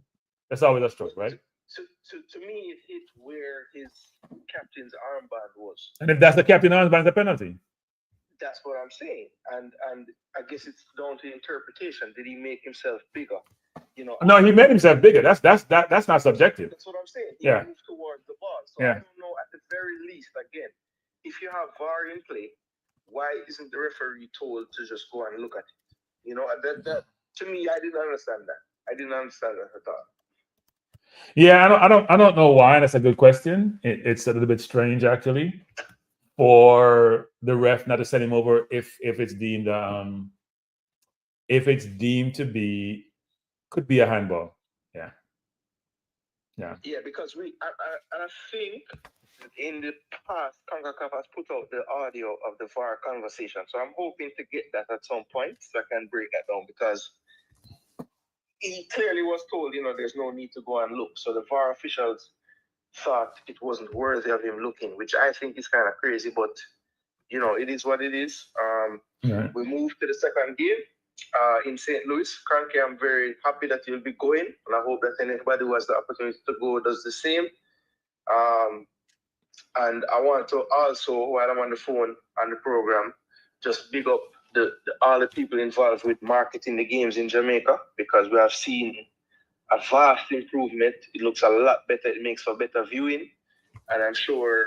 That's always a stroke, right? To me, it hit where his captain's armband was. And if that's the captain's armband, it's a penalty. That's what I'm saying. And I guess it's down to interpretation. Did he make himself bigger? You know. No, he made himself bigger. That's not subjective. That's what I'm saying. He moved towards the ball. So yeah. I don't know, at the very least, again, if you have VAR in play, why isn't the referee told to just go and look at it? You know, that to me, I didn't understand that. I didn't understand that at all. Yeah, I don't know why. That's a good question. It's a little bit strange, actually. for the ref not to send him over if it's deemed to be, could be a handball. Yeah. Yeah, because I think in the past, Concacaf has put out the audio of the VAR conversation. So I'm hoping to get that at some point so I can break that down, because he clearly was told, there's no need to go and look. So the VAR officials thought it wasn't worthy of him looking, which I think is kind of crazy, but it is what it is. Right. We moved to the second game in St. Louis. Cranky, I'm very happy that you'll be going, and I hope that anybody who has the opportunity to go does the same. And I want to also, while I'm on the phone on the program, just big up all the people involved with marketing the games in Jamaica, because we have seen a vast improvement. It looks a lot better. It makes for better viewing, and I'm sure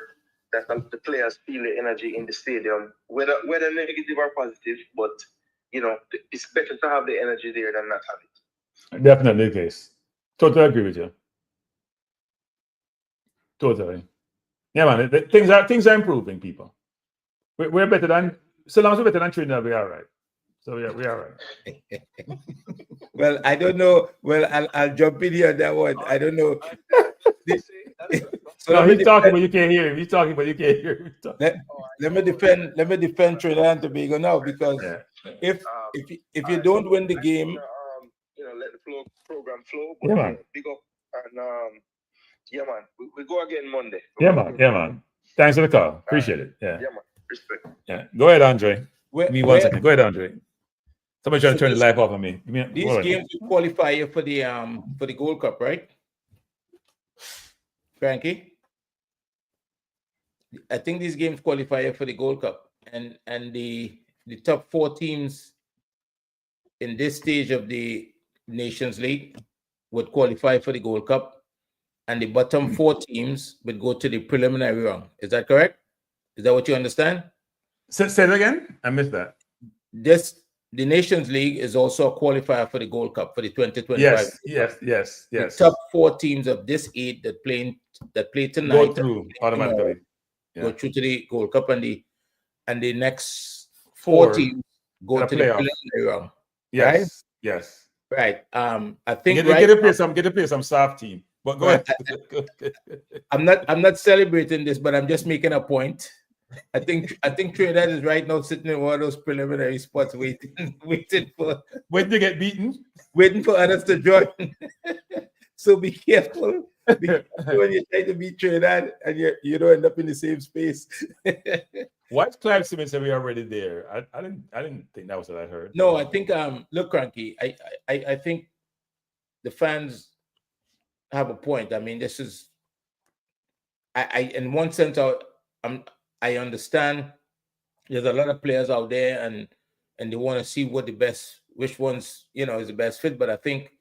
that the players feel the energy in the stadium, whether negative or positive. But it's better to have the energy there than not have it. Definitely the case. Totally agree with you. Totally. Yeah, man. Things are improving, people. We're better than, so long as we're better than Trinidad, we're all right. So yeah, we're all right. Well, I don't know. Well, I'll jump in here on that one. I don't know. So no, he's talking, but you can't hear him. He's talking, but you can't hear him. Let me defend Trinidad and Tobago now, because if you don't win the game, let the program flow. Yeah, man. Big up, and yeah, man. We go again Monday. Yeah, man. Thanks for the call. Appreciate it. Yeah. Yeah, man. Respect. Yeah. Go ahead, Andre. Give me 1 second. Go ahead, Andre. Somebody trying to turn the light off on me. These games will qualify you for the Gold Cup, right? Frankie? I think these games qualify you for the Gold Cup. And the top 4 teams in this stage of the Nations League would qualify for the Gold Cup. And the bottom 4 teams would go to the preliminary round. Is that correct? Is that what you understand? Say it again. I missed that. The Nations League is also a qualifier for the Gold Cup for the 2025. Yes. The top 4 teams of this 8 that play tonight go through automatically. Go through to the Gold Cup, and the next 4 teams go to the preliminary round. Yes. Right? Yes. Right. I think get to play some soft team. But go ahead. I'm not celebrating this, but I'm just making a point. I think Trinidad is right now sitting in one of those preliminary spots, waiting to get beaten, waiting for others to join. So be careful. Be careful when you try to beat Trinidad and you don't end up in the same space. Why's Clive Simmons said we already there? I didn't think that was what I heard. No, I think look, Cranky, I think the fans have a point. I mean, this is I in one sense I understand there's a lot of players out there and they want to see which ones is the best fit, but I think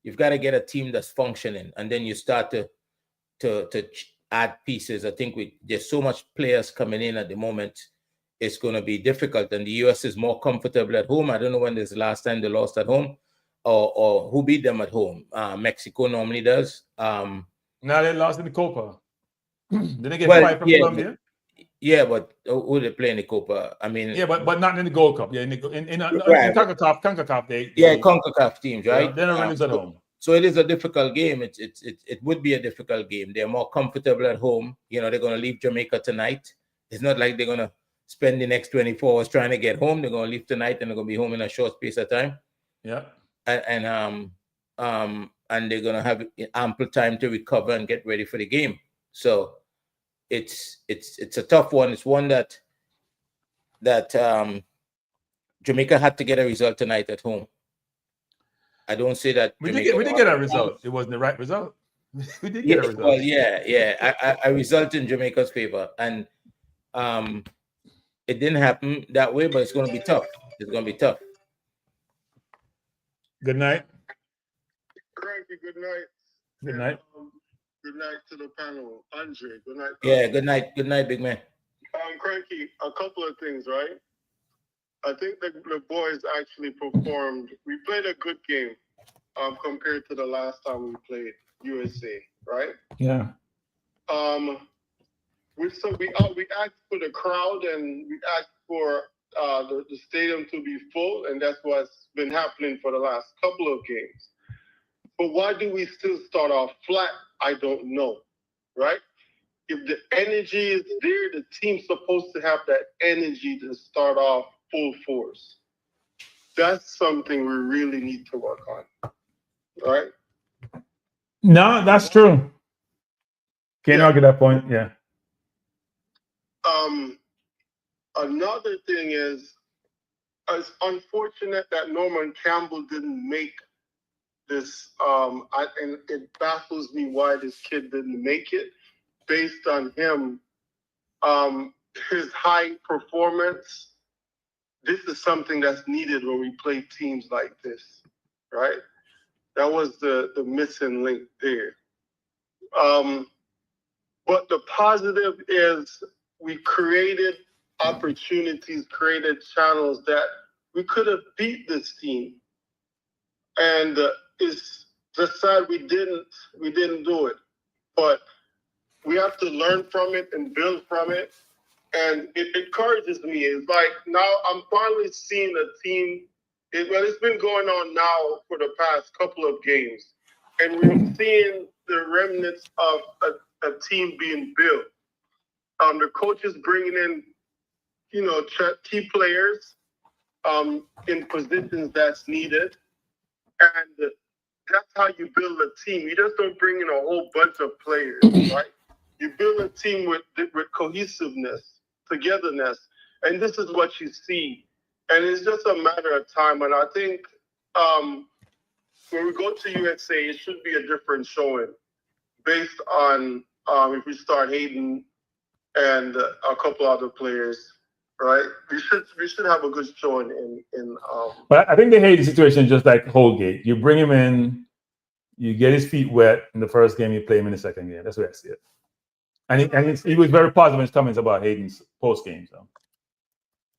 you've got to get a team that's functioning, and then you start to add pieces. I think there's so much players coming in at the moment, it's going to be difficult, and the US is more comfortable at home. I don't know when this last time they lost at home or who beat them at home. Mexico normally does. Now they lost in the Copa. Did they get 5 from Colombia? Yeah, but who they play in the Copa? I mean, yeah, but not in the Gold Cup. Yeah, in Concacaf, they Concacaf teams, right? They're not really at home. So it is a difficult game. It would be a difficult game. They're more comfortable at home. They're going to leave Jamaica tonight. It's not like they're going to spend the next 24 hours trying to get home. They're going to leave tonight and they're going to be home in a short space of time. Yeah, and they're going to have ample time to recover and get ready for the game. So it's a tough one. It's one that Jamaica had to get a result tonight at home. I don't say that we did get a result. It wasn't the right result. We did get a result. Well, yeah. A result in Jamaica's favor, and it didn't happen that way. But it's going to be tough. It's going to be tough. Good night. Frankie, good night. Good night. Good night to the panel. Andre, good night. Yeah, good night. Good night, big man. Cranky, a couple of things, right? I think the boys actually performed. We played a good game compared to the last time we played USA, right? Yeah. we asked for the crowd and we asked for the stadium to be full, and that's what's been happening for the last couple of games. But why do we still start off flat? I don't know, right? If the energy is there, the team's supposed to have that energy to start off full force. That's something we really need to work on, right? No, that's true. Can't argue that point. Yeah. Another thing is, it's unfortunate that Norman Campbell didn't make this, and it baffles me why this kid didn't make it, based on him, his high performance. This is something that's needed when we play teams like this, right? That was the missing link there. But the positive is we created opportunities, created channels that we could have beat this team. And it's just sad we didn't do it. But we have to learn from it and build from it. And it encourages me. It's like now I'm finally seeing a team. It's been going on now for the past couple of games. And we're seeing the remnants of a team being built. The coaches bringing in, key players in positions that's needed. And that's how you build a team. You just don't bring in a whole bunch of players, right? You build a team with cohesiveness, togetherness, and this is what you see. And it's just a matter of time. And I think when we go to USA, it should be a different showing based on if we start Hayden and a couple other players, right? We should have a good showing in. But I think the Hayden situation is just like Holgate. You bring him in, you get his feet wet in the first game, you play him in the second game. That's what I see it. And he was very positive in his comments about Hayden's post game. So.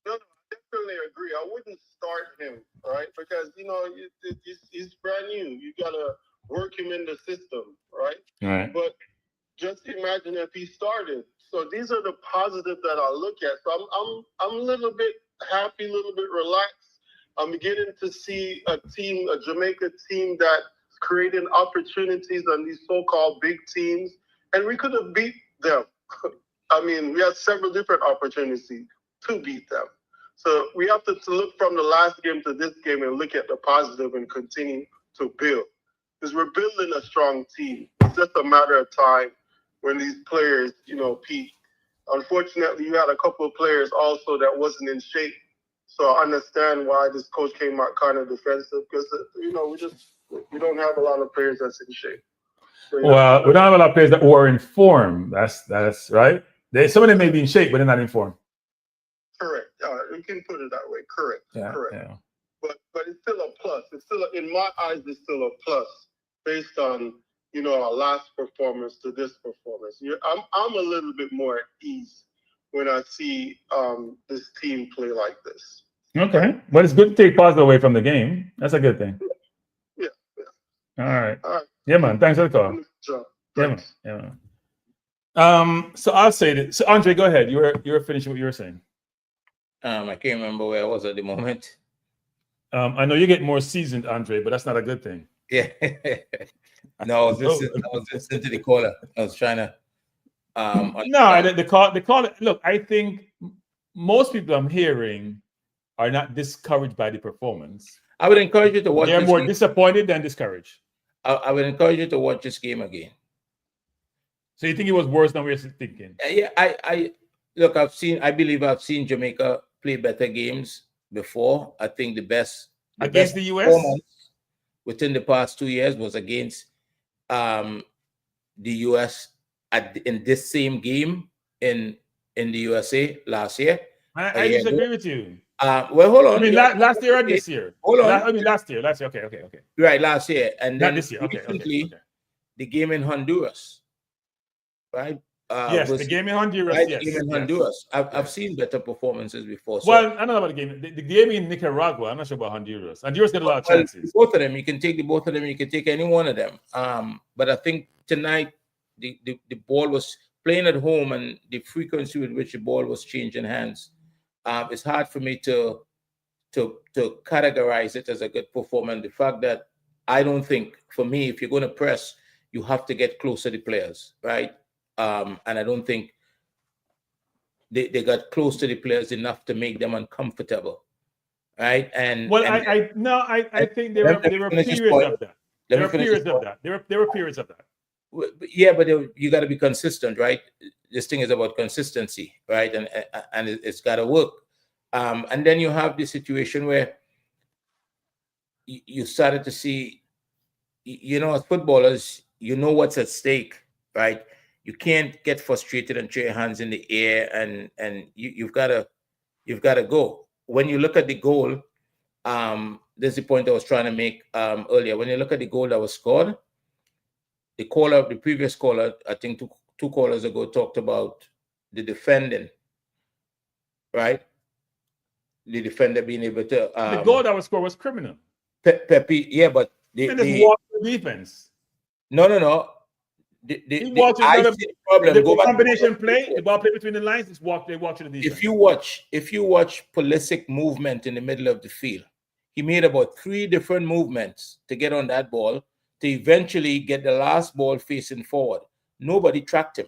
No, I definitely agree. I wouldn't start him, right? Because he's brand new. You gotta work him in the system, right? Right. But just imagine if he started. So these are the positives that I look at. So I'm a little bit happy, a little bit relaxed. I'm beginning to see a Jamaica team that's creating opportunities on these so-called big teams, and we could have beat them. I mean, we had several different opportunities to beat them. So we have to look from the last game to this game and look at the positive and continue to build. Because we're building a strong team. It's just a matter of time when these players, peak. Unfortunately, you had a couple of players also that wasn't in shape. So I understand why this coach came out kind of defensive because, we don't have a lot of players that's in shape. So, well, we don't have a lot of players that were in form. That's right. Some of them may be in shape, but they're not in form. Correct. We can put it that way. Correct. Yeah, correct. Yeah. But it's still a plus. It's still, in my eyes, it's still a plus based on our last performance to this performance. I'm a little bit more at ease when I see this team play like this. Okay, but it's good to take positive away from the game. That's a good thing. Yeah. All right. All right. Yeah, man. Thanks for the call. Yeah, man. So I'll say that. So Andre, go ahead. You were finishing what you were saying. I can't remember where I was at the moment. I know you get more seasoned, Andre, but that's not a good thing. Yeah. No, I was listening to the caller. I was trying to. The call. Look, I think most people I'm hearing are not discouraged by the performance. I would encourage you to watch. They're more disappointed than discouraged. I would encourage you to watch this game again. So you think it was worse than we were thinking? Yeah, I look. I believe I've seen Jamaica play better games before. I think the best against the US within the past 2 years was against the US in this same game in the USA last year. I disagree with you. Well, hold on. I mean, last year or this year? Hold on. Last year. Okay. Right, last year, and then not this year. Okay. The game in Honduras, right? Yes, the game in Honduras. Right, yes, the game in Honduras. I've seen better performances before. So. Well, I don't know about the game. The game in Nicaragua. I'm not sure about Honduras. Honduras got a lot of chances. Both of them. You can take both of them. You can take any one of them. But I think tonight the ball was playing at home and the frequency with which the ball was changing hands, it's hard for me to categorize it as a good performance. The fact that I don't think, for me, if you're going to press, you have to get close to the players, right? And I don't think they got close to the players enough to make them uncomfortable, right? And well, and, I think there let me were finish this periods point. of that. Let There me were finish periods this of point. that. There were periods of that. Yeah, but you got to be consistent, right? This thing is about consistency, right? And it's got to work. And then you have the situation where you started to see, as footballers, you know what's at stake, right? You can't get frustrated and throw your hands in the air, and you've got to go. When you look at the goal, there's the point I was trying to make earlier. When you look at the goal that was scored, the previous caller, I think two callers ago, talked about the defending, right? The defender being able to The goal that was scored was criminal. Pepe, yeah, but And just walk the defense. No. He walked I the see the problem. Go back to combination play, the ball play between the lines, they walk to the defense. If you watch Pulisic movement in the middle of the field, he made about 3 different movements to get on that ball to eventually get the last ball facing forward. Nobody tracked him.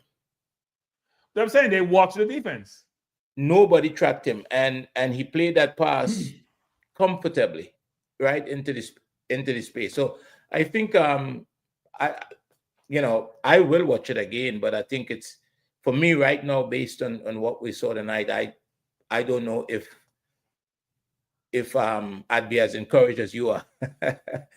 I'm saying they walked to the defense. Nobody tracked him, and he played that pass comfortably right into the space. So I think I will watch it again, but I think it's, for me right now, based on what we saw tonight, I don't know if I'd be as encouraged as you are.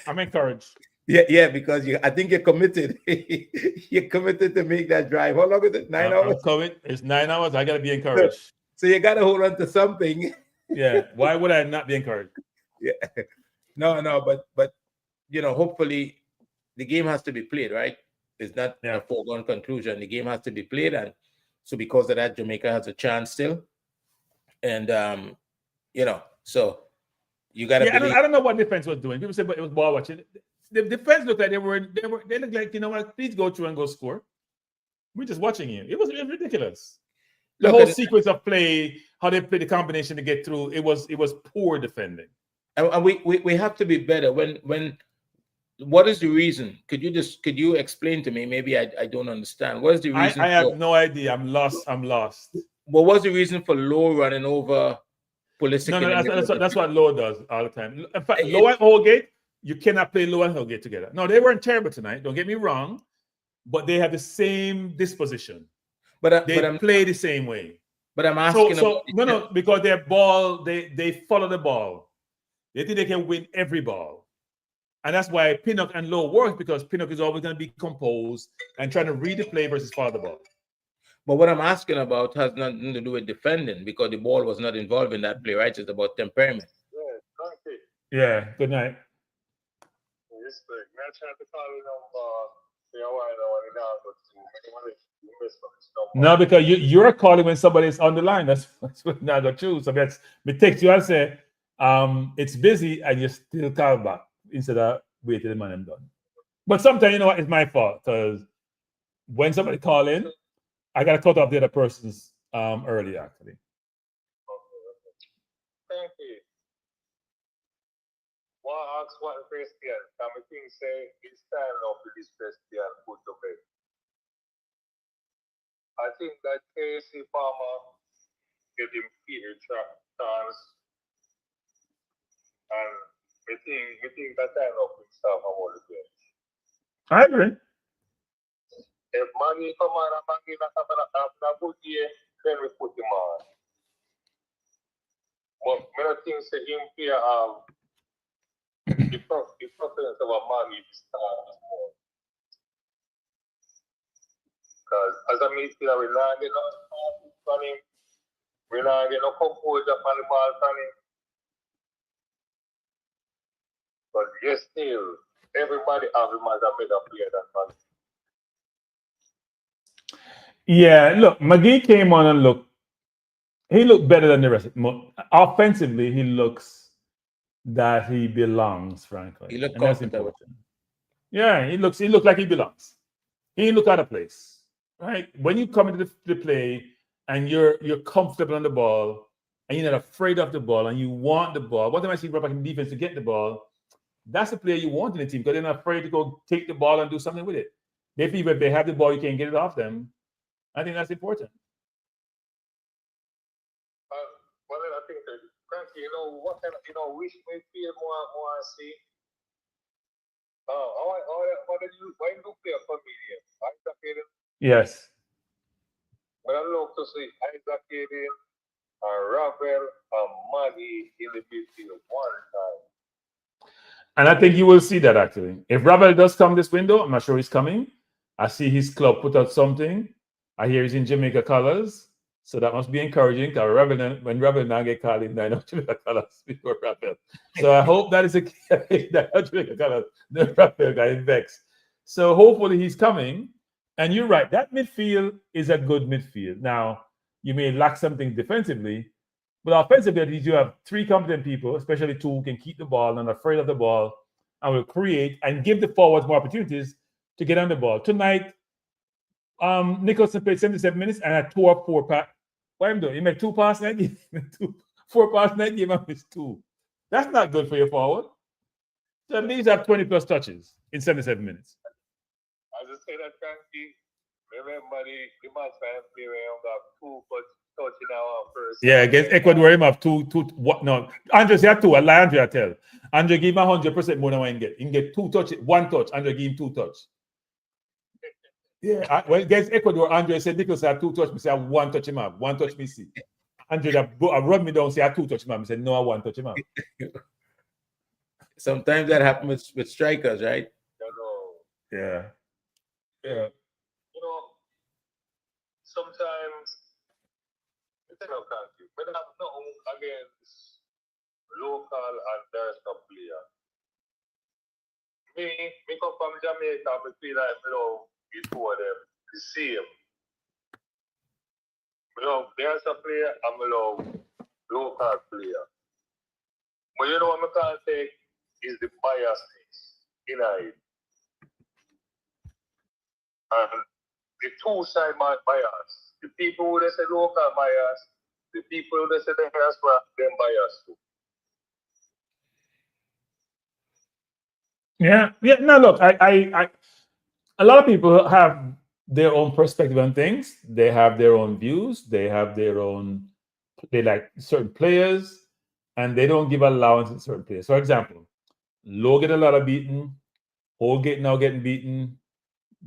I'm encouraged. Yeah, because I think you're committed. You're committed to make that drive. How long is it? 9 hours? It's 9 hours. I gotta be encouraged. So you gotta hold on to something. Yeah. Why would I not be encouraged? Yeah. No, but hopefully the game has to be played, right? It's not a foregone conclusion. The game has to be played, and so because of that, Jamaica has a chance still. And so you gotta believe. I don't know what defense was doing. People said, but it was ball watching. The defense looked like they looked like, you know what, please go through and go score. We're just watching you. It was ridiculous. The whole sequence of play, how they played the combination to get through, it was poor defending. And we have to be better. When what is the reason? Could you explain to me? Maybe I don't understand. What is the reason? I have no idea. I'm lost. What was the reason for Lowe running over Pulisic? No, that's what Lowe does all the time. In fact, Lowe and Holgate, you cannot play Lowe and Holgate together. No, they weren't terrible tonight. Don't get me wrong, but they have the same disposition. But they play the same way. But I'm asking. No, because their ball, they follow the ball. They think they can win every ball. And that's why Pinnock and Lowe work, because Pinnock is always going to be composed and trying to read the play versus follow the ball. But what I'm asking about has nothing to do with defending, because the ball was not involved in that play, right? It's about temperament. Yeah, good night. No, because you're calling when somebody's on the line. That's not the truth. So that's me text you and say, it's busy, and you still call back instead of waiting the man I'm done. But sometimes, you know what, it's my fault, because when somebody call in, I gotta cut off the other person's early, actually. Thank you. Well, ask what question. Can we think say it's time now for this question put to bed? I think that KC Farmer get him fair chance, and we think that time now for himself about the bench. I agree. If Maggie come on and Maggie not having a good year, then we put him on. But I don't think say him here the preference of a Maggie to start more. Because as a midfielder, we not get no from him. We not get no composure from the ball from him. But yes, still, everybody have him as a better player than Maggie. Yeah, look, McGee came on and he looked better than the rest. Offensively, he looks that he belongs, frankly. He looked and that's comfortable. important. Yeah, he looked like he belongs. He looked out of place. right? When you come into the play and you're comfortable on the ball and you're not afraid of the ball and you want the ball. What time I see right back in defense to get the ball, that's the player you want in the team because they're not afraid to go take the ball and do something with it. They feel if they have the ball, you can't get it off them. I think that's important. Well, I think that, Frankie, you know, what kind of, you know, we feel more see. What did you, why do you play for medium? Isaac Hayden? Yes. But I love to see Isaac Hayden and Ravel and Maggie in the midfield one time. And I think you will see that actually. If Ravel does come this window, I'm not sure he's coming. I see his club put out something. I hear he's in Jamaica colors. So that must be encouraging. When Ravel now get called in, I know Jamaica colors before Ravel. So I hope that is a Jamaica colors. The Ravel guy is vexed. So hopefully he's coming. And you're right. That midfield is a good midfield. Now, you may lack something defensively, but offensively, you have three competent people, especially two who can keep the ball and are afraid of the ball and will create and give the forwards more opportunities to get on the ball. Tonight, Nicholson played 77 minutes and had 2 or 4 passes. What am I doing? He made 2 passes in that game. 4 passes in that game and missed 2. That's not good for your forward. So at least have 20 plus touches in 77 minutes. I just say that, Frankie. Remember the match I play where you got 2 touch in our first. Yeah, against Ecuador, him have 2. What? No, Andre had 2. Andre I tell. Andre give him 100% more than what he can get. He can get 2 touches, 1 touch. Andre give him 2 touches. Yeah, well, against Ecuador, Andre said Nicholas had 2 touch. Me say I 1 touch him up. 1 touch me see. Andre I run me down. Say I 2 touch him up. Me say no, I 1 touch him up. Sometimes that happens with strikers, right? Yeah. Yeah. You know, sometimes it's not country. But I'm not against local and national players. Me come from Jamaica, I feel like you know it's two of them the same. You know, there's a player and I love local player. But you know what I can't take is the biasness in it. And the two-side bias. The people who they say local bias, the people who they say they diaspora, them bias too. Yeah. No, look, I a lot of people have their own perspective on things. They have their own views. They have their own. They like certain players, and they don't give allowance to certain players. For example, Low get a lot of beaten. Hole getting beaten.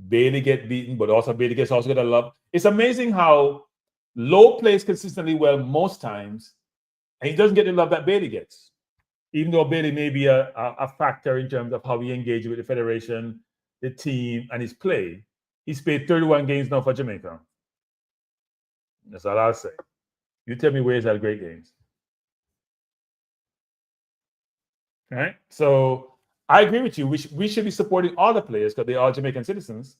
Bailey get beaten, but also Bailey gets also get a love. It's amazing how Low plays consistently well most times, and he doesn't get the love that Bailey gets. Even though Bailey may be a factor in terms of how he engages with the federation, the team, and his play. He's played 31 games now for Jamaica. That's all I'll say. You tell me where he's had great games. All right? So I agree with you. We should be supporting all the players because they're all Jamaican citizens.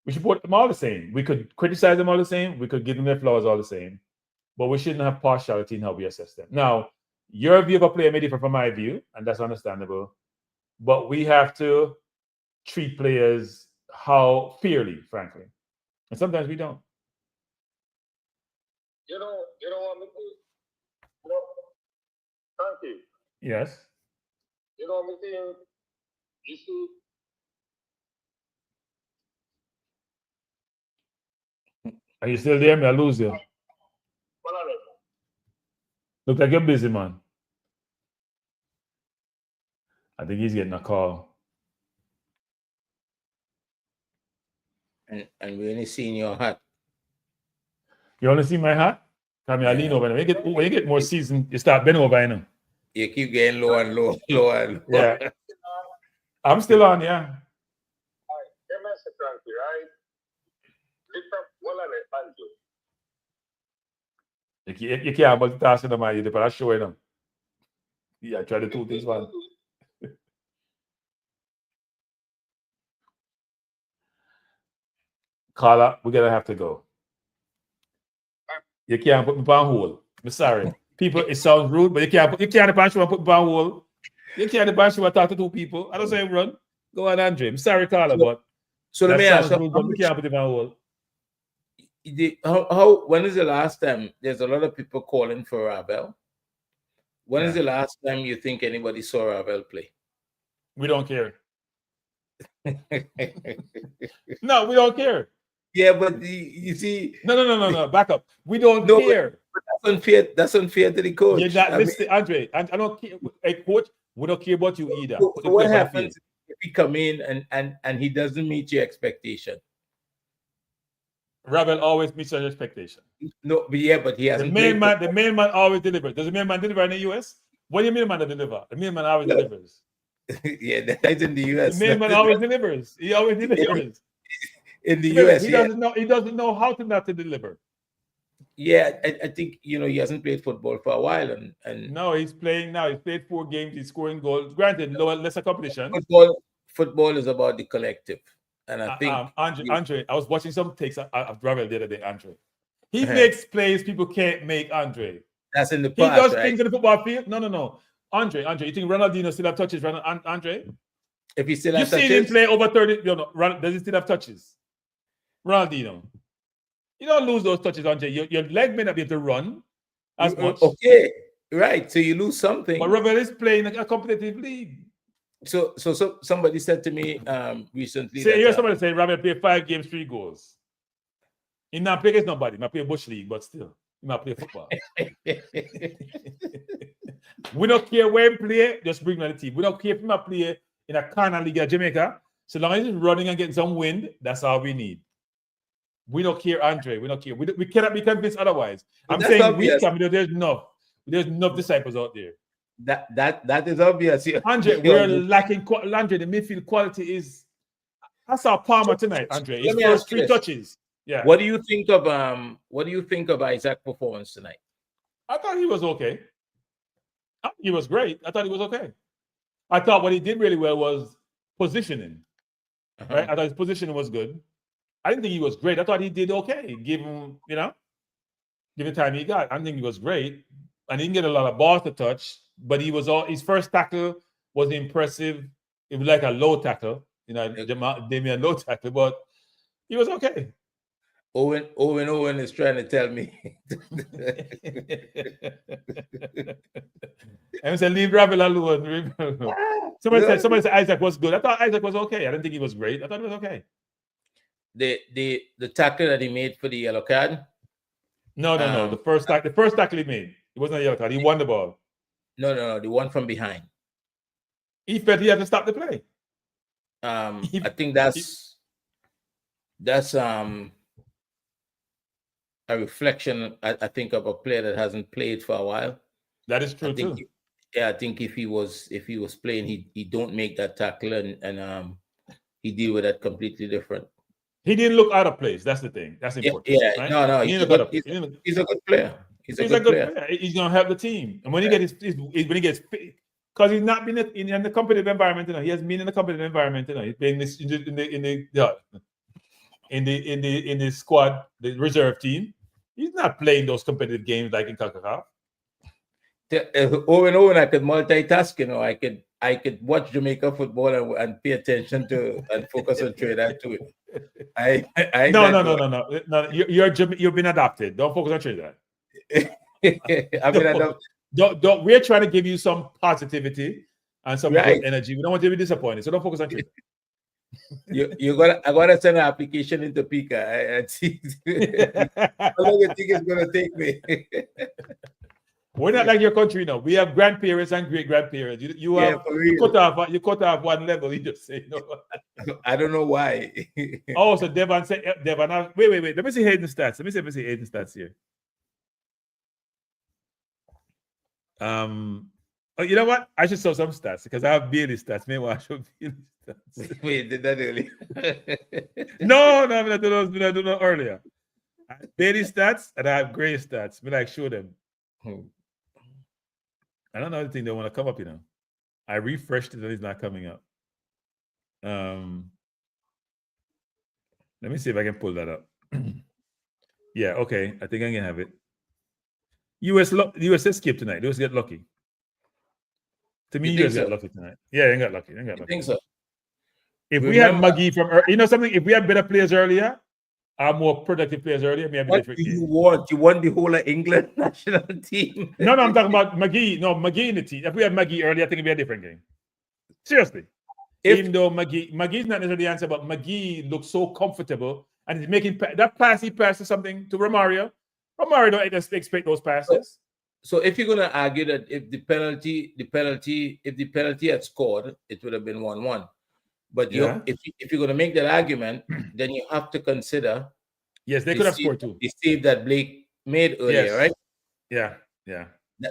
We should support them all the same. We could criticize them all the same. We could give them their flaws all the same. But we shouldn't have partiality in how we assess them. Now, your view of a player may differ from my view, and that's understandable. But we have to treat players how fairly, frankly. And sometimes we don't. You know what I mean? You know, Frankie. Yes. You know what I mean? You see, Are you still there? May I lose you? Look like you're busy, man. I think he's getting a call. And we only seen your hat. You only see my hat? Come here, I lean over. When you get more season, you start bending over, you know. You keep getting lower and lower, lower and lower. Yeah. I'm still on, yeah. All right, Mr. Frankie, right? Lift up one of the Andrew. You can't multitask in the mind, but I'll show you them. Yeah, try to do this one. Carla, we're gonna have to go. You can't put me on hold. I'm sorry. People, it sounds rude, but you can't put me on hold. You can't talk to 2 people. I don't say run. Go on, Andre. I'm sorry, Carla, but so let me ask you, rude, but we can't put him on hold. when is the last time? There's a lot of people calling for Ravel. When is the last time you think anybody saw Ravel play? We don't care. No, we don't care. Yeah, but you see, no. Back up. We don't care. But that's unfair. That's unfair to the coach. You're not listening, Andre. I don't care. Hey, coach, we don't care about you either. So what happens if he come in and he doesn't meet your expectation? Ravel always meets your expectation. No, but yeah, but he hasn't. The main man always delivers. Does the main man deliver in the US? What do you mean, man, to deliver? The main man always delivers. Yeah, that's in the US. The main man always delivers. He always delivers. In the US, he doesn't know how to not to deliver. Yeah, I think he hasn't played football for a while, and no, he's playing now. He's played 4 games. He's scoring goals. Granted, lesser competition. Football is about the collective, and I think Andre, I was watching some takes of Ravel the other day. Andre, he makes plays people can't make. Andre, that's in the past. He does things in the football field. No. Andre, you think Ronaldinho still have touches? Andre, if he still has touches, you've seen him play over 30. Does he still have touches? Ronaldinho, you don't lose those touches, Andre. Your leg may not be able to run as much. Okay, right. So you lose something. But Ravel is playing a competitive league. So somebody said to me recently. Somebody say Ravel played 5 games, 3 goals. He not play against nobody. He not play Bush League, but still, he not play football. We don't care where he play, just bring him on the team. We don't care if he not play in a Canada League at Jamaica. So long as he's running and getting some wind, that's all we need. We don't care, Andre. We don't care. We cannot be convinced otherwise. I'm saying obvious. There's enough disciples out there. That is obvious. Andre, we're lacking. Andre, the midfield quality is. I saw Palmer tonight, Andre. His first 3 touches. Yeah. What do you think of Isaac's performance tonight? I thought he was okay. He was great. I thought he was okay. I thought what he did really well was positioning. Right? I thought his positioning was good. I didn't think he was great. I thought he did okay. Give him the time he got. I think he was great. And he didn't get a lot of balls to touch, but his first tackle was impressive. It was like a low tackle, Damian low tackle, but he was okay. Owen is trying to tell me. And said, leave Ravel alone. Somebody said Isaac was good. I thought Isaac was okay. I didn't think he was great. I thought he was okay. The tackle that he made for the yellow card? No. The first tackle he made. It wasn't a yellow card. He won the ball. No. The one from behind. He felt he had to stop the play. I think that's a reflection, I think, of a player that hasn't played for a while. That is true too. I think if he was playing, he don't make that tackle and he deal with that completely different. He didn't look out of place. That's the thing. That's important. Yeah. Right? No. He's a good player. He's a good player. He's gonna help the team. And when he gets because he's not been in the competitive environment, he hasn't been in the competitive environment, He's playing this in the squad, the reserve team. He's not playing those competitive games like in Concacaf. Owen, I could multitask. I could watch Jamaica football and pay attention to and focus on Trinidad too. No. You've been adopted. Don't focus on Trinidad. I've been adopted. Don't. We're trying to give you some positivity and some good energy. We don't want you to be disappointed, so don't focus on Trinidad. I gotta send an application into Pika and see how long you think it's gonna take me. We're not like your country now. We have grandparents and great grandparents. You cut off one level. You just say no. I don't know why. So Devon said wait. Let me see Hayden stats. Let me see if I see Hayden stats here. You know what? I should show some stats because I have Bailey stats. Maybe I should Bailey stats. Wait, did that really? No, I'm gonna do those earlier. I have Bailey stats and I have Gray stats. But show them. I don't know the thing they want to come up, I refreshed it and it's not coming up. Let me see if I can pull that up. Yeah, okay. I think I can have it. US escaped tonight. US get lucky. To me, US got lucky tonight. Yeah, they got lucky. I think so. If we had Maggie from, something, if we had better players earlier, are more productive players earlier, maybe What different do you game. want? You want the whole of England national team? No, I'm talking about McGee. No, McGee in the team. If we had McGee earlier, I think it'd be a different game. Seriously. Even though McGee's not necessarily the answer, but McGee looks so comfortable and he's making that pass he passes something to Romario. Romario don't just expect those passes. So if you're gonna argue that if the penalty had scored, it would have been 1-1. But if you're gonna make that argument, then you have to consider they could have scored too. The save that Blake made earlier, right? Yeah.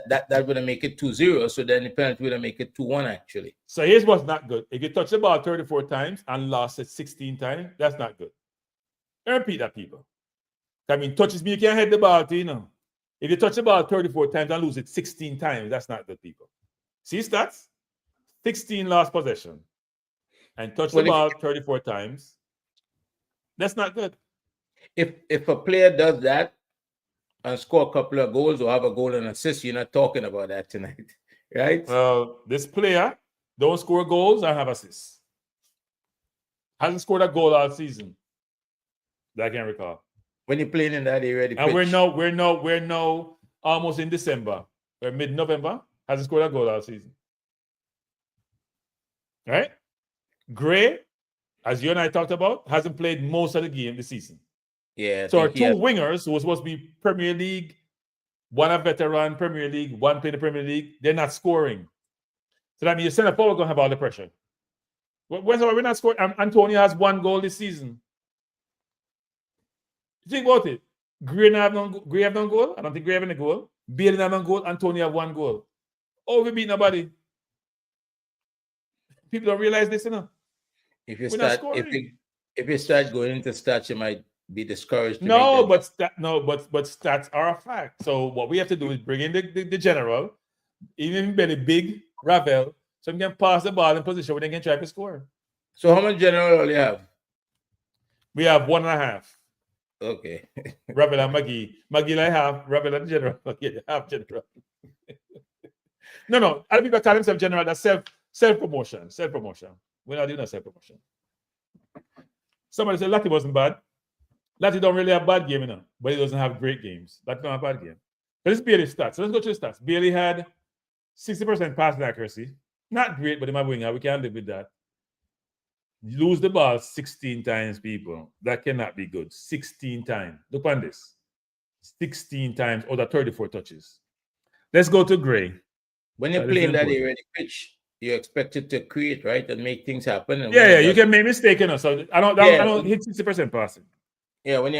That would have make it 2-0. So then the penalty would have make it 2-1 actually. So here's what's not good. If you touch the ball 34 times and lost it 16 times, that's not good. I repeat that, people. I mean, touches me, you can't hit the ball, you know. If you touch the ball 34 times and lose it 16 times, that's not good, people. See stats? 16 lost possession. And touch the ball 34 times. That's not good. If a player does that and score a couple of goals or have a goal and assist, you're not talking about that tonight, right? Well, this player don't score goals and have assists. Hasn't scored a goal all season that I can recall. When you're playing in that area, and we're now almost in December. We're mid-November. Hasn't scored a goal all season. Right? Gray, as you and I talked about, hasn't played most of the game this season. Yeah. So our two wingers who was supposed to be Premier League, one a veteran Premier League, one playing the Premier League, they're not scoring. So that means your center forward gonna have all the pressure. We're not scoring. Antonio has 1 goal this season. Think about it. Gray have no goal. I don't think Gray have any goal. Bailey have no goal. Antonio have 1 goal. Oh, we beat nobody. People don't realize this, you know. If you start going into stats, you might be discouraged. But stats are a fact. So what we have to do is bring in the general, even very big Ravel, so we can pass the ball in position where they can try to score. So how much general do you have? We have 1.5. Okay. Ravel and Maggie. Maggie I have, Ravel and general. Okay, half general. No. Other people call themselves general. That's self-promotion. Self-promotion. We're not doing a self-promotion. Somebody said Lati wasn't bad. Lati don't really have bad game, you know, but he doesn't have great games. Lati don't have bad game. But let's Bailey's stats. So let's go to the stats. Bailey had 60% passing accuracy. Not great, but in my winger, we can't live with that. Lose the ball 16 times, people. That cannot be good. 16 times. Look on this. 16 times out of 34 touches. Let's go to Gray. When you're playing that area of the pitch, you're expected to create, right, and make things happen. And you can make mistakes, you know. So I don't hit 60% passing. Yeah, when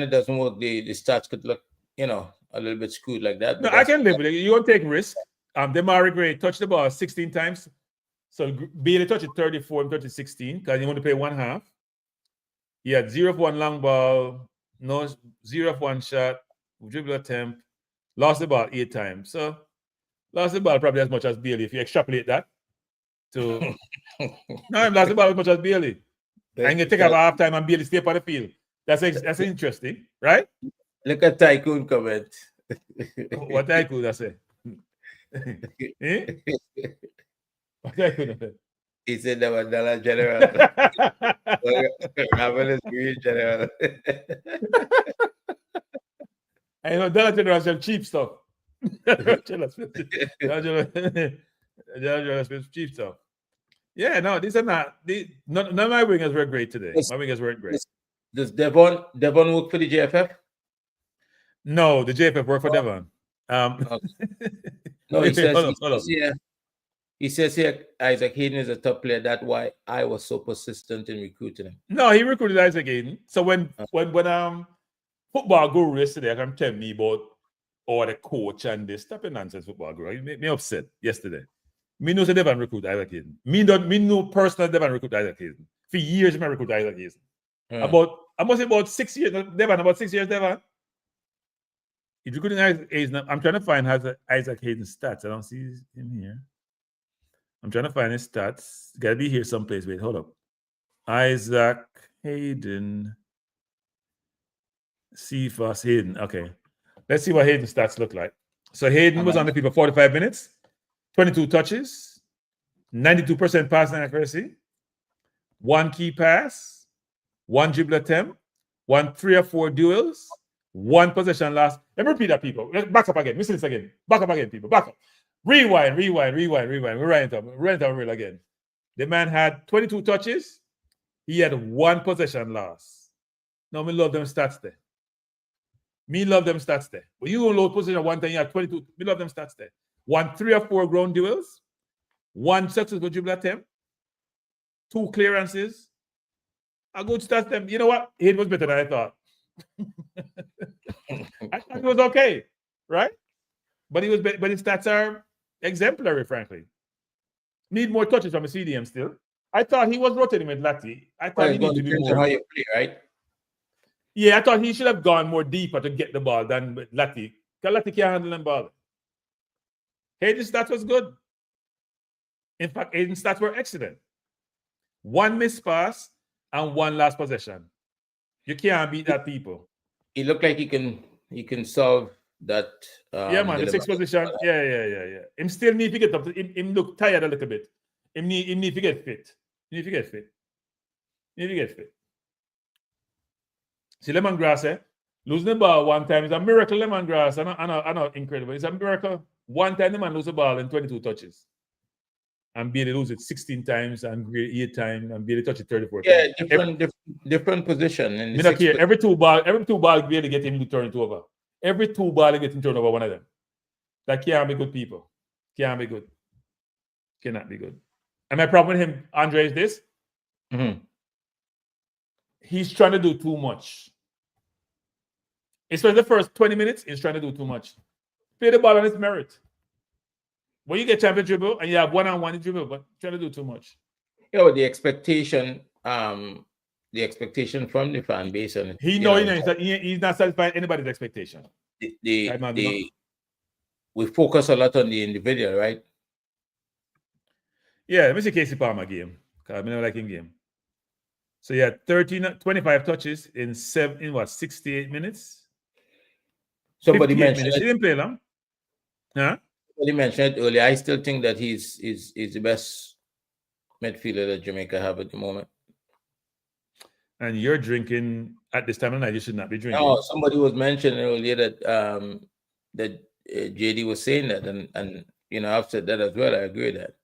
it doesn't work, the stats could look, you know, a little bit screwed like that. No, I can live with it. You won't take risk. Demari Gray touched the ball 16 times. So Bailey touched it 34 and 16 because he wanted to play 1/2. He had 0 of 1 long ball, 0 of 1 shot, dribble attempt, lost the ball 8 times. So lost the ball probably as much as Bailey if you extrapolate that. No, he lost the ball as much as Bailey. And you take up half time and Bailey stay on the field. That's interesting, right? Look at Tycoon comment. What Tycoon I say? What Tycoon say? He said that was Dollar General. Ravel is green general. I know Dollar General has cheap stuff. Dollar cheap stuff. Yeah, no, these are not. None of my wingers were great today. My wingers weren't great. Does Devon work for the JFF? No, the JFF work for Devon. No, he says here Isaac Hayden is a top player. That's why I was so persistent in recruiting him. No, he recruited Isaac Hayden. So when football guru yesterday, I can tell me about the coach and this type of nonsense football guru. He made me upset yesterday. Me know Devon recruit Isaac Hayden. Me know personally Devon recruit Isaac Hayden. For years, I recruit Isaac Hayden. About 6 years, Devon, about 6 years, Devon. He's recruiting Isaac Hayden. I'm trying to find Isaac Hayden's stats. I don't see him here. I'm trying to find his stats. Gotta be here someplace. Wait, hold up. Isaac Hayden. Cephas Hayden. Okay. Let's see what Hayden's stats look like. So Hayden was on the field for 45 minutes, 22 touches, 92% passing accuracy, 1 key pass, 1 dribble attempt, 1 3 or 4 duels, 1 possession loss. Let me repeat that, people. Back up again. Listen this again. Back up again, people. Back up. Rewind. We write it up real again. The man had 22 touches. He had 1 possession loss. Now, me love them stats there. But you don't load possession one time, you have 22. Me love them stats there. 1 3 or 4 ground duels, 1 successful dribble attempt, 2 clearances. A good stats them. You know what? It was better than I thought. I thought it was okay, right? But his stats are exemplary, frankly. Need more touches from a CDM still. I thought he was rotating with Lati. I thought he needed to be more. How you play, right? Yeah, I thought he should have gone more deeper to get the ball than with Lati. Because Lati can't handle the ball. Hayden's stats was good. In fact, Hayden's stats were excellent. 1 missed pass and 1 last possession. You can't beat that, people. He looked like he can solve that. Yeah, man, the 6th position. Yeah. Him still need to get up. Him look tired a little bit. Him need to get fit. See, Lemongrass, losing the ball 1 time is a miracle, Lemongrass. I know, incredible. It's a miracle. 1 time the man lose the ball in 22 touches. And barely lose it 16 times and 8 times and barely touch it 34 times. Yeah, different position. In the every two ball barely get him to turn it over. Every 2 balls get him turned over one of them. That can't be good, people. Can't be good. Cannot be good. And my problem with him, Andre, is this. He's trying to do too much. Especially the first 20 minutes, he's trying to do too much. Play the ball on its merit. When you get champion dribble and you have one-on-one dribble, but trying to do too much. Yeah, the expectation from the fan base, and he's not satisfying anybody's expectation. We focus a lot on the individual, right? Yeah, let me see Casey Palmer game. Because I never like him game. So he had 25 touches in 68 minutes. Somebody mentioned he didn't play long. Huh? Somebody mentioned it earlier. I still think that he's the best midfielder that Jamaica have at the moment. And you're drinking at this time of night. You should not be drinking. No, somebody was mentioning earlier that JD was saying that, and I've said that as well. I agree with that.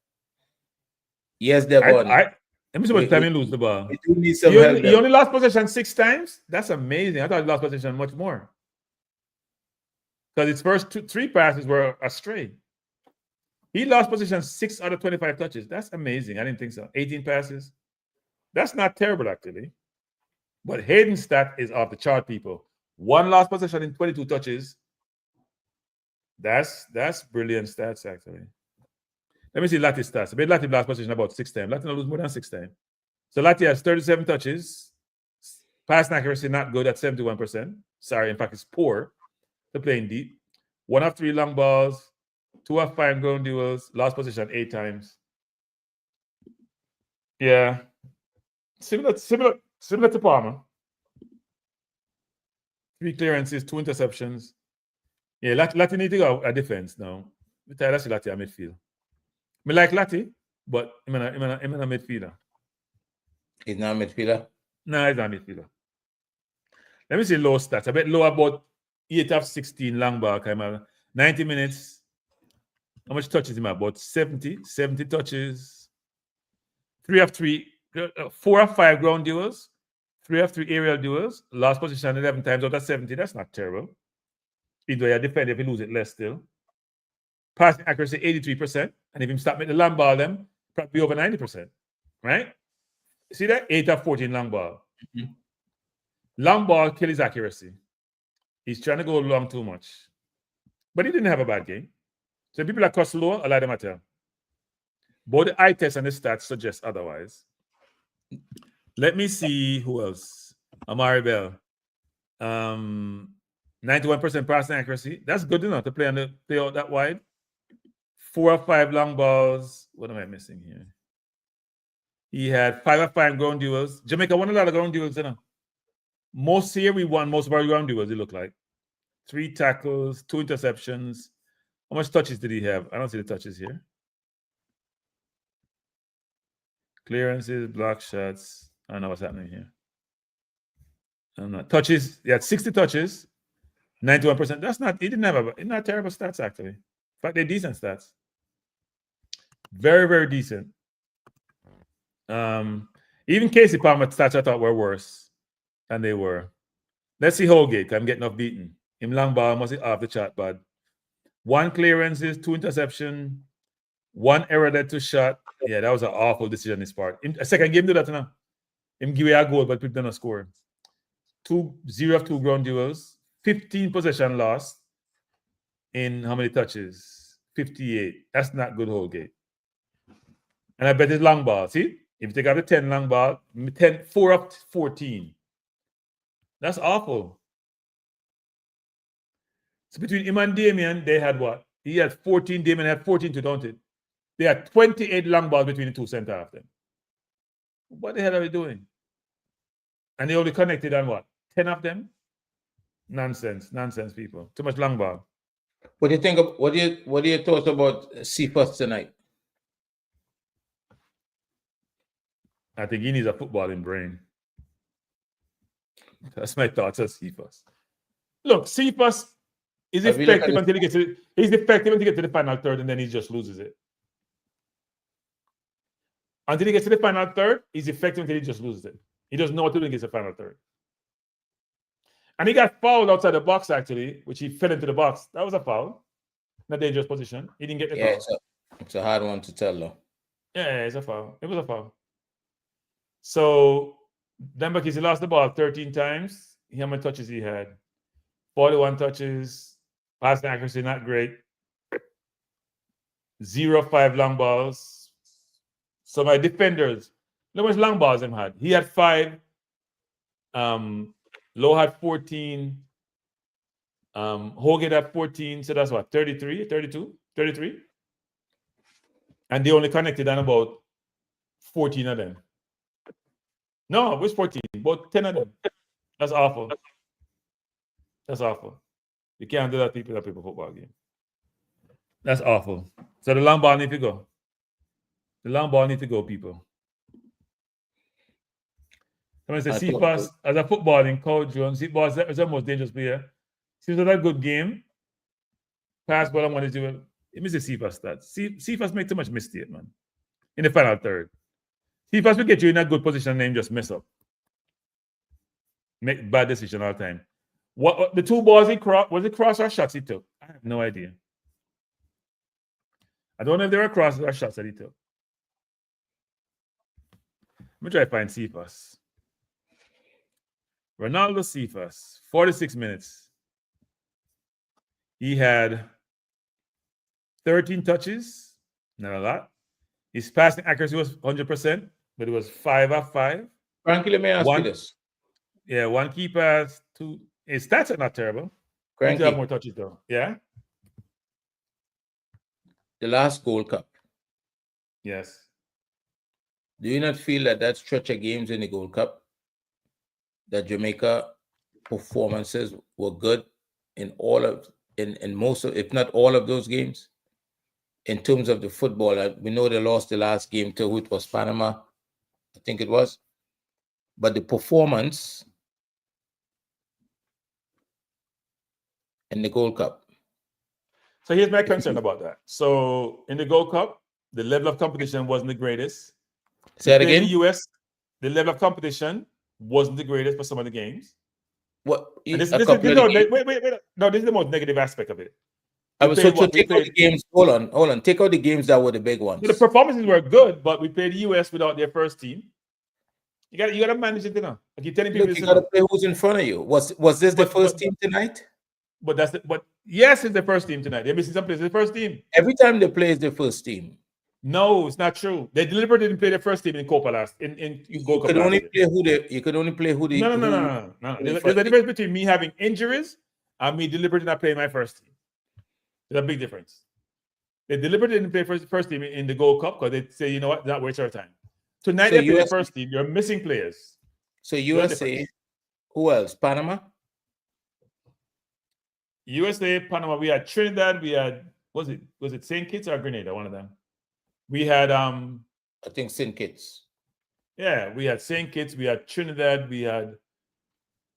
Yes, Devon. Let me see what time he lose the ball. We do need some help. He only lost possession 6 times. That's amazing. I thought he lost possession much more. Because his first 3 passes were astray. He lost possession 6 out of 25 touches. That's amazing. I didn't think so. 18 passes. That's not terrible, actually. But Hayden's stat is off the chart, people. 1 lost possession in 22 touches. That's brilliant stats, actually. Let me see Lati's stats. I bet Lati lost possession about 6 times. Lati lose more than 6 times. So Lati has 37 touches. Pass accuracy not good at 71%. Sorry, in fact, it's poor. They're playing deep. 1 of 3 long balls. 2 of 5 ground duels. Lost possession 8 times. Yeah. Similar to Palmer. 3 clearances, 2 interceptions. Yeah, Lati need to go a defense now. I'm tired of Lati at midfield. I like Lati, but I'm a midfielder. He's not a midfielder? No, he's not a midfielder. Let me see low stats. I bet low about 8 of 16 long ball. 90 minutes. How much touches him? About 70 touches. 3 of 3, 4 of 5 ground duels. 3 of 3 aerial duels. Lost position 11 times out of 70. That's not terrible. Either you defend if you lose it less still. Passing accuracy 83%. And if you stop with the long ball, then probably over 90%. Right? See that? 8 of 14 long ball. Long ball kill his accuracy. He's trying to go long too much. But he didn't have a bad game. So people like Costello, a lot of them are tell. Both the eye test and the stats suggest otherwise. Let me see who else. Amari Bell. 91% passing accuracy. That's good enough to play out that wide. 4 of 5 long balls. What am I missing here? He had 5 of 5 ground duels. Jamaica won a lot of ground duels, Most here we won most of our ground duels, it looked like. 3 tackles, 2 interceptions. How much touches did he have? I don't see the touches here. Clearances, block shots. I don't know what's happening here. Touches, he had 60 touches, 91%. That's not, he didn't have not terrible stats, actually. In fact, they're decent stats. Very, very decent. Even Casey Palmer stats I thought were worse than they were. Let's see Holgate. I'm getting off beaten. Him long ball must be off the chart, bud. 1 clearances, 2 interception, 1 error led to shot. Yeah, that was an awful decision on his part. A second game do that now. Him give away a goal, but people don't score. 0 of 2 ground duels, 15 possession lost in how many touches? 58. That's not good, Holgate. And I bet it's long ball. See? If you take out the 10 long ball, 4 of 14. That's awful. So between him and Damien, they had what? He had 14. Damien had 14 to don't it? They had 28 long balls between the two center of them. What the hell are we doing? And they only connected on what? 10 of them? Nonsense, people. Too much long ball. What do you think of what do you thought about Cephas tonight? I think he needs a footballing brain. That's my thoughts on Cephas. Look, Cephas is effective until he gets to the final third, and then he just loses it. Until he gets to the final third, he's effective until he just loses it. He doesn't know what to do against the final third. And he got fouled outside the box, actually, which he fell into the box. That was a foul. In a dangerous position. He didn't get the foul. It's a hard one to tell, though. Yeah, it's a foul. It was a foul. So, Dembakis, he lost the ball 13 times. How many touches he had? 41 touches. Passing accuracy, not great. 0-5 long balls. So, my defenders, look how much long balls him had. He had 5. Lowe had 14. Holgate had 14. So that's what, 33, 32, 33? And they only connected on about 14 of them. No, it was 14. About 10 of them. That's awful. That's awful. You can't do that to a people football game. That's awful. So the long ball need to go. The long ball need to go, people. Someone says Cephas as a footballing coach, John. Cephas is the most dangerous player. He was a good game. Pass ball and wanted to do. It misses Cephas stats. Cephas make too much mistake, man. In the final third. Cephas will get you in a good position and then just mess up. Make bad decision all the time. What the 2 balls he crossed, was it cross or shots he took? I have no idea. I don't know if they were crosses or shots that he took. Let me try to find Cephas. Ronaldo Cephas, 46 minutes. He had 13 touches, not a lot. His passing accuracy was 100%, but it was 5 of 5. Frankie, let me ask you this. Yeah, 1 key pass, 2. His stats are not terrible. He needs to have more touches, though. Yeah? The last Gold Cup. Yes. Do you not feel that stretch of games in the Gold Cup, that Jamaica performances were good in most of, if not all of those games? In terms of the football, we know they lost the last game to which was Panama, I think it was. But the performance in the Gold Cup. So here's my concern about that. So in the Gold Cup, the level of competition wasn't the greatest. Say that again? In the US, the level of competition wasn't the greatest for some of the games. What? Wait. No, this is the most negative aspect of it. Take out the games. Hold on. Take out the games that were the big ones. The performances were good, but we played the US without their first team. You gotta manage it, you know. I keep telling people you gotta play who's in front of you. Was this the first team tonight? But yes, it's the first team tonight. They're missing some players. The first team. Every time they play, it's the first team. No, it's not true. They deliberately didn't play the first team in Copa last. You could only play who they. No. There's a difference between me having injuries and me deliberately not playing my first team. There's a big difference. They deliberately didn't play first team in the Gold Cup because they say, you know what, not waste our time. Tonight they play the first team. You're missing players. So USA, who else? Panama? USA, Panama. We had Trinidad. We had was it St. Kitts or Grenada? One of them. We had I think St. Kitts. Yeah, we had St. Kitts. We had Trinidad. We had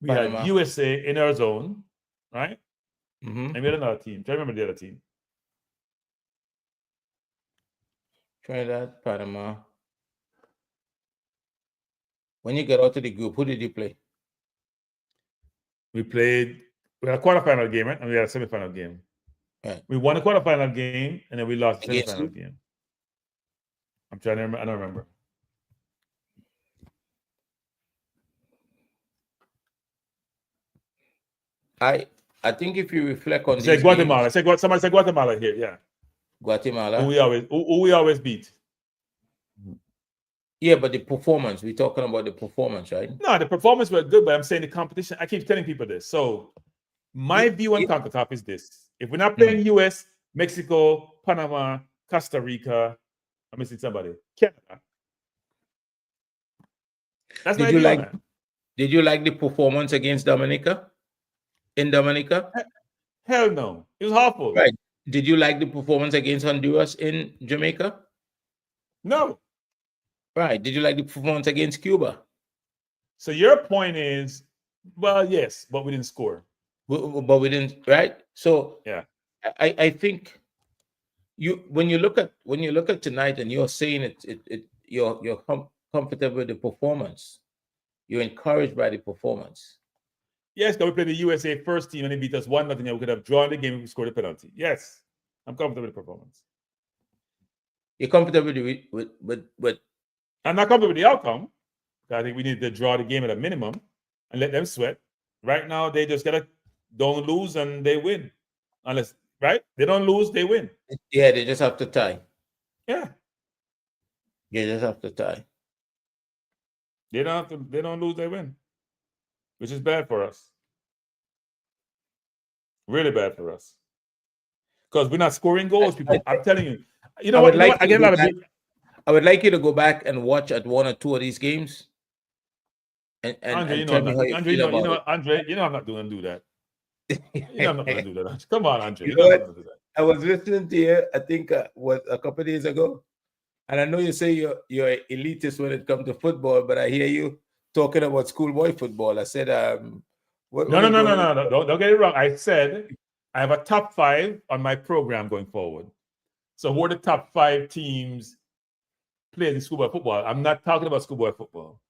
We Panama. had USA in our zone, right? Mm-hmm. And we had another team. Do you remember the other team? Trinidad, Panama. When you get out of the group, who did you play? We had a quarterfinal game, right? And we had a semifinal game. Right. We won a quarterfinal game, and then we lost the Against semifinal who? game. I'm trying to remember. I don't remember. I think if you reflect on Say these Guatemala. games, Somebody said Guatemala here. Yeah. Guatemala. Who we always beat. Yeah, but the performance. We're talking about the performance, right? No, the performance was good, but I'm saying the competition. I keep telling people this. So my view on Concacaf is this: if we're not playing US, Mexico, Panama, Costa Rica, I'm missing somebody. Canada. That's my view on that. Did you like the performance against Dominica? In Dominica? Hell no. It was awful. Right. Did you like the performance against Honduras in Jamaica? No. Right. Did you like the performance against Cuba? So your point is, well, yes, but we didn't score. But we didn't, right? So yeah, I think when you look at tonight and you're saying you're comfortable with the performance, you're encouraged by the performance. Yes, because we played the USA first team and they beat us 1-0, and we could have drawn the game if we scored a penalty. Yes, I'm comfortable with the performance. You're comfortable with I'm not comfortable with the outcome. I think we need to draw the game at a minimum and let them sweat. Right now, they just gotta don't lose and they win. Unless they don't lose, they win. Yeah, they just have to tie. Yeah, they just have to tie. They don't lose, they win, which is bad for us. Really bad for us because we're not scoring goals. People, I'm telling you. You know what? I get a lot of. I would like you to go back and watch at 1 or 2 of these games. And Andre, tell me how you feel about it. Andre, I'm not going to do that. I'm not going to do that. Come on, Andre. You know what? I was listening to you, I think, a couple of days ago. And I know you say you're elitist when it comes to football, but I hear you talking about schoolboy football. I said, no. Don't get it wrong. I said I have a top 5 on my program going forward. So who are the top 5 teams playing schoolboy football? I'm not talking about schoolboy football.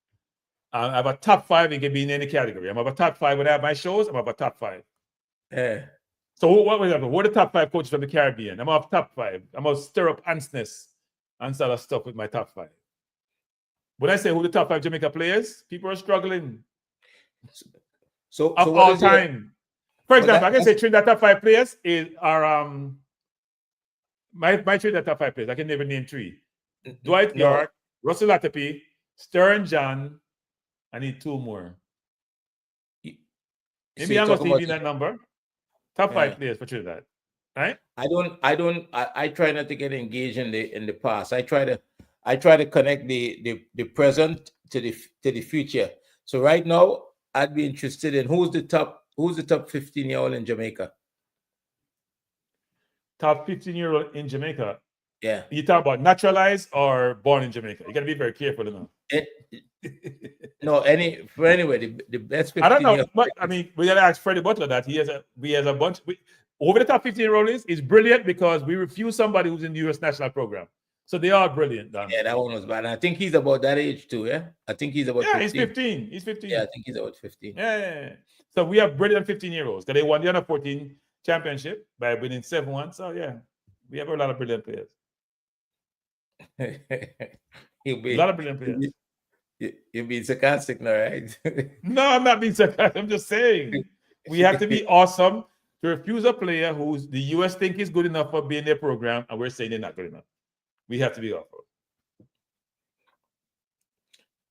I have a top 5. It can be in any category. I'm have a top 5 when I have my shows. I'm have a top 5. Yeah. So what was that? What are the top 5 coaches from the Caribbean? I'm have top 5. I'm gonna stir up antsness and sort of stuff with my top 5. When I say who the top 5 Jamaica players, people are struggling. So all time. For example, I can say Trinidad top 5 players are my Trinidad top 5 players. I can never name 3. Dwight York, Russell Latapi, Stern John. I need 2 more. Maybe I must even that number. Top 5 players for Trinidad, right? I try not to get engaged in the past. I try to connect the present to the future. So right now, I'd be interested in who's the top 15-year-old in Jamaica. Top 15-year-old in Jamaica. Yeah. You talk about naturalized or born in Jamaica. You got to be very careful now. Anyway, the best 15 I don't know, but I mean, we got to ask Freddie Butler that he has a bunch. Over the top 15-year-old is brilliant because we refuse somebody who's in the U.S. national program. So they are brilliant. Dan. Yeah, that one was bad. And I think he's about that age too. Yeah, I think he's about. Yeah, 15. He's 15. Yeah, I think he's about 15. Yeah. So we have brilliant 15-year-olds. They won the under 14 championship by winning 7-1. So yeah, we have a lot of brilliant players. A lot of brilliant players. You're being sarcastic now, right? No, I'm not being sarcastic. I'm just saying we have to be awesome to refuse a player who's the US think is good enough for being their program, and we're saying they're not good enough. We have to be awesome.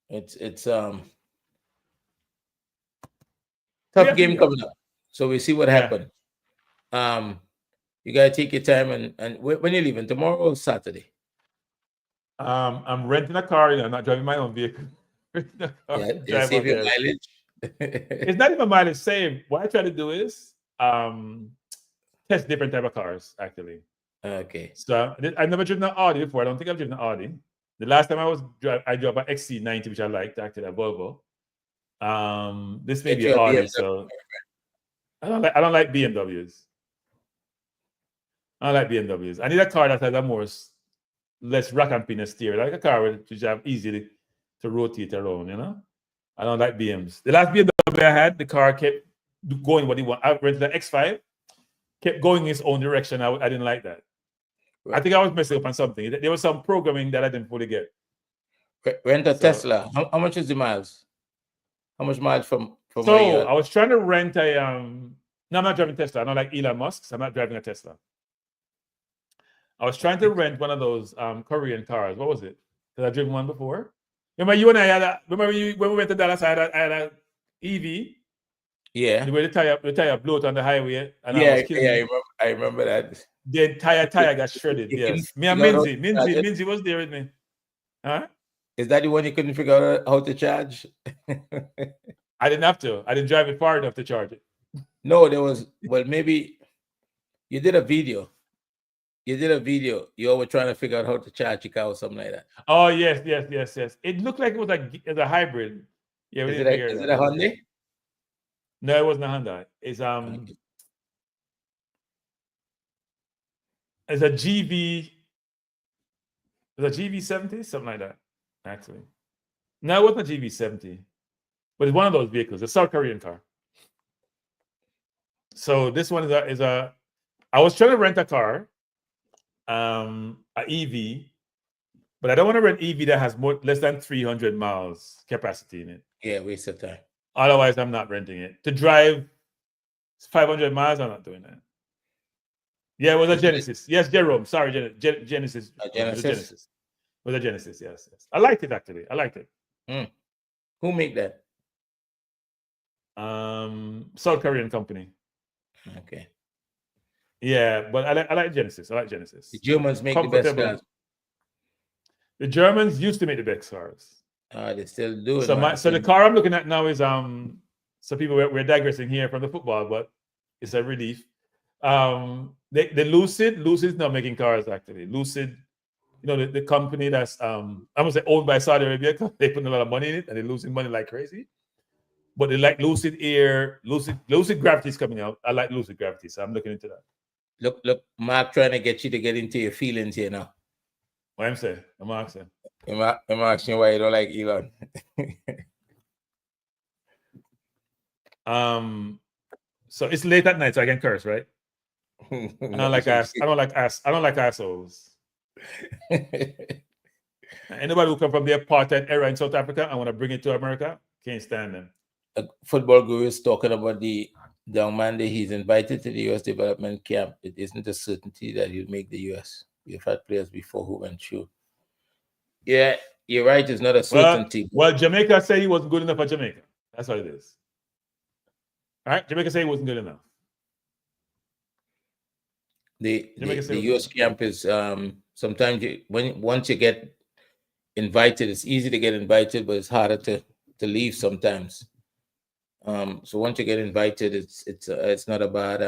It's tough game coming up, so we see what happens. You gotta take your time and when you leaving tomorrow or Saturday? I'm renting a car. I'm not driving my own vehicle. Yeah, save your mileage. It's not even mileage saved. What I try to do is test different type of cars, actually. Okay. So I've never driven an Audi before. I don't think I've driven an Audi. The last time I drove an XC90, which I liked, actually, a Volvo. This may Get be your Audi, BMW. so I don't like BMWs. I don't like BMWs. I need a car that has a more less rack and pin steer, like a car which have easily to rotate around. You know, I don't like BMs. The last BMW I had, the car kept going what he wanted. I rented the X5, kept going its own direction. I didn't like that. Right. I think I was messing up on something. There was some programming that I didn't fully get. Rent a Tesla. How much is the miles? How much miles from where So you're at? I was trying to rent a no, I'm not driving Tesla. I'm not like Elon Musk, so I'm not driving a Tesla. I was trying to rent one of those Korean cars. What was it? Because I've driven one before. Remember you and I had when we went to Dallas, I had a EV. Yeah. Where the tire blew out on the highway and Yeah, I was killing me. I remember that. The entire tire got shredded. You Yes. couldn't Me and figure out Minzy was there with me. Huh? Is that the one you couldn't figure out how to charge? I didn't have to. I didn't drive it far enough to charge it. No, there was, well, maybe you did a video. You were trying to figure out how to charge your car or something like that. Oh, yes. It looked like it was a hybrid. Yeah, Is it a Hyundai? No, it wasn't a Hyundai. It's a GV. It's a GV70, something like that, actually. No, it wasn't a GV70, but it's one of those vehicles, a South Korean car. So this one is a. I was trying to rent a car, a EV, but I don't want to rent EV that has less than 300 miles capacity in it. Yeah, waste of time. Otherwise, I'm not renting it. To drive 500 miles, I'm not doing that. Yeah, it was a Genesis. Yes, Jerome. Sorry, Genesis. Genesis? It was a Genesis, yes. I liked it, actually. I liked it. Who make that? South Korean company. Okay. Yeah, but I like Genesis. The Germans make the best cars. The Germans used to make the best cars. They still do it. So the car I'm looking at now is so people we're digressing here from the football, but it's a relief. The Lucid's not making cars actually. Lucid, the company that's I'm gonna say owned by Saudi Arabia. They put a lot of money in it and they're losing money like crazy. But they like Lucid Air, Lucid Gravity is coming out. I like Lucid Gravity, so I'm looking into that. Look, Mark trying to get you to get into your feelings here now. What I'm saying? I'm asking. I'm asking why you don't like Elon. So it's late at night, so I can curse, right? I don't like assholes. Anybody who come from the apartheid era in South Africa and want to bring it to America, can't stand them. A football guru is talking about the young man that he's invited to the U.S. development camp. It isn't a certainty that he'll make the U.S. We've had players before who went through. Yeah, you're right. It's not a certainty. Well, Jamaica said he wasn't good enough for Jamaica. That's what it is. All right? Jamaica said he wasn't good enough. The U.S. camp is sometimes once you get invited, it's easy to get invited, but it's harder to leave sometimes. So once you get invited, it's not a bad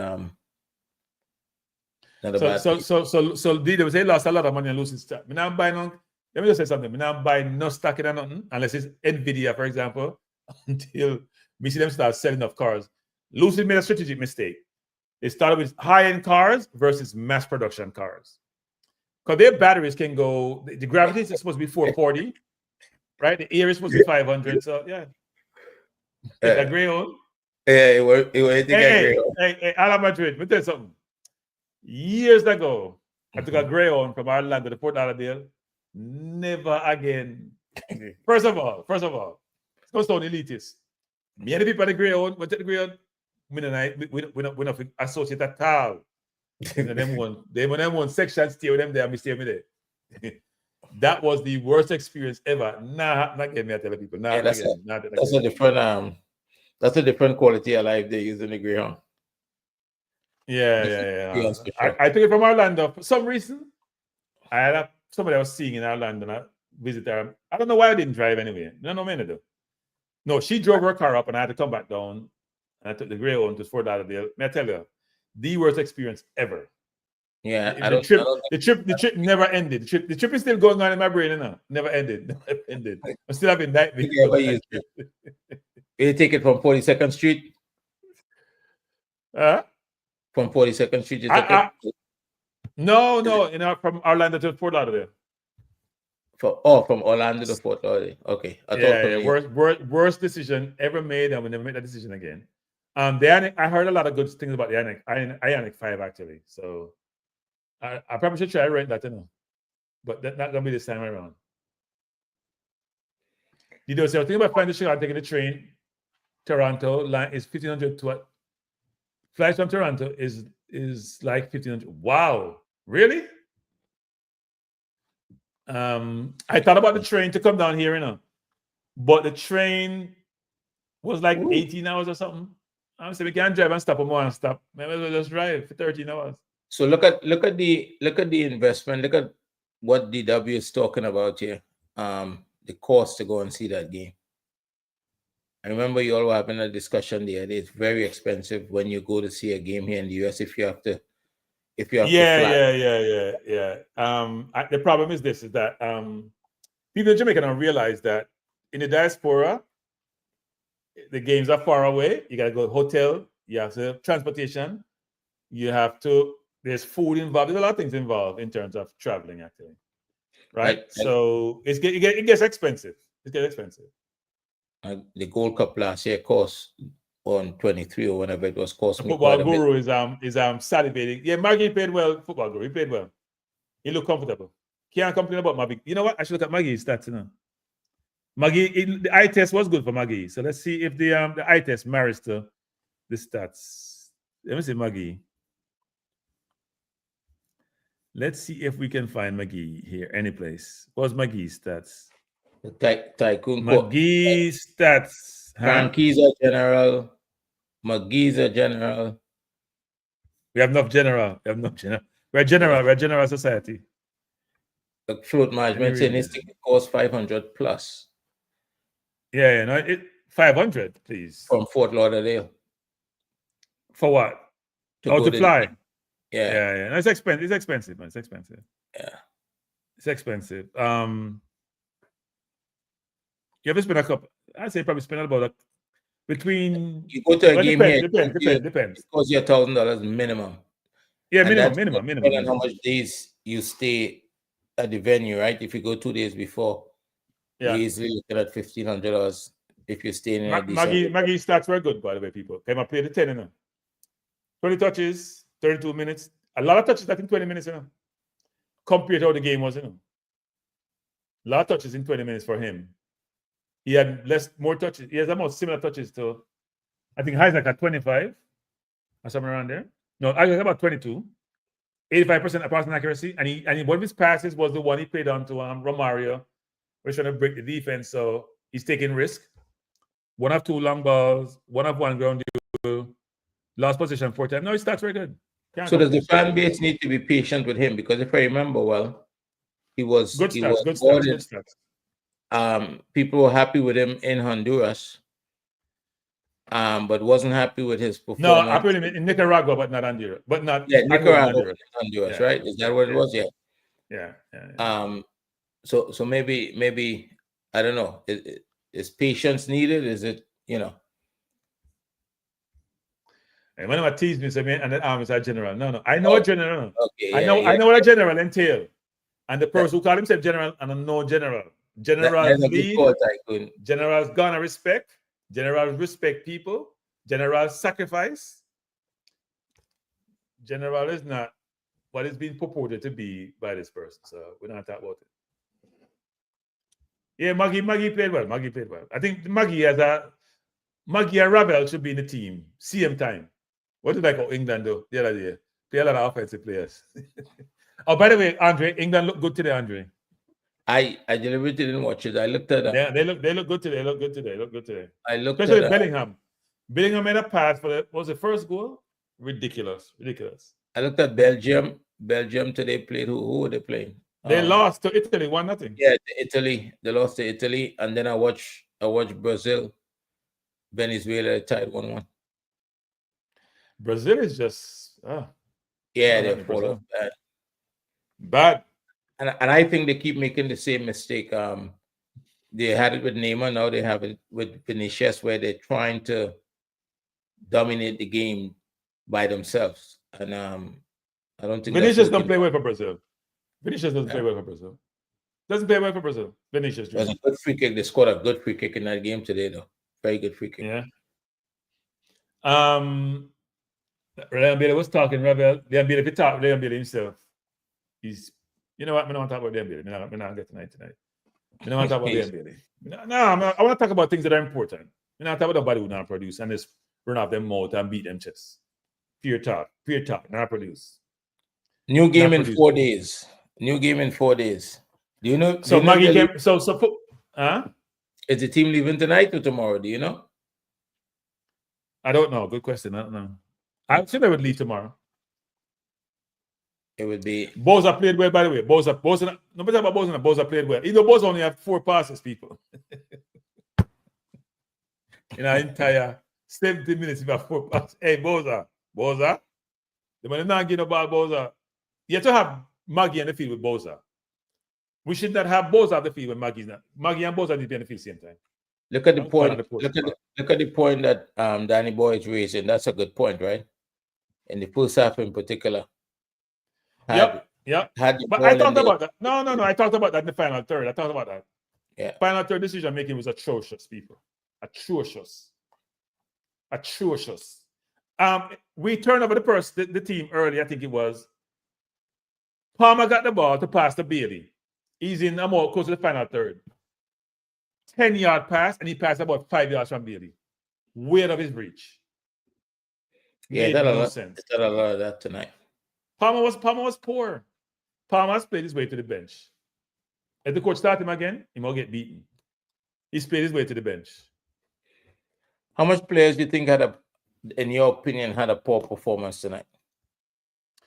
So they lost a lot of money on losing stock. Let me just say something. I'm not buying no stock in nothing unless it's Nvidia, for example, until we see them start selling off cars. Lucid made a strategic mistake. They started with high-end cars versus mass production cars. Because their batteries can go, the gravity is supposed to be 440, right? The air is supposed to be 500. So yeah. A gray old. Yeah, it Ala Madrid, let me tell you something. Years ago, I took a gray one from Orlando to Port Lauderdale. Never again. First of all, it's going to sound elitist. Me and the people at the gray one, we take the gray one. We don't associate at all. Them one section stay with them there, me stay with me there. That was the worst experience ever. Not again, me I tell people. That's a different quality of life they use in the Greyhound. Yeah. I took it from Orlando for some reason. I had somebody I was seeing in Orlando and I visited her. I don't know why I didn't drive anyway. No, man, I do. No, she drove her car up and I had to come back down. And I took the gray one to Fort Lauderdale. May I tell you, the worst experience ever. Yeah, the trip never ended. The trip is still going on in my brain, Never ended. I'm still having nightmares. You take it from 42nd Street? From 42nd Street, you took it? No, from Orlando to Fort Lauderdale. From Orlando to Fort Lauderdale. Okay. Worst decision ever made, and we never made that decision again. I heard a lot of good things about the Ionic 5 actually. So I probably should try rent that, but that's not gonna be this time around. Did you say the thing about flying to Chicago, taking the train? Toronto line is 1,500 to what? Flights from Toronto is like 1,500. Wow, really? I thought about the train to come down here, but the train was like 18 hours or something. I'm saying we can't drive and stop more and stop. Maybe we'll just drive for 13 hours. So look at the investment. Look at what DW is talking about here. The cost to go and see that game. I remember you all were having a discussion the other day. It's very expensive when you go to see a game here in the US if you have to fly. Yeah. The problem is this: is that people in Jamaica don't realize that in the diaspora, the games are far away. You gotta go to hotel. You have to have transportation. You have to. There's food involved. There's a lot of things involved in terms of traveling, actually. Right. So it gets expensive. It gets expensive. The Gold Cup last year cost on 23 or whenever it was cost me. Football Guru is salivating. Yeah, Maggie paid well. Football Guru, he paid well. He looked comfortable. Can't complain about Maggie. You know what? I should look at Maggie's stats. Maggie, the eye test was good for Maggie. So let's see if the eye test marries to the stats. Let me see Maggie. Let's see if we can find Maggie here any place. What's Maggie's stats? Tycoon. Maggie's stats. Frankie's a general. McGee's a general. We have enough general. We're general society. The float management statistic costs 500 plus. Yeah, 500, please. From Fort Lauderdale. For what? To fly. Yeah. No, it's expensive. It's expensive, man. It's expensive. Yeah. It's expensive. You ever spend a couple? I'd say probably spend about between. You go to a game here. Depends. It costs you $1,000 minimum. Yeah, minimum. Depending on how much days you stay at the venue, right? If you go 2 days before, you're easily looking at $1,500 if you're staying in Maggie's stats were good, by the way, people. Came up play the 10, 20 touches, 32 minutes. A lot of touches, I think 20 minutes, compared to how the game was, A lot of touches in 20 minutes for him. He had more touches. He has almost similar touches to, I think Isaac at 25 or somewhere around there. No, Isaac about 22. 85% passing accuracy. And one of his passes was the one he played on to Romario. We're trying to break the defense, so he's taking risk. 1 of 2 long balls, 1 of 1 ground duel, lost position 4 times. No, his stats very good. So does the fan base need to be patient with him? Because if I remember well, he was good stats. People were happy with him in Honduras, but wasn't happy with his performance. No, I put him in Nicaragua, but not Honduras. Nicaragua, Honduras, right? Is that what it was? Yeah. So maybe I don't know. Is patience needed? Is it And when I tease me, say, man, and the arms are general. No. I know a general. Okay. I know what a general entail. And the person who called himself general and a no general. Generals lead. Generals gonna respect. Generals respect people. Generals sacrifice. General is not what is being purported to be by this person. So we're not talking about it. Yeah, Maggie played well. I think Maggie and Ravel should be in the team. CM time. What did how England do the other day? Play a lot of offensive players. Oh, by the way, Andre, England look good today, Andre. I deliberately didn't watch it. I looked at that. They look good today. I looked especially at Bellingham. Bellingham made a pass for the first goal. Ridiculous. I looked at Belgium. Belgium today played who were they playing? They lost to Italy 1-0. Yeah, Italy. They lost to Italy, and then I watched Brazil. Venezuela tied 1-1. Brazil is just they're full of bad. And I think they keep making the same mistake. they had it with Neymar. Now they have it with Vinicius, where they're trying to dominate the game by themselves. And I don't think Vinicius don't play well for Brazil. Vinicius doesn't play well for Brazil. Doesn't play well for Brazil. Vinicius. It was a good free kick. They scored a good free kick in that game today, though. Very good free kick. Yeah. Leon Bailey was talking, Rebel. Leon Bailey, if you talk, Leon Bailey himself, he's, you know what? I don't want to talk about Leon Bailey. I'm not get tonight. I don't want to talk about Leon Bailey. I want to talk about things that are important. I don't talk about nobody who not produce and just run off them mouth and beat them chest. Pure talk, not produce. New game in 4 days. New game in 4 days. Do you know? So Maggie came. Is the team leaving tonight or tomorrow? Do you know? I don't know. Good question. I don't know. I would say they would leave tomorrow. It would be. Boza played well, by the way. Boza. Nobody talk about Boza. Boza played well. Even though Boza only had 4 passes, people. In our entire 70 minutes, he had 4 passes. Hey, Boza. The man not getting the ball, Boza. You have to have Maggie on the field with Boza. We should not have Boza on the field when Maggie's not. Maggie and Boza need to be on the field same time. Look at the point. Look at the point that Danny Boy is raising. That's a good point, right? In the first half in particular. Yep. But I talked about that. No. I talked about that in the final third. I talked about that. Yeah. Final third decision making was atrocious, people. Atrocious. We turned over the team early. I think it was. Palmer got the ball to pass to Bailey. He's in more close to the final third. 10-yard pass, and he passed about 5 yards from Bailey. Way out of his reach. Yeah, that no sense. Did a lot of that tonight. Palmer was poor. Palmer has played his way to the bench. If the coach start him again, he might get beaten. He's played his way to the bench. How much players do you think in your opinion, had a poor performance tonight?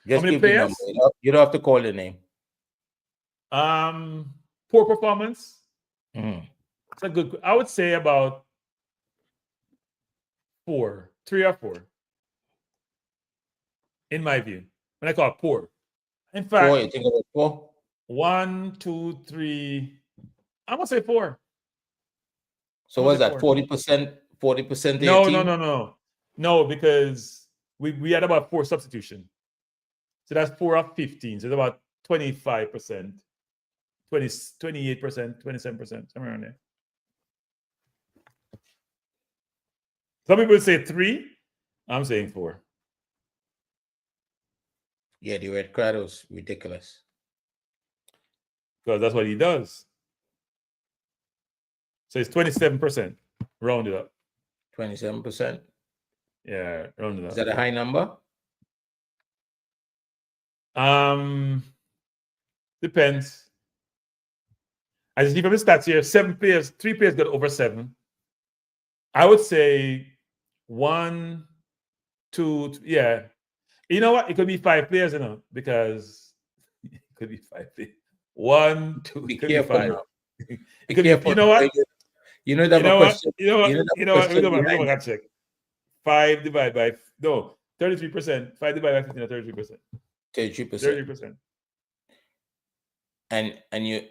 Just how many give players? The number. You don't have to call the name. Poor performance. Mm-hmm. It's a good. I would say about 3 or 4. In my view, when I call it poor. In fact, 4. You think about 4? 1, 2, 3. I'm gonna say 4. So what's that? 40%? 40%? No, because we had about 4 substitution. So that's 4 of 15. So it's about 25%, 28%, 27%, somewhere around there. Some people say 3. I'm saying 4. Yeah, the red card was ridiculous. Because that's what he does. So it's 27%. Round it up. 27%? Yeah, round it up. Is that a high number? Depends. As you see from the stats here, 3 players got over 7. I would say 1, 2, yeah. You know what? It could be 5 players, because it could be 5 players. 1, 2, be it could careful be 5. now. It could be, you know what? You know what? We're gonna check. 5 divided by 33%. 5 divided by 15 or 33%. 33%. And you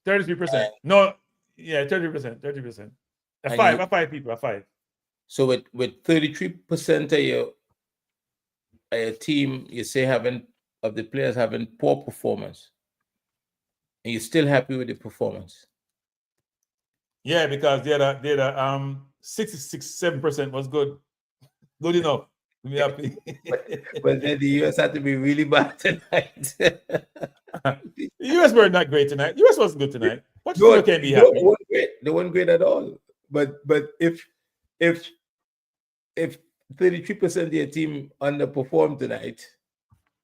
33%. No, yeah, 33%. A 5 people. So with 33% of your team, you say of the players having poor performance, and you're still happy with the performance? Yeah, because the other 67% was good enough to be happy. but then the US had to be really bad tonight. The US were not great tonight. The US wasn't good tonight. What you can't be happy? They weren't great at all. But if 33% of your team underperformed tonight,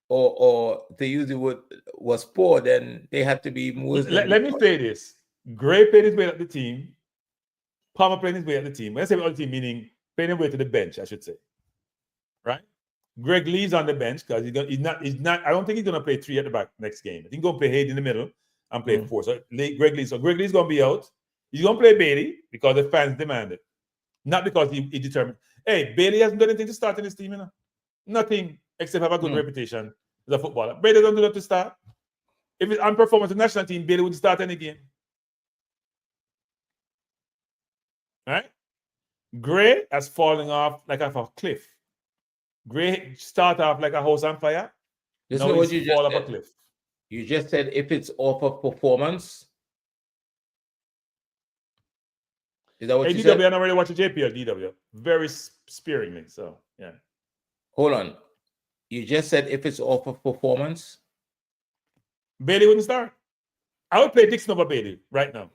or they use the word was poor, then they had to be more. Let me say this: Gray played his way up the team. Palmer played his way up the team. When I say up the team, meaning playing his way to the bench, I should say. Right? Greg Lee's on the bench because he's not. I don't think he's gonna play 3 at the back next game. I think he's gonna play Hayden in the middle and play 4. So Greg Lee's gonna be out. He's gonna play Bailey because the fans demand it, not because he determined. Hey, Bailey hasn't done anything to start in his team, Nothing except have a good reputation as a footballer. Bailey don't do that to start. If it's on performance in the national team, Bailey would start any game. right? Gray has fallen off like off a cliff. Gray start off like a house on fire. Listen Now to what he's you fall just off a said. cliff. You just said if it's off of performance. Is that what Hey, you DW, said? I don't really watch the JPL, DW. Very sparingly, so yeah. Hold on. You just said if it's off of performance. Bailey wouldn't start. I would play Dixon over Bailey right now.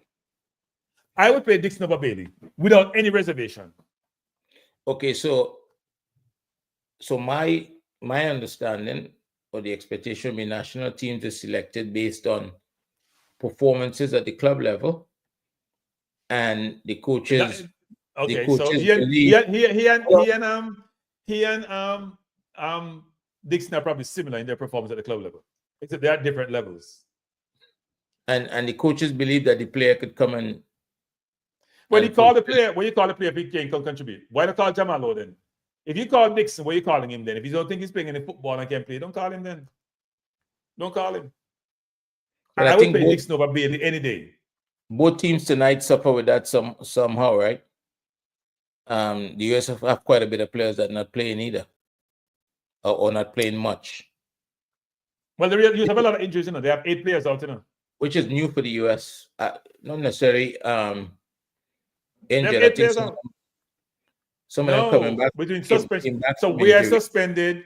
I would play Dixon over Bailey without any reservation. Okay, so my understanding or the expectation of the national teams is selected based on performances at the club level, and the coaches. Okay, the coaches so he and Dixon are probably similar in their performance at the club level, except they are different levels. And the coaches believe that the player could come and. When you call the player, if he can come contribute, why not call Jamalo then? If you call Dixon, what are you calling him then? If you don't think he's playing any football and can play, don't call him then. Don't call him. But I would play Dixon over Bailey any day. Both teams tonight suffer with that somehow, right? The US have quite a bit of players that are not playing either, or not playing much. Well, the US have a lot of injuries, They have 8 players out, Which is new for the US. Not necessarily injured. I think some of them coming back. Between suspension. So we are suspended.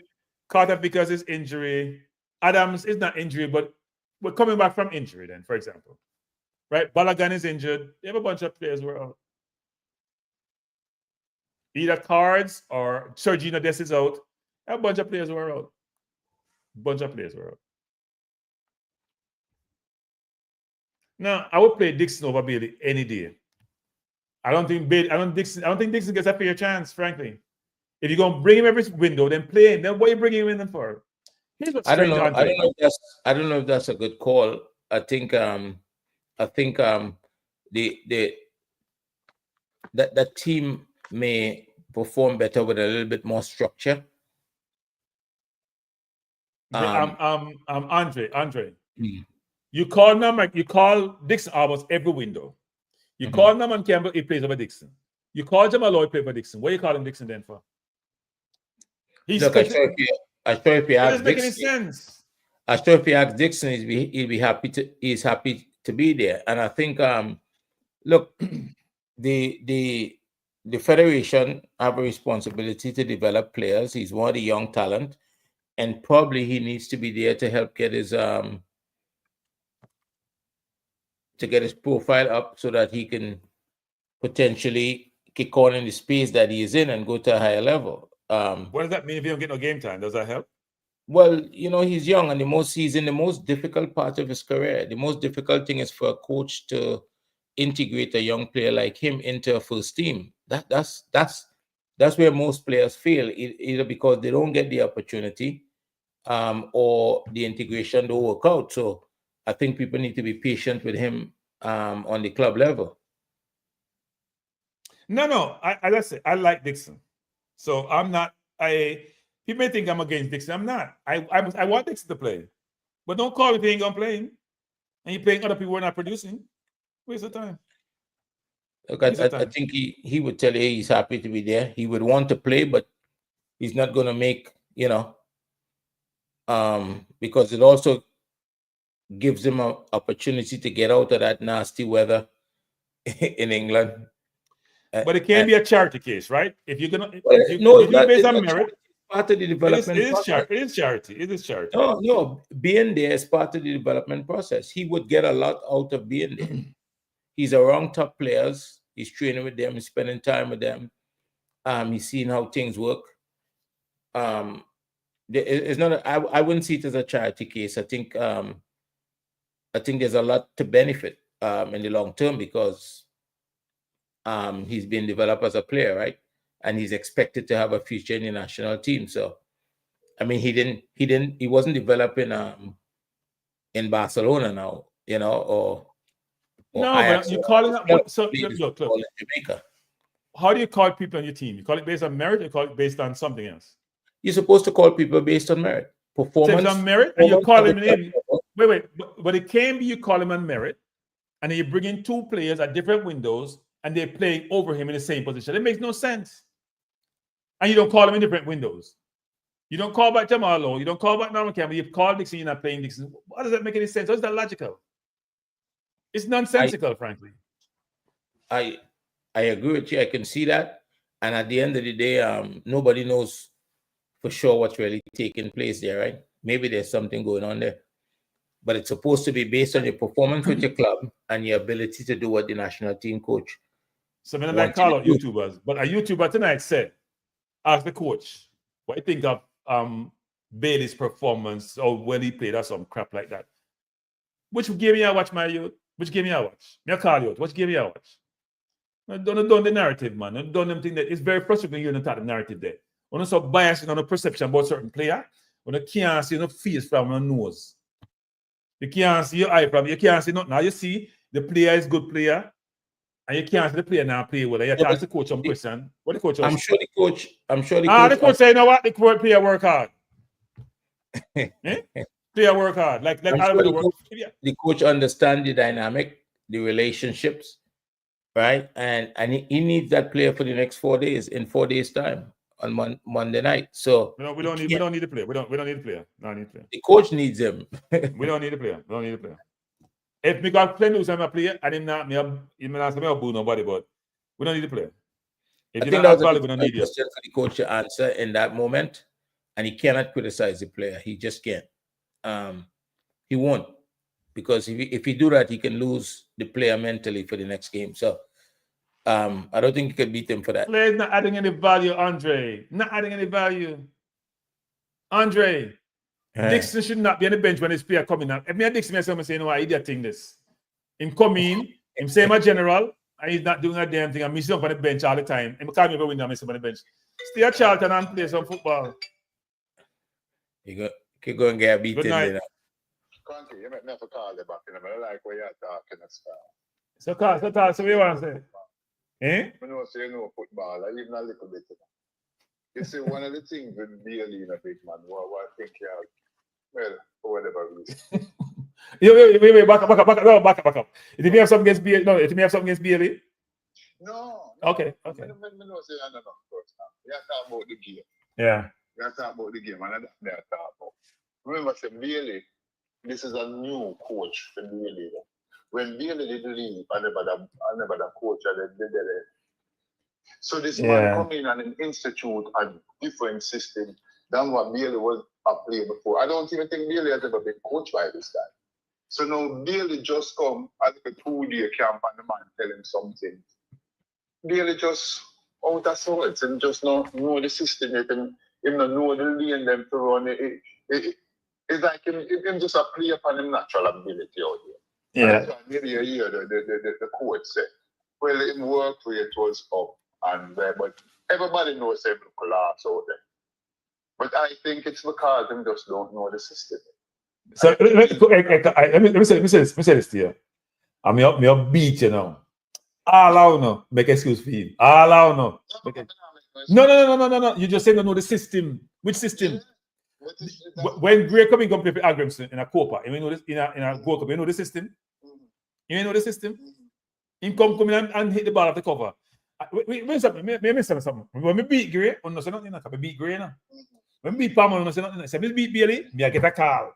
Carter because his injury. Adams is not injury, but we're coming back from injury then, for example. Right? Balogun is injured. They have a bunch of players who are out. Either Cards or Sergino Des is out. A bunch of players who are out. Now, I would play Dixon over Bailey any day. I don't think Dixon gets a fair chance, frankly. If you're gonna bring him every window, then play him. Then what are you bringing him in for? I don't know if that's a good call. I think that team may perform better with a little bit more structure. Andre. You call Dixon almost every window. You call Norman Campbell, he plays over Dixon. You call Jamal Lloyd, play for Dixon. What are you calling Dixon then for? Look, I'm sure if you ask Dixon, any sense. I'm sure if you ask Dixon, he's happy to be there. And I think look, the federation have a responsibility to develop players. He's one of the young talent, and probably he needs to be there to help get his profile up so that he can potentially kick on in the space that he is in and go to a higher level. What does that mean if you don't get no game time? Does that help? Well, he's young and he's in the most difficult part of his career. The most difficult thing is for a coach to integrate a young player like him into a first team. That's where most players fail, either because they don't get the opportunity or the integration don't work out. So I think people need to be patient with him on the club level. No. I like Dixon. So I'm not. People may think I'm against Dixon. I'm not. I want Dixon to play, but don't call me if he ain't gonna play him, and you're playing other people who are not producing. Waste of time. Look, I think he would tell you he's happy to be there. He would want to play, but he's not gonna make because it also gives him an opportunity to get out of that nasty weather in England. But it can be a charity case, right? If you're gonna, based on merit, part of the development. It is charity. No, being there is part of the development process. He would get a lot out of being there. He's around top players. He's training with them. He's spending time with them. He's seeing how things work. It's not. I wouldn't see it as a charity case. I think there's a lot to benefit in the long term because he's been developed as a player, right? And he's expected to have a future in the national team. So, I mean, he wasn't developing in Barcelona now, or no, but you're calling up. So look. Jamaica. How do you call people on your team? You call it based on merit, or you call it based on something else? You're supposed to call people based on merit, performance. Based on merit, and you call him in. Wait, but it can be you call him on merit, and then you bring in 2 players at different windows, and they're playing over him in the same position. It makes no sense. And you don't call him in different windows. You don't call back Jamal Lowe. You don't call back Norman Campbell. You call Dixon, you're not playing Dixon. Why does that make any sense? How is that logical? It's nonsensical, frankly. I agree with you. I can see that. And at the end of the day, nobody knows for sure what's really taking place there, right? Maybe there's something going on there. But it's supposed to be based on your performance with your club and your ability to do what the national team coach. So I'm not call out YouTubers, but a YouTuber tonight said, ask the coach, what do you think of Bailey's performance or when he played or some crap like that? Which game you watch, my youth? Which game you watch? Me call you out. Which game you watch? Don't the narrative, man. Don't them thing that it's very frustrating when you don't have the narrative there. When you're so biased on the perception about certain player, when you can't see no face from your nose. You can't see your eye from, you can't see nothing. Now you see the player is good player, and you can't see the player now play well. You ask the coach some question. What the coach I'm sure the coach the coach say, you know what? The player work hard. Player work hard. Like the coach understand the dynamic, the relationships, right? And he needs that player for the next 4 days, in 4 days' time on Monday night. So we don't need the player. We don't need the player. No, need the player. The coach needs him. We don't need the player. We don't need the player. If we got plenty of a player, and him not boo nobody, but we don't need the player. If I think that was a question for the coach to answer in that moment, and he cannot criticize the player. He just can't. He won't, because if he do that, he can lose the player mentally for the next game. So I don't think you can beat him for that. Player's not adding any value, Andre. Not adding any value. Andre, Dixon should not be on the bench when his player coming out. If me and Dixon, I'm saying, no, idiot thing this. Him come in, him say my general, and he's not doing a damn thing. I'm missing up on the bench all the time. Him can't even win, I'm missing up on the bench. Stay at Charlton and play some football. You go and get beaten. Good night. Conti, you make me have to call you back. I like where you're talking as well. So what you want to say? I know say you know football, even a little bit. You see, one of the things with Bailey in a big man, what I think well, for whatever reason. Wait, back up. If you have something against Bailey, Bailey? No. Okay. I know say I don't know first now. You have to talk about the game. Yeah. You have to talk about the game, and that's what I talk about. Remember, say Bailey, this is a new coach for Bailey. When Bailey did leave, I never the coach there. So this man come in and institute a different system than what Bailey was playing before. I don't even think Bailey has ever been coached by this guy. So now Bailey just come at a 2-day camp and the man tell him something. Bailey just out of sorts and just not know the system. Him not know the lane them to run. It's like him just a play upon him natural ability out here. Yeah. That's why maybe you hear the coach say, well, him work rate was up and there, but everybody knows him collapse out there. But I think it's because him just don't know the system. So let me say this to you. I'm your beat, you know. All out no, make excuse for him. All out no. No. You just say no the system. Which system? When Gray coming come play for Agrimson in a Copa, you know this in a Gold Cup, you know the system? You know the system? Him come in and hit the ball at the cover. Wait something. When we beat Gray, on no say nothing, we beat Gray now. When we beat Palmer, on no say nothing. Say we beat Bailey, me I get a call.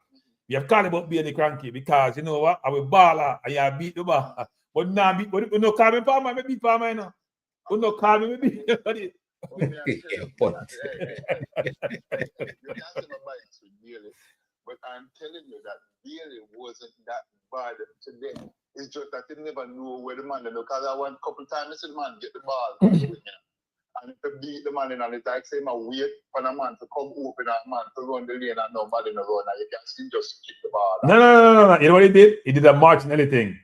We have called about Bailey cranky because you know what? I will baller and you beat the ball. But now beat but no call me Palmer, me beat Palmer now. But no call me beat. But I'm telling you that Bailey wasn't that bad today. It's just that he never knew where the man is. Because I went a couple of times, I see the man get the ball. And if you beat the man in, and it's like, say, I wait for the man to come open and man to run the lane and nobody no run. And you can see just kick the ball. No. You know what he did? He did a Martinelli thing.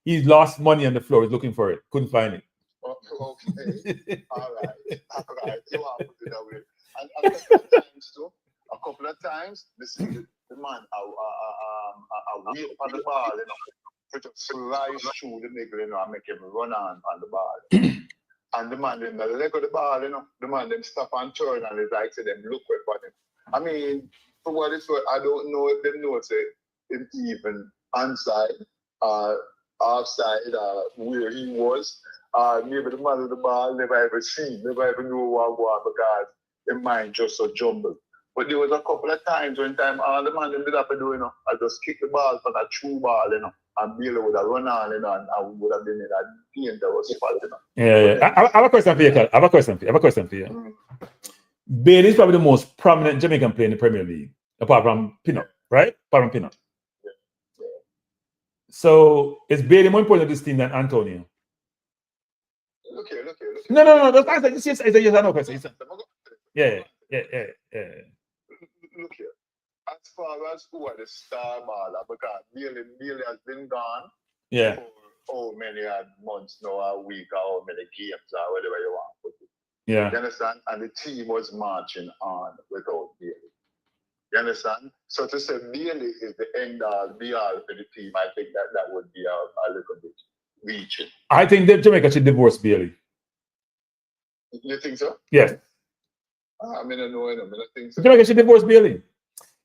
He lost money on the floor. He's looking for it. Couldn't find it. Okay. All right. You have to do that way. And a couple of times, this is the man, I wait for the ball, you know, to just slice through the nigga, you know, and make him run on the ball. And the man, in the leg of the ball, you know, the man, them stop and turn, and it's like, say, them look for him. I mean, for what it's worth, I don't know if them know, say, if even onside, offside, where he was. maybe the man with the ball never ever seen, never ever knew what was because the mind just so jumbled. But there was a couple of times when all the man ended up doing, I just kick the ball for that true ball, and Bailey would have run on, and we would have been in that game that was spot, Yeah. I have a question for you, Carl. I have a question for you. Bailey is probably the most prominent Jamaican player in the Premier League, apart from Pinot, right? Apart from Pinot. Yeah. So is Bailey more important to this team than Antonio? Look here. No. That's not it's just a yes or no question. Yeah. Look here. As far as who are the star baller, because Bailey has been gone for how many months now, a week, or how many games, or whatever you want to put it. Yeah. You understand? And the team was marching on without Bailey. You understand? So to say Bailey is the end all be all for the team, I think that would be a little bit reaching. I think that Jamaica should divorce Bailey. You think so? Yes. I mean, I don't think so. Jamaica should divorce Bailey.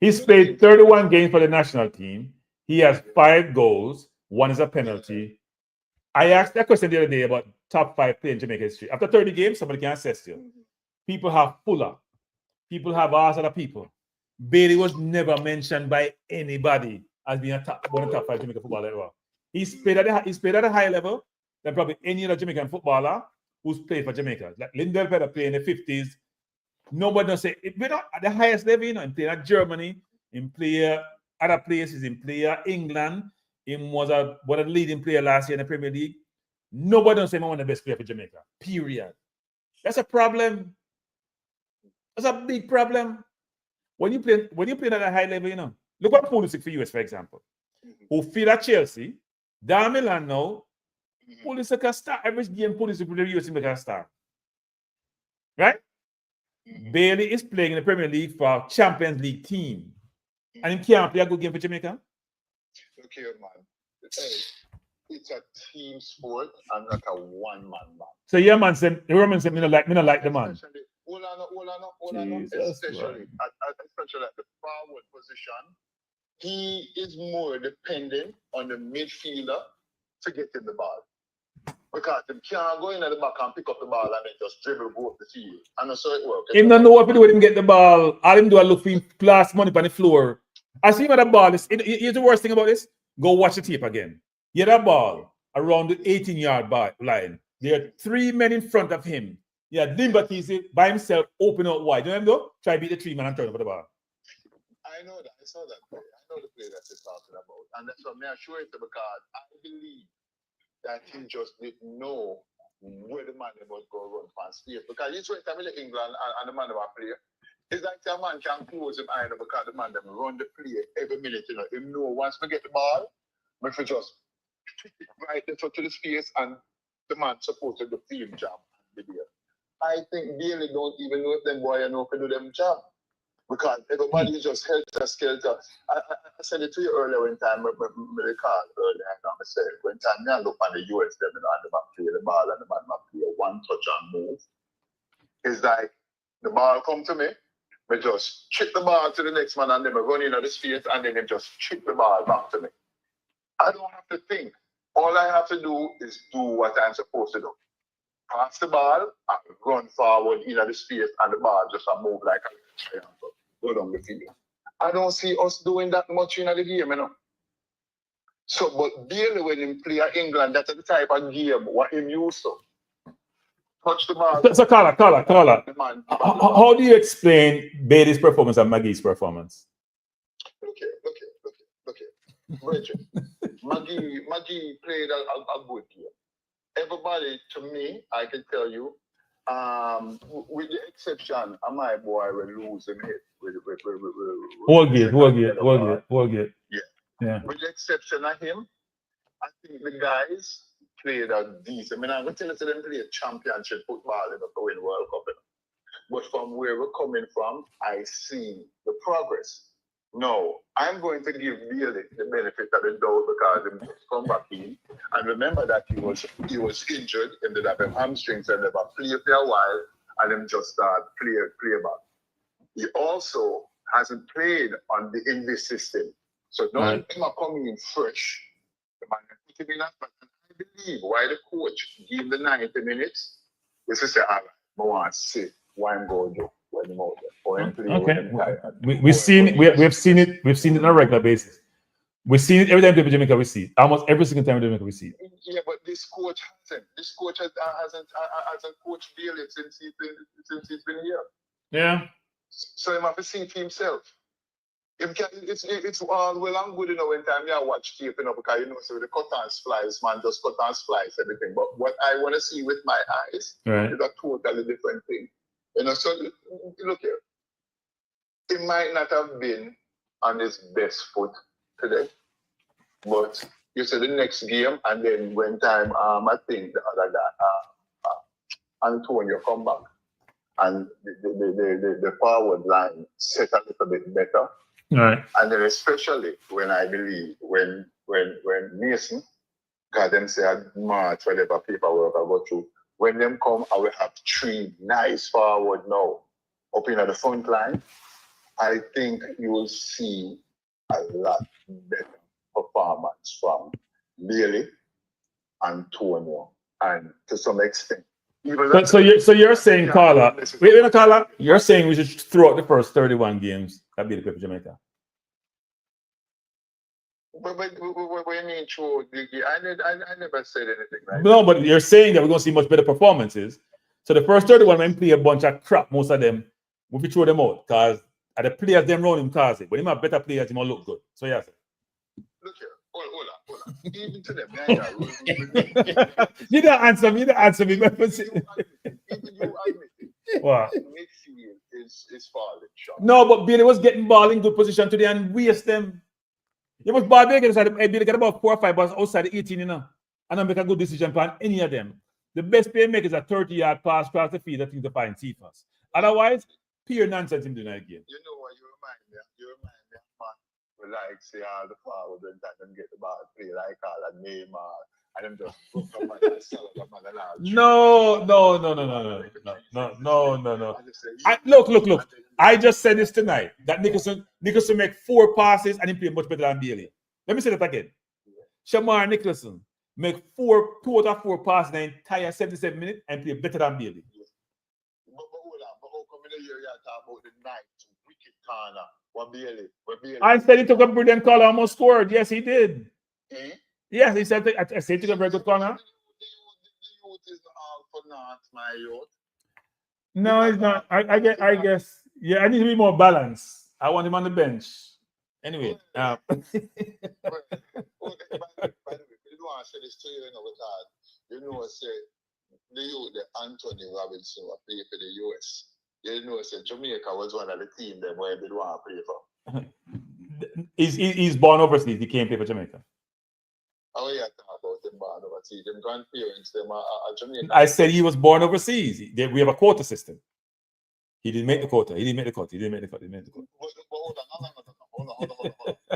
He's played 31 games for the national team. He has 5 goals. 1 is a penalty. I asked that question the other day about top 5 players in Jamaica history. After 30 games, somebody can assess you. People have Fuller. People have all other people. Bailey was never mentioned by anybody as being one of the top 5 Jamaican footballers ever. He's played at a higher level than probably any other Jamaican footballer who's played for Jamaica. Like Lindell Petter played in the 50s. Nobody knows say we're not at the highest level, in player at Germany, in player other places, in player England. He was one of the leading players last year in the Premier League. Nobody knows him one of the best players for Jamaica. Period. That's a problem. That's a big problem. When you play at a high level, look at Pulisic for US, for example, who feel at Chelsea, down Milan now. Pulisic can start every game. Pulisic with the US team can start, right? Bailey is playing in the Premier League for a Champions League team, and he can't play a good game for Jamaica. Look here, man. It's a team sport and not a one-man match. So yeah, man, the Roman said, me not like the man. Hold on. Especially at the forward position, he is more dependent on the midfielder to get in the ball. Because he can't go in at the back and pick up the ball and then just dribble go up the field. And that's how it works. He don't know what to do with him get the ball. All him do is look for him plus money on the floor. I see him at the ball. Here's the worst thing about this. Go watch the tape again. He had a ball around the 18-yard line. There are 3 men in front of him. He had liberties by himself, open out wide. You know him though? Try to beat the 3 man and turn over the ball. I know that. I saw that play. I know the play that you're talking about. And that's what I'm sure it's because I believe that he just didn't know where the man was going to run for space. Because you saw it in England and the man was player. It's like the man can close him either because the man them run the play every minute. He know once we get the ball, we should just right the foot to the space and the man supposed to do the same job. I think Bailey don't even know if them boy know to do them job. Because everybody is just helter-skelter. I said it to you earlier when time I called earlier, I said when time I look on the US them and the man play the ball and the man play a one touch and move. It's like the ball come to me, we just chip the ball to the next man and then we run in the space and then they just chip the ball back to me. I don't have to think. All I have to do is do what I'm supposed to do. Pass the ball and run forward in the space and the ball just move like a triangle. Go down the field. I don't see us doing that much in the game, So, but Bailey when he play at England, that's the type of game what him used to. Touch the ball. So Carla. How do you explain Bailey's performance and Maggie's performance? Look here. Richard, Maggie played a good game. Everybody, to me, I can tell you, with the exception of my boy, we lose him hit. Wargate. Yeah. With the exception of him, I think the guys played a decent. I'm going to tell you them play championship football in the World Cup. But from where we're coming from, I see the progress. No, I'm going to give Bailey the benefit of the doubt because he just come back in. And remember that he was injured, ended up in hamstrings and never played for a while, and him just start play back. He also hasn't played in this system. So none of them are coming in fresh. The man put him in that, but I believe why the coach give the 90 minutes is to say, all right, I want to see what I'm going to do when I'm out there. Or I'm playing when I'm tired. We've seen it. We've seen it. We've seen it on a regular basis. We've seen it every time we play Jamaica. We see it. Almost every single time we play Jamaica, we see it. Yeah, but this coach hasn't. This coach hasn't coached Bailey since he's been here. Yeah. So he have to see it for himself. It's all well and good, when time you watch tape, because so the cut and splice, man, just cut and splice everything. But what I want to see with my eyes is a totally different thing. So look here. It might not have been on his best foot today, but you said the next game, and then when time, I think the other guy, Antonio come back, and the forward line set a little bit better. Right. And then especially when I believe when Mason got them say March, whatever paperwork I go through, when them come, I will have 3 nice forward now up in the front line. I think you will see a lot better performance from Bailey, Antonio, and to some extent. So you're saying, Carla, wait, Carla, you're saying we should throw out the first 31 games that beat the people Jamaica. But when you throw, I never said anything like No, but you're saying that we're going to see much better performances. So the first 31 men play a bunch of crap, most of them, we throw them out because the players them round him cause it. But him have better players, he might look good. So yes. Look here, hold on. Even to them, you don't answer me. Even you admit it. Wow. Midfield is falling short. No, but Bailey was getting ball in good position today and waste them. He was ball big inside. Bailey got about 4 or 5 balls outside the 18, and don't make a good decision on any of them. The best play make is a 30-yard pass across the field. I think to find Cephas. Otherwise, pure nonsense him doing that again. You know what you remind me of, man. We like say all the forward and them get the ball, play like all that Neymar, and them just put them on the sell them on the large. No. Look. I just said this tonight that Nicholson make 4 passes and he played much better than Bailey. Let me say that again. Shamar Nicholson make 2 out of 4 passes in the entire 77 minutes and play better than Bailey. But hold on, but how come in the year you talk about the night wicked corner? What Bailey? I said he took a brilliant call, almost scored. Yes, he did. Yes, he said I said he took a very good corner. The youth is all for naught, my youth. No, it's not. I guess. Yeah, I need to be more balanced. I want him on the bench. Anyway. By the way, you don't want to say this to you, because say the youth, the Anthony Robinson, who play for the US. Say Jamaica was one of the teams that where they want to play for. He's born overseas. He can't play for Jamaica. Oh, yeah, talk about them born overseas. Them grandparents, them are Jamaican. I said he was born overseas. We have a quota system. He didn't make the quota. But hold on.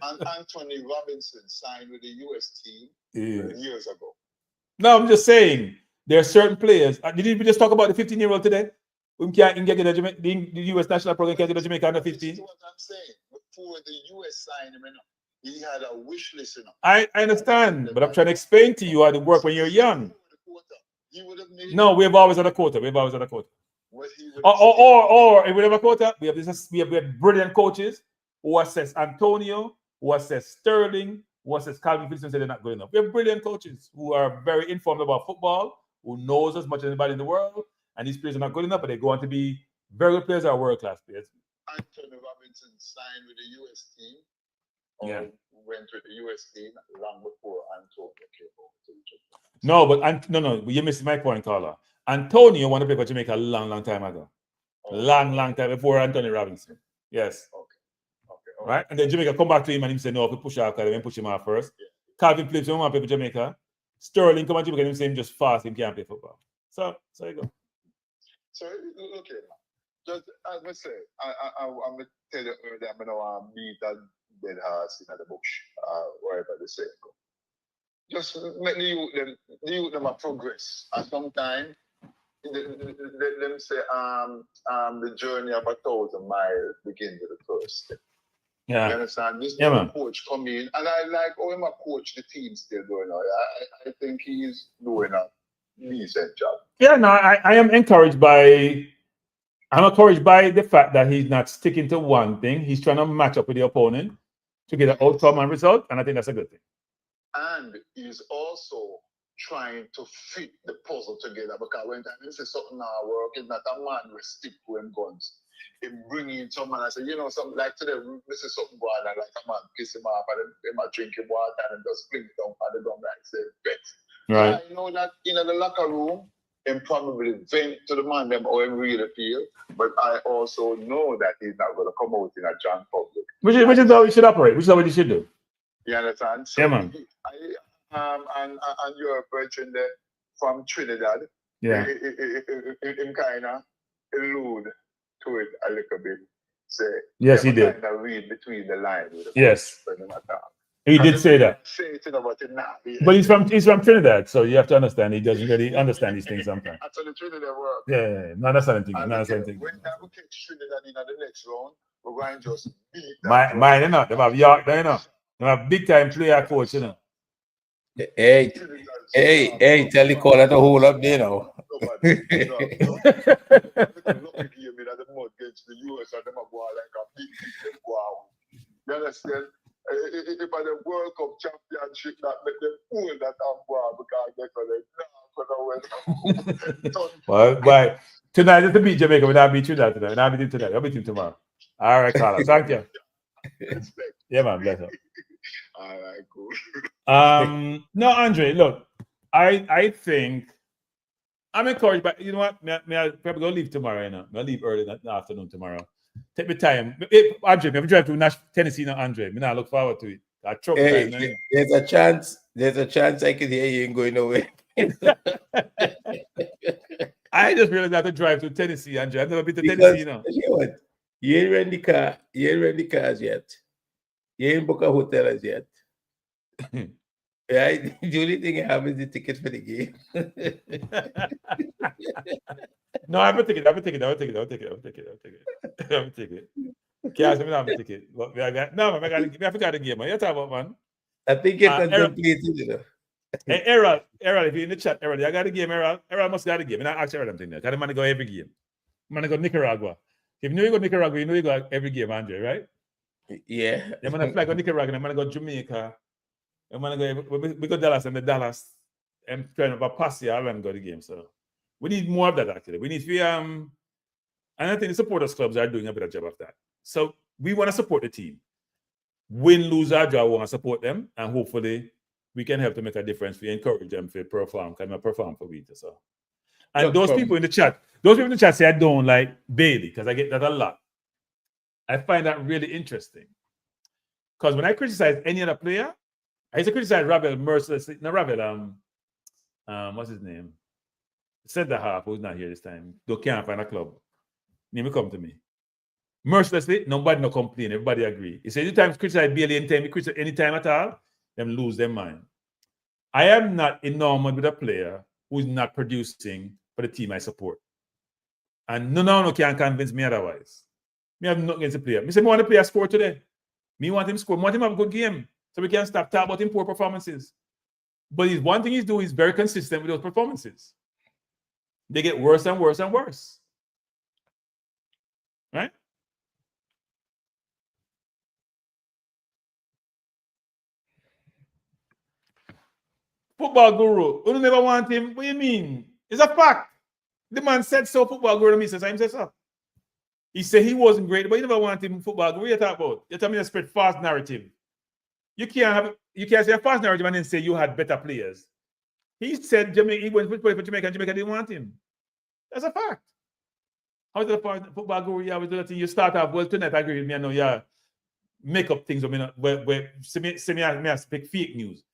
And Anthony Robinson signed with the US team years ago. No, I'm just saying there are certain players. Did we just talk about the 15-year-old today? We can't get the US national program can't get the Jamaica under 15. This is what I'm saying. Before the US signed him, he had a wish list. I understand, but I'm trying to explain to you how to work when you're young. No, we've always had a quota. Or if we have a quota, we have brilliant coaches who assess Antonio, who assess Sterling, who assess Calvin Phillips and say they're not good enough. We have brilliant coaches who are very informed about football, who knows as much as anybody in the world, and these players are not good enough, but they go on to be very good players or world-class players. Anthony Robinson signed with the US team. Went with the US team long before Antonio came over to Jamaica. No, but you missed my point, Carla. Antonio wanted to play for Jamaica a long time ago. Long time before Anthony Robinson. Yes. Okay. Right? And then Jamaica come back to him and he said, no, if we push out, then push him out first. Yeah. Calvin Phillips, want to play for Jamaica. Sterling come to Jamaica and he said, just fast, he can't play football. So you go. So, look here, just as I say, I'm going to tell you earlier, I'm going to beat that dead horse in the bush, wherever they say go. Just make the youth them a progress. And sometimes them say the journey of 1,000 miles begins with the first step. You Yeah. understand? This Yeah, new man. coach come in, and I like how him a coach the team still doing. I think he's doing a decent job. Yeah, no, I am encouraged by. I'm encouraged by the fact that he's not sticking to one thing. He's trying to match up with the opponent to get an outcome and result, and I think that's a good thing. And he's also trying to fit the puzzle together, because when time say something now work, it's not a man with stick to him guns. He bring in someone and say, you know, something like today, this is something going on, like a man piss him off and then drink him water and just fling it down and they don't like say bet. Right. So I know that in the locker room, and probably vent to the man them how he really feel, but I also know that he's not going to come out in a John public. Which is how he should operate. Which is what he should do. You understand? So Yeah, man. And your brethren there from Trinidad, Yeah. him kind of allude to it a little bit. Say, Yes, he did. Kind of read between the lines. With the Yes. when him attack. He did say that. Say it, you know, but it not. But he's from Trinidad, so you have to understand he doesn't really understand these things sometimes. That's how the Trinidad work. Yeah. Not understanding things. And Not okay, understanding things. when we catch Trinidad in the next round, we're going to just beat them. Mine, you know, they have York, you know. They have big time player coach, you know. Hey, tell the caller to hold up there now. Lucky game in the mud against the US and them a go like a big team. Wow. You understand? If the World Cup championship that make them fool that I'm wow, because they're going Well, bye. Tonight is to beat Jamaica. We're not beat you that tonight. We're not beat him tonight. I'll beat him tomorrow. All right, Carla. Thank you. Yeah, man. Bless her. All right, cool. No, Andre, look, I think I'm encouraged by, you know what? May I probably go leave tomorrow, you know. I'll leave early in the afternoon tomorrow. Take me time. Andre, if you drive to Tennessee now, Andre, I look forward to it. I truck time now, you know. There's a chance I can hear you ain't going nowhere. I just realized I have to drive to Tennessee, Andre. I've never been to Tennessee, you know. You know what? You ain't rent the car. You ain't rent the cars yet. You ain't book a hotel as yet. Right? The only thing I have is the ticket for the game. No, I have a ticket. Can't ask me to have a ticket. But I forgot the game, man. You talk about, man. I think you contemplated, you know. Hey, Errol, if you're in the chat, Errol, you got the game, Errol. Errol must got the game. And I ask Errol something there. Because the man go every game. Man go Nicaragua. If you know you go Nicaragua, you know you go every game, Andre, right? Yeah. You man fly go Nicaragua, and man go Jamaica. And man go we go Dallas and the Dallas and trying to pass you and go the game. So we need more of that actually. We need to and I think the supporters clubs are doing a better job of that. So we want to support the team. Win, lose, or draw, we want to support them, and hopefully we can help to make a difference. We encourage them to perform. Can I perform for we so? And those people in the chat say I don't like Bailey because I get that a lot. I find that really interesting. Because when I criticize any other player, I used to criticize Ravel mercilessly. No, Ravel, what's his name? Center half, who's not here this time. They can't find a club. Name will come to me. Mercilessly, nobody no complain. Everybody agree. He said, you times criticize Bailey anytime, you criticize anytime at all, them lose their mind. I am not enamored with a player who is not producing for the team I support. And no can convince me otherwise. Me have nothing against the player. Me say, I want to play a score today. Me want him score. I want him to have a good game. So we can't stop talking about him poor performances. But one thing he's doing is very consistent with those performances. They get worse and worse and worse. Right? Football guru. You never want him. What do you mean? It's a fact. The man said so, football guru to me says I said so. He said he wasn't great, but you never want him football guru. What are you talking about? You're telling me to spread false narrative. You can't say a false narrative and then say you had better players. He said Jamaica, he went to play for Jamaica and Jamaica didn't want him. That's a fact. How is the football guru? Yeah, with the thing you start off well tonight. I agree with me. I know yeah, make up things. I mean, where me speak fake news.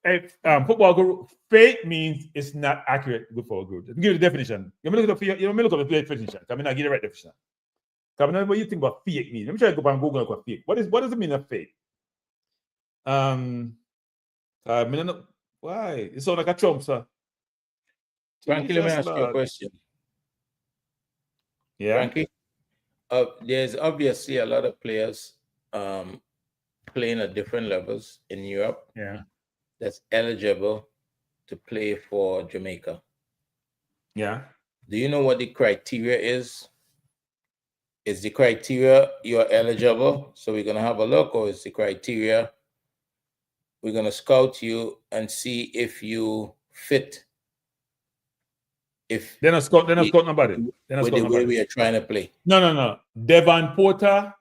If football guru, fake means it's not accurate before guru. Give you the definition. You may look up the definition. I mean, I give you the right definition. Because I know what you think about fake means. Let me try to go back and Google what fake. What does it mean of fake? I mean, why? It's all like a Trump, sir. Frankie, let me ask you a question. Yeah. Frankie, there's obviously a lot of players playing at different levels in Europe Yeah. that's eligible to play for Jamaica. Yeah. Do you know what the criteria is? Is the criteria you're eligible? So we're going to have a look, or is the criteria we're going to scout you and see if you fit? If They're not scout nobody. They're not with scout the way nobody. we are trying to play. No. Devon Porter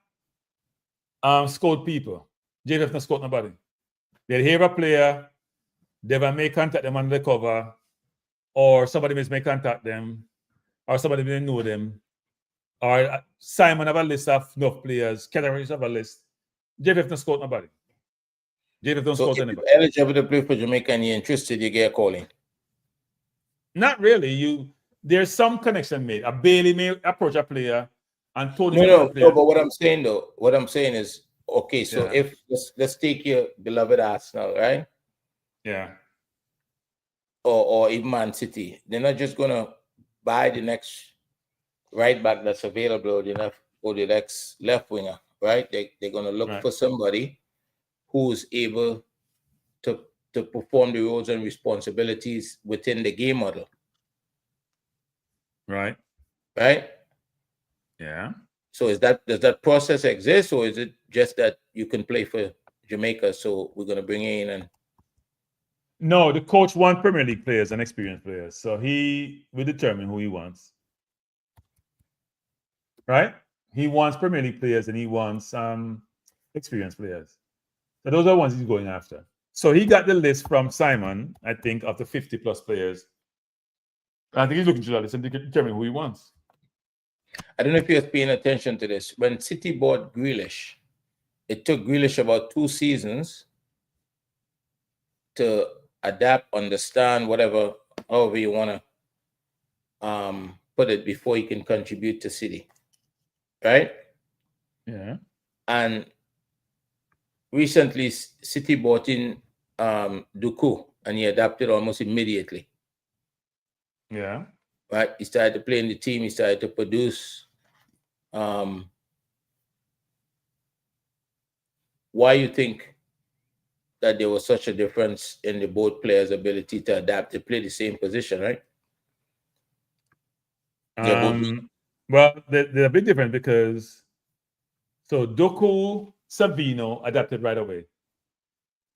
scout people. JFF not scout nobody. They'll hear a player, Devon may contact them under the cover, or somebody may contact them, or somebody may know them, or Simon have a list of enough players, categories have a list. JFF not scout nobody. JFF don't So scout if anybody. you're eligible to play for Jamaica and you're interested, you get a calling. Not really. There's some connection made. A Bailey may approach a player and Tony No, but what I'm saying is, okay, so Yeah. if let's take your beloved Arsenal, right? Yeah. Or even Man City. They're not just gonna buy the next right back that's available or the next left winger, right? They're gonna look for somebody who's able to perform the roles and responsibilities within the game model. Right. Right? Yeah. So does that process exist, or is it just that you can play for Jamaica, so we're gonna bring you in and No, the coach wants Premier League players and experienced players. So he will determine who he wants. Right? He wants Premier League players and he wants experienced players. So those are the ones he's going after. So he got the list from Simon, I think, of the 50 plus players. I think he's looking to that list and determine who he wants. I don't know if you're paying attention to this. When City bought Grealish, it took Grealish about 2 seasons to adapt, understand, whatever, however you want to put it, before he can contribute to City. Right? Yeah. And recently, City bought in Duku, and he adapted almost immediately. Yeah. Right? He started to play in the team. He started to produce. Why you think that there was such a difference in the both players' ability to adapt to play the same position, right? Well, they're a bit different because Doku, Sabino adapted right away.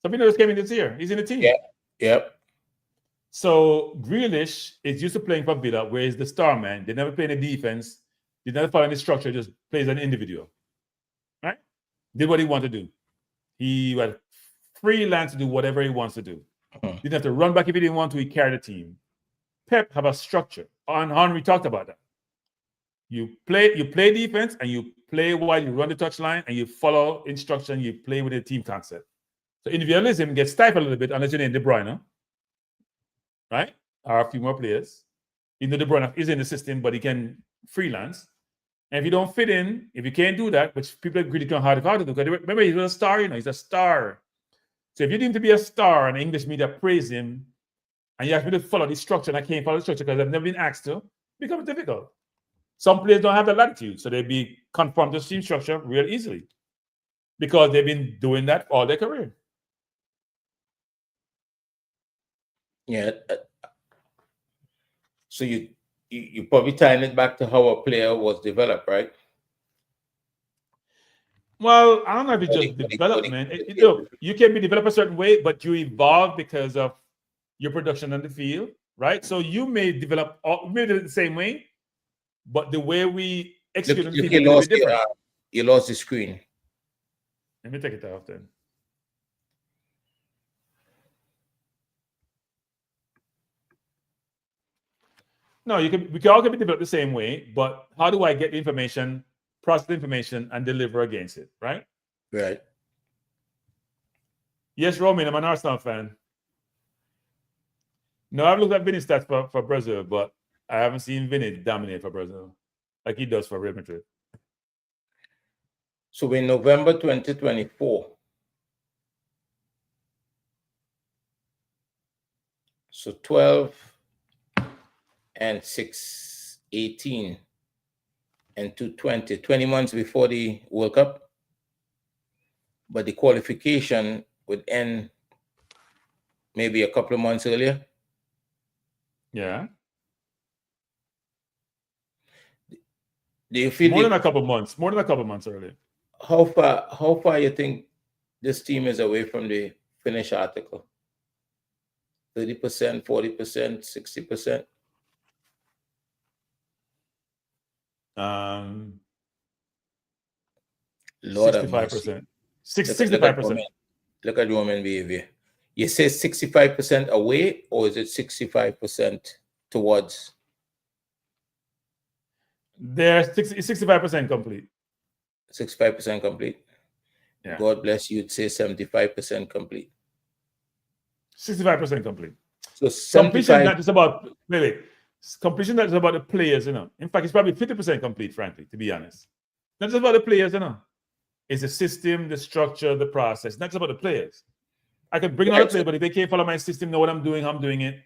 Sabino just came in this year. He's in the team. Yeah. Yep. So Grealish is used to playing for Villa, where he's the star man. They never play any defense. They never follow any structure, just plays an individual. Right? Did what he wanted to do. He was freelance to do whatever he wants to do. Didn't have to run back if he didn't want to. He carried the team. Pep have a structure. And Henry talked about that. You play defense and you play while you run the touchline and you follow instruction. You play with the team concept. So individualism gets stifled a little bit unless you name De Bruyne, right? Or a few more players. De Bruyne is in the system, but he can freelance. And if you don't fit in, if you can't do that, which people are critically hard to do, because remember he's a star, he's a star. So if you deem to be a star and English media praise him, and you ask me to follow the structure, and I can't follow the structure because I've never been asked to, it becomes difficult. Some players don't have that latitude, so they be conformed to the team structure real easily because they've been doing that all their career. Yeah. So you probably tying it back to how a player was developed, right? Well, I don't know if it's just development. Look, you can be developed a certain way, but you evolve because of your production on the field, right? So you may develop the same way, but the way we execute on the field is different. You lost the screen. Let me take it off then. No, we can all be developed the same way, but how do I get the information, process the information, and deliver against it, right? Right. Yes, Roman, I'm an Arsenal fan. No, I've looked at Vinny's stats for Brazil, but I haven't seen Vinny dominate for Brazil like he does for Real Madrid. So in November 2024, so 12 and 6, 18 and 220, 20 months before the World Cup. but the qualification would end maybe a couple of months earlier. Yeah. Do you feel More than a couple months earlier. how far you think this team is away from the finished article? 30%, 40%, 60%? 65%. 65%. Look at Roman behavior. You say 65% away, or is it 65% towards? They're 65% complete. 65% complete. Yeah. God bless you. You'd say 75% complete. 65% complete. So completion 75. not just about completion not just about the players, you know. In fact, it's probably 50% complete, frankly, to be honest. Not just about the players, you know. It's the system, the structure, the process. Not just about the players. I can bring another player, but if they can't follow my system, know what I'm doing, how I'm doing it,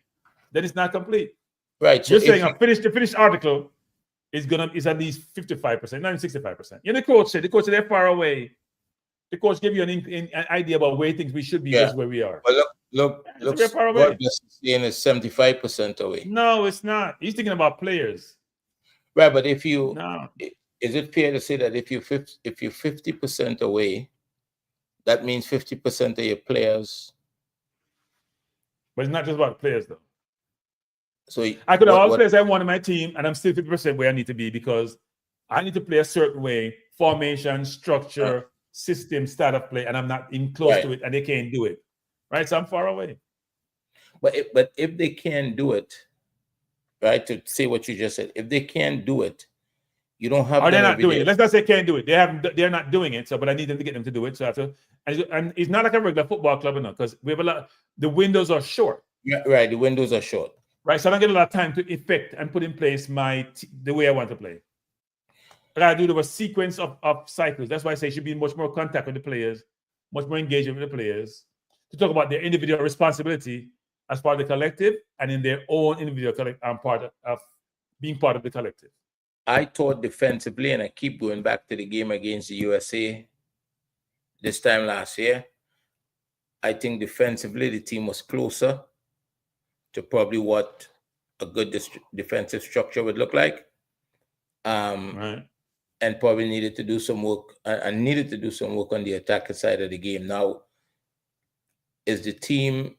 then it's not complete. Right. So you're saying the finished article is at least 55%, not even 65%. You know, the coach said they're far away. The coach gave you an idea about where things we should be versus where we are. But look, we're far away. God bless you, saying it's 75% away. No, it's not. He's thinking about players. Right, but if you is it fair to say that if you're 50% away, that means 50% of your players? But it's not just about players, though. So I could have all the players I want on my team, and I'm still 50% where I need to be because I need to play a certain way, formation, structure, system, style of play, and I'm not in close to it, and they can't do it. Right? So I'm far away. But if they can't do it, right, to say what you just said, if they can't do it, you don't have. Or they're not doing it. Let's not say can't do it. They're not doing it. So, but I need them to get them to do it. So I have to, and it's not like a regular football club, enough because we have a lot. The windows are short. Yeah, right. The windows are short. Right. So I don't get a lot of time to effect and put in place the way I want to play. But I do a sequence of cycles. That's why I say it should be much more contact with the players, much more engagement with the players, to talk about their individual responsibility as part of the collective and in their own individual part of being part of the collective. I thought defensively, and I keep going back to the game against the USA this time last year, I think defensively the team was closer to probably what a good defensive structure would look like. And probably needed to do some work. I needed to do some work on the attacking side of the game. Now, is the team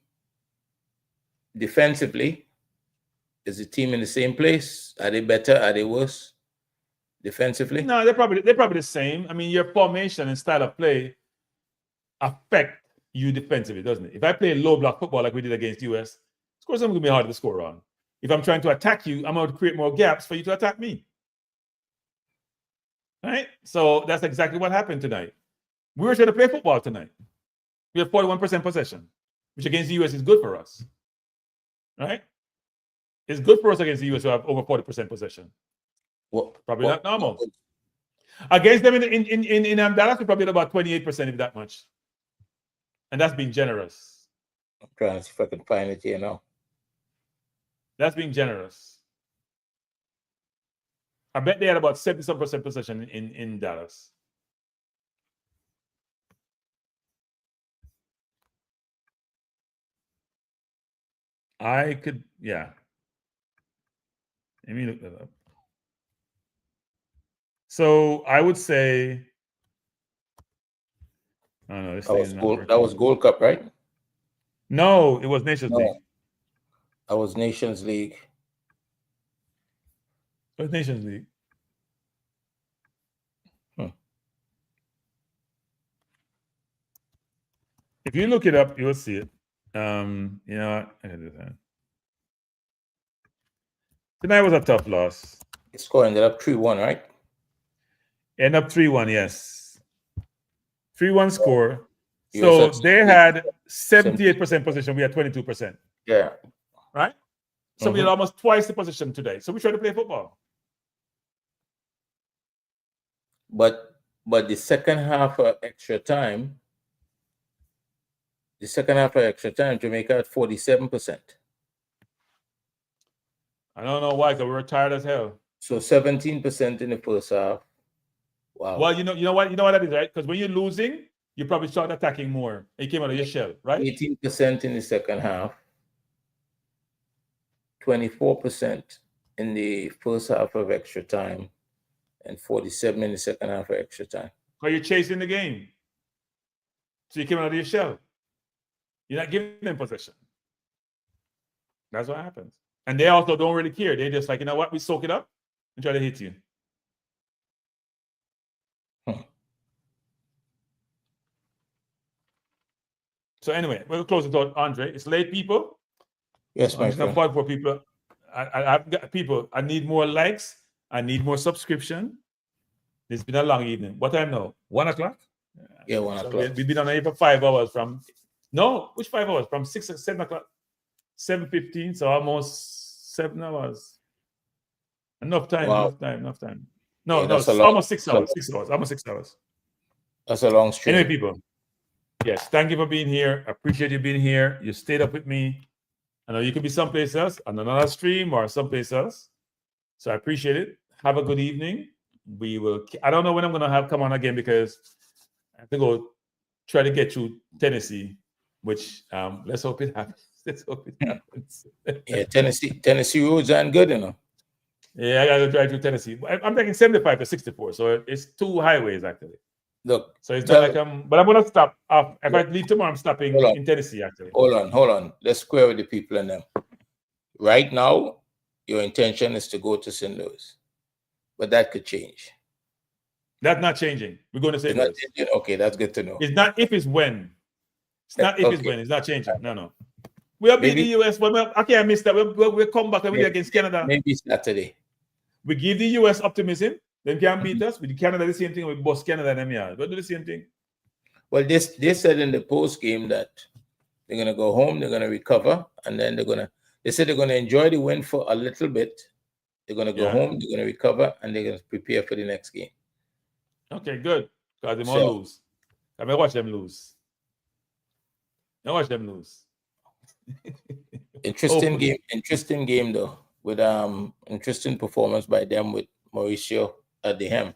defensively, is the team in the same place? Are they better? Are they worse defensively? No, they're probably the same. I mean, your formation and style of play affect you defensively, doesn't it? If I play low block football like we did against US, of course I'm going to be harder to score on. If I'm trying to attack you, I'm going to create more gaps for you to attack me. Right? So that's exactly what happened tonight. We were trying to play football tonight. We have 41% possession, which against the US is good for us. Right? It's good for us against the US to have over 40% possession. Probably not normal. Against them in Dallas, we probably had about 28%, if that much. And that's being generous. I'm trying to see if I can find it here now. That's being generous. I bet they had about 70% possession in Dallas. I could, yeah. Let me look that up. So I would say, I don't know. This that was Gold Cup, right? No, it was Nations League. That was Nations League. It was Nations League. If you look it up, you'll see it. You know what? I can do that. Tonight was a tough loss. The score ended up 3-1, right? End up 3-1, yes. 3-1 score. So they had 78% possession. We had 22%. Yeah. Right? So we had almost twice the possession today. So we tried to play football. But the second half of extra time, Jamaica had 47%. I don't know why, because we were tired as hell. So 17% in the first half. Wow. Well, you know what that is, right? Because when you're losing, you probably started attacking more. You came out of your shell, right? 18% in the second half, 24% in the first half of extra time, and 47 in the second half of extra time. Are you chasing the game? So you came out of your shell. You're not giving them possession. That's what happens. And they also don't really care. They're just like, you know what? We soak it up and try to hit you. So anyway, we'll close it out, Andre. It's late, people. Yes, my friend. For people. I've got people. I need more likes. I need more subscription. It's been a long evening. What time now? 1 o'clock? Yeah, 1 So o'clock. we've been on here for 5 hours from, no, which 5 hours? From 6 or 7 o'clock, 7:15, so almost 7 hours. Enough time, Wow. enough time. No, Yeah, no, that's a it's lot. almost 6 hours, 6 hours, almost 6 hours. That's a long stream. Anyway, people, yes, thank you for being here. I appreciate you being here. You stayed up with me. I know you could be someplace else on another stream or someplace else. So I appreciate it. Have a good evening. We will, I don't know when I'm going to have come on again because I have to go try to get to Tennessee, which let's hope it happens. Let's hope it happens. Yeah, Tennessee roads aren't good, you know. Yeah, I got to drive to Tennessee. I'm taking 75 to 64, so it's 2 highways actually. Look, so it's not like but I'm gonna stop. If I leave tomorrow, I'm stopping in Tennessee actually. Hold on. Let's square with the people in them. Right now, your intention is to go to St. Louis, but that could change. That's not changing. We're going to St. Louis. Okay, that's good to know. It's not if, it's when. It's not if, it's when. It's not changing. No. We'll beat the US. I can't miss that. We'll come back and we'll against Canada. Maybe Saturday. We give the US optimism. They can't beat us. With Canada, the same thing. We boss Canada and them. We'll do the same thing. Well, they said in the post game that they're gonna go home, they're gonna recover, and then they said they're gonna enjoy the win for a little bit. They're gonna go home, they're gonna recover, and they're gonna prepare for the next game. Okay, good. Because they all lose. I mean, watch them lose. Interesting game though, with interesting performance by them with Mauricio at the helm.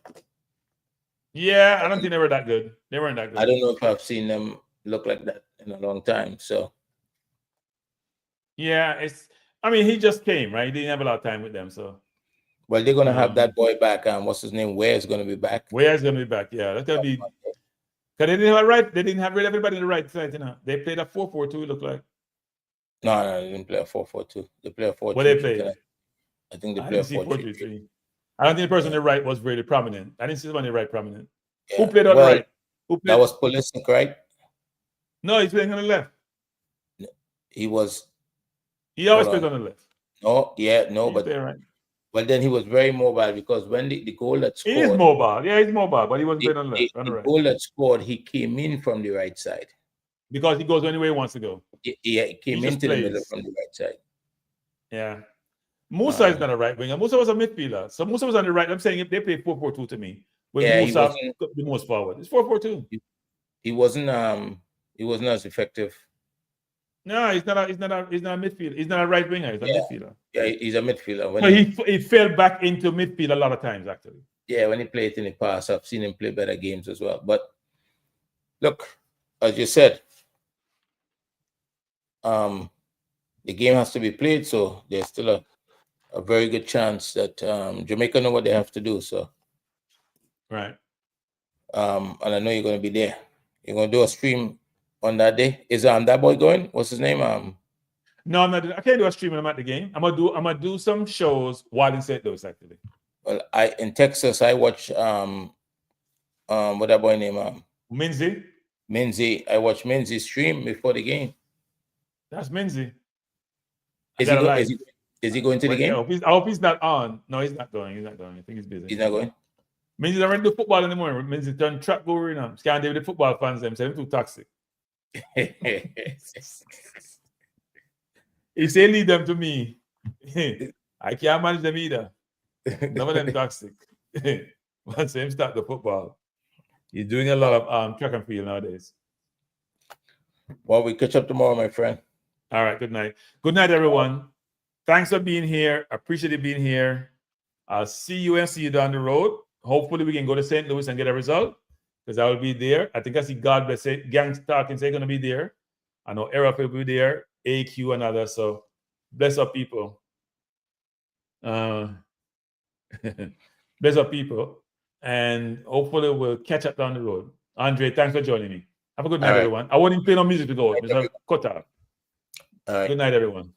Yeah, I don't think they were that good. They weren't that good. I don't know if I've seen them look like that in a long time. So yeah, he just came, right? He didn't have a lot of time with them. So well, they're gonna have that boy back. What's his name? Ware's gonna be back. Ware's gonna be back, yeah. That's gonna be because they didn't have they didn't have really everybody in the right side, They played a 4-4-2, it looked like. No, they didn't play a 4-4-2. They play a 4-3. What they played? I think they play a 4-3. I don't think the person on the right was really prominent. I didn't see someone on the right prominent. Yeah. Who played on the right? That was Pulisic, right? No, he's playing on the left. He always plays on the left. But right. Well, then he was very mobile because when the goal that scored, he is mobile. Yeah, he's mobile, but he wasn't playing on the left. The goal that scored, he came in from the right side because he goes anywhere he wants to go. He came into the middle from the right side. Yeah. Musa is not a right winger. Musa was a midfielder. So Musa was on the right. I'm saying if they play 4-4-2 to me, with Musa the most forward. It's 4-4-2. He wasn't as effective. No, he's not a midfielder. He's not a right winger. He's a midfielder. Yeah, he's a midfielder. So he fell back into midfield a lot of times, actually. Yeah, when he played in the past, I've seen him play better games as well. But look, as you said, the game has to be played, so there's still a very good chance that Jamaica know what they have to do. So, right. And I know you're going to be there. You're going to do a stream on that day. Is that boy going? What's his name? No, I'm not. I can't do a stream when I'm at the game. I'm gonna do some shows while in St. Louis actually. Well, in Texas, I watch what that boy name Minzy. I watch Minzy stream before the game. That's Minzy. Is he going to the game? I hope he's not on. No, he's not going. I think he's busy. He's not going. Minzy's already do football in the morning. Minzy done trap over now. Can't deal with the football fans. Them say them too toxic. If they lead them to me, I can't manage them either. None of them toxic. Once him start the football, he's doing a lot of track and field nowadays. Well, we catch up tomorrow, my friend. All right. Good night. Good night, everyone. Thanks for being here. Appreciate you being here. I'll see you down the road. Hopefully, we can go to St. Louis and get a result. because I will be there. I think I see God bless it. Gang talking say going to be there. I know Eric will be there, AQ and others. So bless up people. Bless up people. And hopefully we'll catch up down the road. Andre, thanks for joining me. Have a good night, everyone. I won't even play no music to go. It's cut off. All right. Good night, everyone.